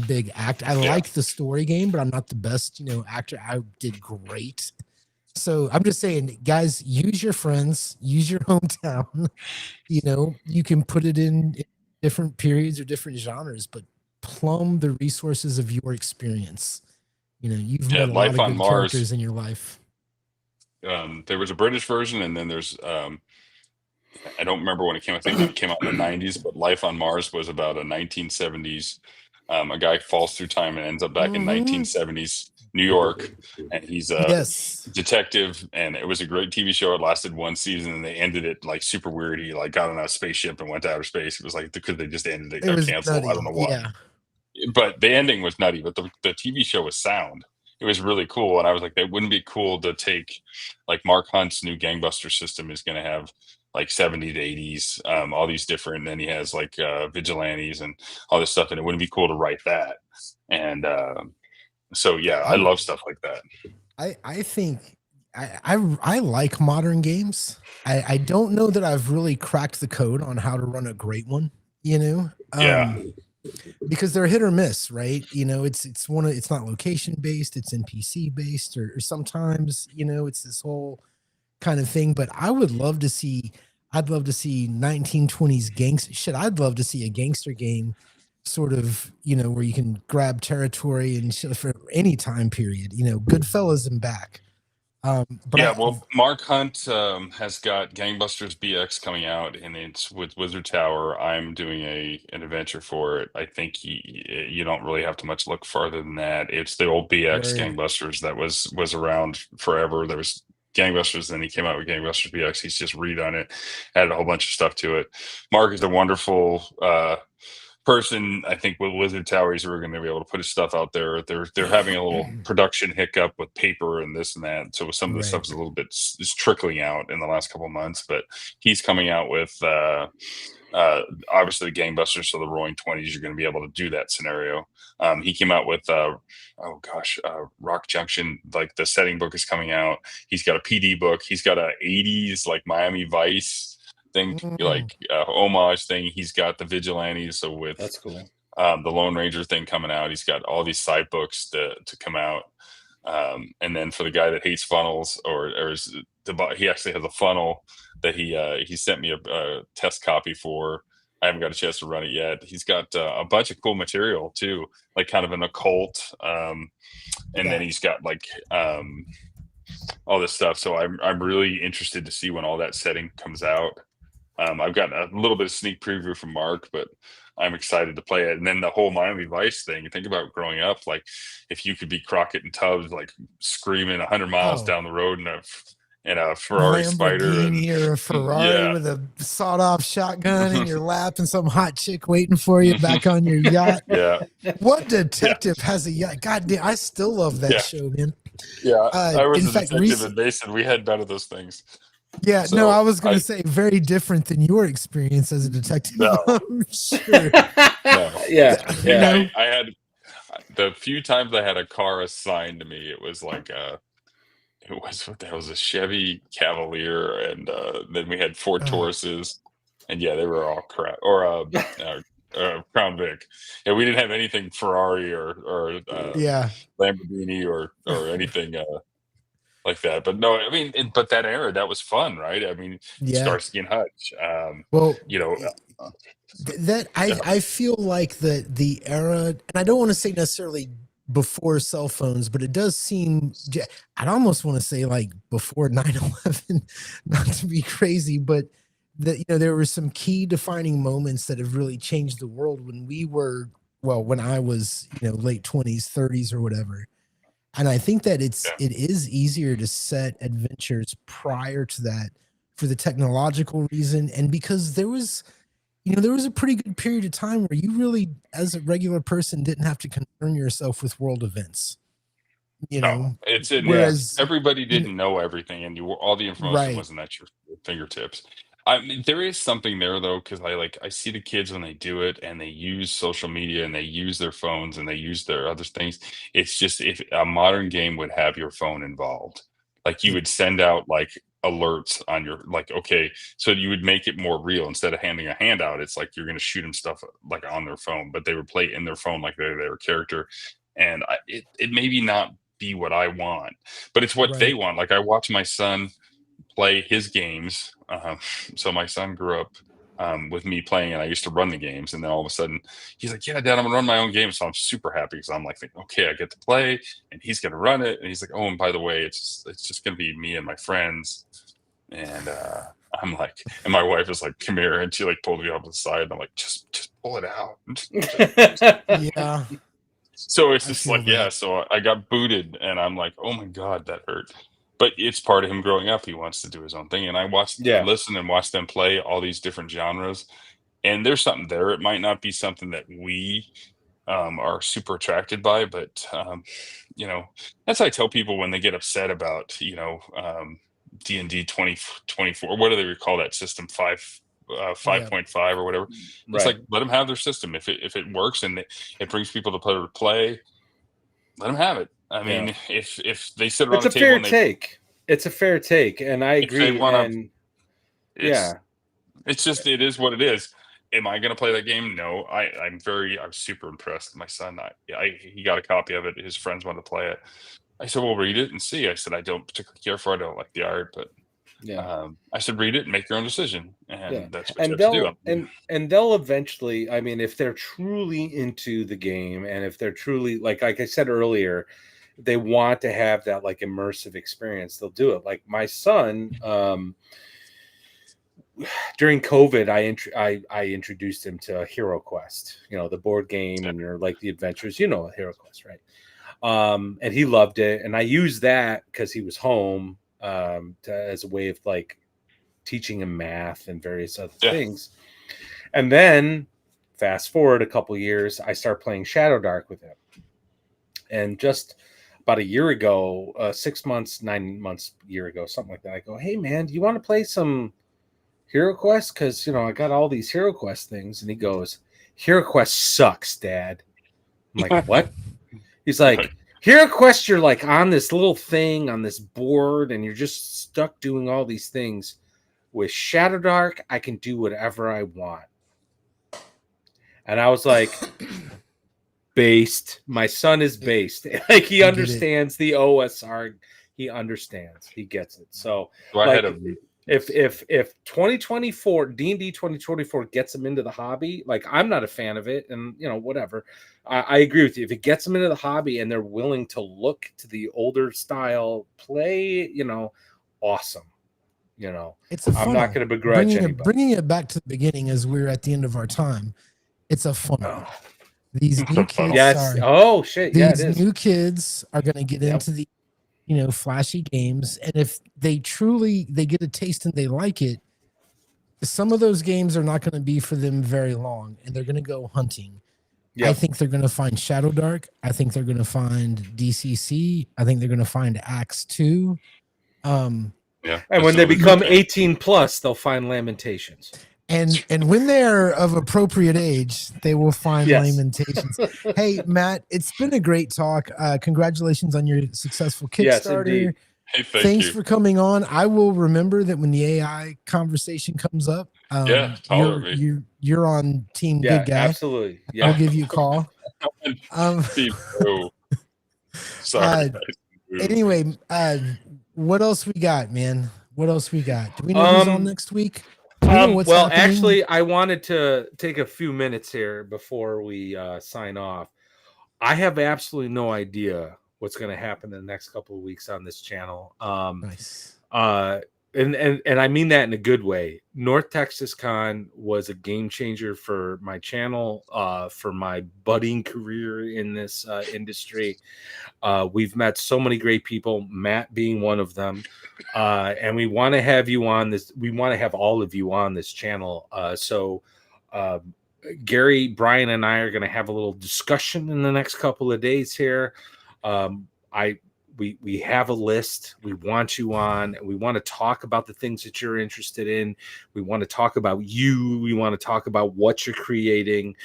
big actor. I Yeah. like the story game, but I'm not the best actor. I did great. So I'm just saying, guys, use your friends, use your hometown. You can put it in different periods or different genres, but plumb the resources of your experience. You've Yeah. met a lot Life of on good Mars. characters in your life. There was a British version, and then there's I don't remember when it came. I think it came out in the 90s. But Life on Mars was about a 1970s. A guy falls through time and ends up back in Mhm. 1970s New York, and he's a Yes. detective. And it was a great TV show. It lasted one season, and they ended it like super weird. He like got on a spaceship and went to outer space. It was like, because they just ended it, It got was canceled. I don't nutty. know why, Yeah. but the ending was nutty. But the TV show was sound. It was really cool, and I was like, that wouldn't be cool to take, like, Mark Hunt's new gangbuster system is going to have like 70s to 80s, all these different. And then he has like vigilantes and all this stuff, and it wouldn't be cool to write that. And so yeah, I I'm love stuff like that. I think I like modern games. I don't know that I've really cracked the code on how to run a great one, Yeah, because they're hit or miss, right? It's not location based, it's NPC based, or sometimes, it's this whole kind of thing. But I'd love to see 1920s gangster shit. I'd love to see a gangster game sort of, where you can grab territory and shit for any time period, Goodfellas and back. But yeah. Well, Mark Hunt has got Gangbusters BX coming out, and it's with Wizard Tower. I'm doing an adventure for it. I think you don't really have to much look farther than that. It's the old BX word, Gangbusters that was around forever. There was Gangbusters, then he came out with Gangbusters BX. He's just redone it, added a whole bunch of stuff to it. Mark is a wonderful person. I think with Wizard Tower, he's really going to be able to put his stuff out there. They're having a little production hiccup with paper and this and that, so some of the right, stuff is a little bit is trickling out in the last couple of months. But he's coming out with obviously the Gangbusters, so the Roaring Twenties. You're going to be able to do that scenario. He came out with Rock Junction. Like, the setting book is coming out. He's got a PD book. He's got a '80s like Miami Vice thing, Mm, like homage thing. He's got the Vigilantes, so with That's cool. the Lone Ranger thing coming out. He's got all these side books to come out. And then for the guy that hates funnels, or is he actually has a funnel that he sent me a test copy for. I haven't got a chance to run it yet. He's got a bunch of cool material too, like kind of an occult, and then he's got like all this stuff. So I'm really interested to see when all that setting comes out. I've got a little bit of sneak preview from Mark, but I'm excited to play it. And then the whole Miami Vice thing. Think about growing up, like if you could be Crockett and Tubbs, like screaming 100 miles Oh, down the road in a a Ferrari Spider, and Lamborghini or a Ferrari yeah, with a sawed-off shotgun in your lap and some hot chick waiting for you back on your yacht. yeah, What yeah, detective has a yacht? God damn, I still love that yeah, show, man. yeah. I was In a fact, detective in Mason. We had none of those things. yeah, no, I So was going to say very different than your experience as a detective. no, I'm sure. no. Yeah, I You think yeah. know, I had the few times I had a car assigned to me, it was like it was what the hell was a Chevy Cavalier, and then we had Ford uh, Tauruses, and yeah, they were all crap. Or Crown Vic. Yeah, we didn't have anything Ferrari or yeah, Lamborghini or anything like that. But no, I mean, but that era, that was fun, right? I mean, yeah. Starsky and Hutch. Well, You know, uh, that I feel like the era, and I don't want to say necessarily before cell phones, but it does seem, I'd almost want to say like before 9/11, not to be crazy, but that, there were some key defining moments that have really changed the world when we were, well, when I was, late 20s, 30s or whatever. And I think that yeah, it is easier to set adventures prior to that for the technological reason, and because there was a pretty good period of time where you really, as a regular person, didn't have to concern yourself with world events, you no, know, it's in Yeah. whereas, everybody you know, didn't know everything, and all the information right. wasn't at your fingertips. I mean, there is something there though, because I see the kids when they do it, and they use social media, and they use their phones, and they use their other things. It's just if a modern game would have your phone involved, like you It, would send out like alerts on your like okay, so you would make it more real instead of handing a handout. It's like you're going to shoot them stuff like on their phone, but they would play in their phone like they're their character, and it maybe not be what I want, but it's what they right. want. Like I watch my son play his games. So my son grew up with me playing, and I used to run the games. And then all of a sudden, he's like, "Yeah, Dad, I'm gonna run my own game." So I'm super happy because I'm like, thinking, "Okay, I get to play, and he's gonna run it." And he's like, "Oh, and by the way, it's just gonna be me and my friends." And I'm like, and my wife is like, "Come here," and she like pulled me off to the side. And I'm like, "Just pull it out." Yeah, So it's I just feel like, that. yeah, so I got booted, and I'm like, "Oh my god, that hurt." But it's part of him growing up. He wants to do his own thing, and Yeah. listen and watch them play all these different genres, and there's something there. It might not be something that we, are super attracted by, but, that's what I tell people when they get upset about, D&D 2024. What do they call that system? Yeah, 5.5 or whatever. It's Right. like, let them have their system. If it works and it brings people to play, let them have it. I Yeah. mean, if they sit around It's the a table fair and they take. It's a fair take, and I if they agree. wanna And it's yeah, it's just it is what it is. Am I gonna play that game? No. I'm super impressed. My son, he got a copy of it. His friends wanted to play it. I said, "Well, read it and see." I said, "I don't particularly care for it. I don't like the art, but yeah, I said, read it and make your own decision." yeah. And that's what you And have to do. they'll eventually. I mean, if they're truly into the game, and if they're truly like I said earlier, they want to have that like immersive experience, they'll do it. Like my son, during COVID, I introduced him to Hero Quest, the board game, Yeah. and you're like the adventures, Hero Quest, right? And he loved it, and I used that because he was home, as a way of like teaching him math and various other Yeah. things. And then fast forward a couple years, I start playing Shadow Dark with him, and just about a year ago, 6 months, 9 months, year ago, something like that, I go, "Hey man, do you want to play some Hero Quest? Because I got all these Hero Quest things." And he goes, "Hero Quest sucks, Dad." I'm like, "What?" He's like, "Hero Quest, you're like on this little thing on this board, and you're just stuck doing all these things. With Shadow Dark, I can do whatever I want." And I was like, based. My son is based. Like he I get it. understands the OSR He understands. He gets it. So, So I like, had a if 2024 D&D 2024 gets him into the hobby, like, I'm not a fan of it, and whatever. I agree with you. If it gets them into the hobby and they're willing to look to the older style play, awesome. It's a I'm not funnel. going to begrudge anybody. Bringing it back to the beginning as we're at the end of our time. It's a funnel. Oh. These It's new a funnel. kids Yes. are. Oh shit. Yeah, it These is. new kids are going to get Yep. into the, flashy games, and if they get a taste and they like it, some of those games are not going to be for them very long, and they're going to go hunting. Yep. I think they're going to find Shadow Dark. I think they're going to find DCC. I think they're going to find Axe 2. Yeah. And when they become 18 plus, they'll find Lamentations. And when they're of appropriate age, they will find Yes. Lamentations. Hey, Matt, it's been a great talk. Congratulations on your successful Kickstarter. Yes, indeed. Hey, Thanks you. for coming on. I will remember that when the AI conversation comes up. Yeah, holler at me. You're on team Yeah, good guy. absolutely. Yeah. I'll give you a call. Sorry. Anyway, what else we got, man? What else we got? Do we know who's on next week? Well, happening? actually, I wanted to take a few minutes here before we sign off. I have absolutely no idea what's going to happen in the next couple of weeks on this channel. Nice. And I mean that in a good way. North Texas Con was a game changer for my channel, for my budding career in this industry. We've met so many great people, Matt being one of them. And we want to have you on this. We want to have all of you on this channel. So Gary, Brian, and I are going to have a little discussion in the next couple of days here. We have a list. We want you on. We want to talk about the things that you're interested in. We want to talk about you. We want to talk about what you're creating.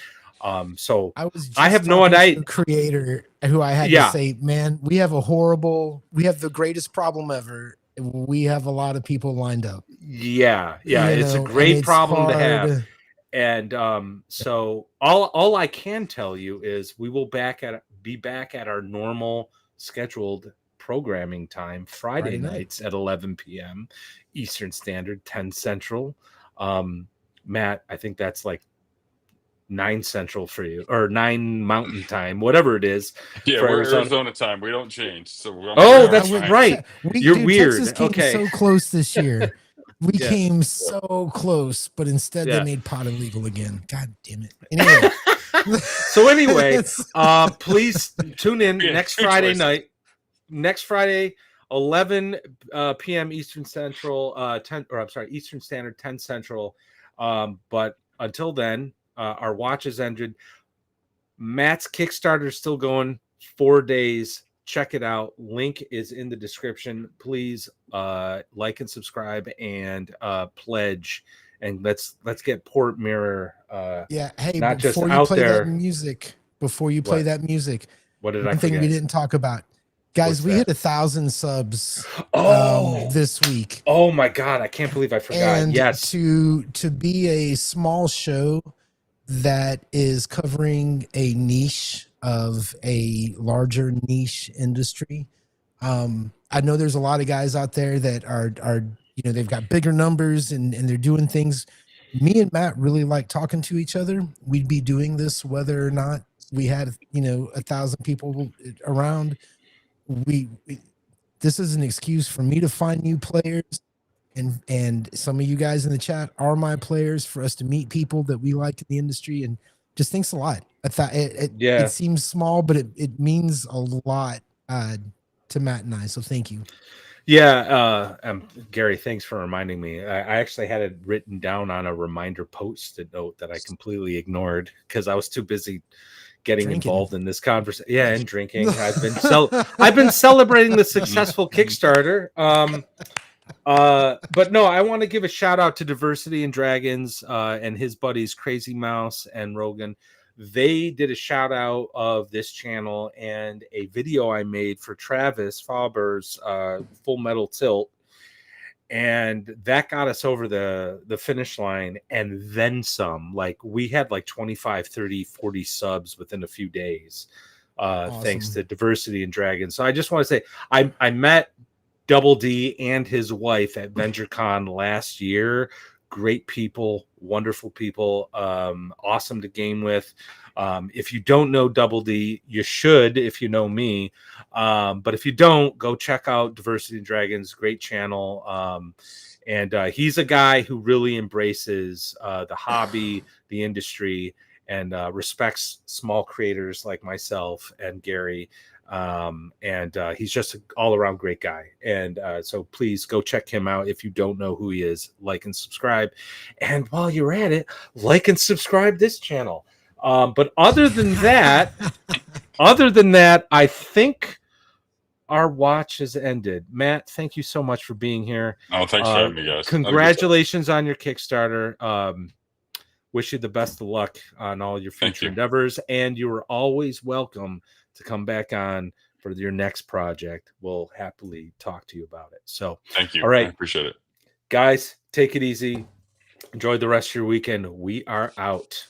So I have no idea. Creator who I had to say, man, we have the greatest problem ever. We have a lot of people lined up. Yeah. It's a great problem to have. And so all I can tell you is we will be back at our normal scheduled programming time Friday nights at 11 p.m. Eastern Standard, 10 Central. Matt, I think that's like 9 Central for you, or 9 Mountain Time, whatever it is. Yeah, we're Arizona time. We don't change. So that's right. You're weird. Texas came so close this year. We came so close, but instead they made pot illegal again. God damn it. Anyway. So anyway, please tune in next Friday night. Next Friday, 11 p.m. Eastern Central, Eastern Standard, 10 Central. But until then, our watch has ended. Matt's Kickstarter is still going, 4 days. Check it out. Link is in the description. Please like and subscribe and pledge. And let's get Port Mirror. Hey, not just before you out play there. that music, What did I one thing forget? we didn't talk about, guys? We hit 1,000 subs. This week. Oh my god! I can't believe I forgot. And yes, to be a small show that is covering a niche of a larger niche industry. I know there's a lot of guys out there that are they've got bigger numbers and they're doing things. Me and Matt really like talking to each other. We'd be doing this whether or not we had 1,000 people around. This is an excuse for me to find new players, and some of you guys in the chat are my players, for us to meet people that we like in the industry. And just thanks a lot. I thought it seems small, but it means a lot to Matt and I. So thank you. Yeah, Gary, thanks for reminding me. I actually had it written down on a reminder post-it note that I completely ignored because I was too busy getting involved in this conversation. Yeah, and drinking. I've been celebrating the successful Kickstarter. But no, I want to give a shout out to Diversity and Dragons and his buddies Crazy Mouse and Rogan. They did a shout out of this channel and a video I made for Travis Faber's Full Metal Tilt. And that got us over the finish line and then some. Like we had like 25, 30, 40 subs within a few days, awesome. Thanks to Diversity and Dragons. So I just want to say I met Double D and his wife at VentureCon last year. Great people, wonderful people, awesome to game with. If you don't know Double D, you should if you know me. But if you don't, go check out Diversity and Dragons, great channel. And he's a guy who really embraces the hobby, the industry, and respects small creators like myself and Gary. And he's just an all-around great guy. And so please go check him out. If you don't know who he is, like and subscribe. And while you're at it, like and subscribe this channel. But other than that, I think our watch has ended. Matt, thank you so much for being here. Oh, thanks for having me, guys. Congratulations on your Kickstarter. Wish you the best of luck on all your future endeavors. And you are always welcome to come back on for your next project. We'll happily talk to you about it. So thank you. All right. I appreciate it. Guys, take it easy. Enjoy the rest of your weekend. We are out.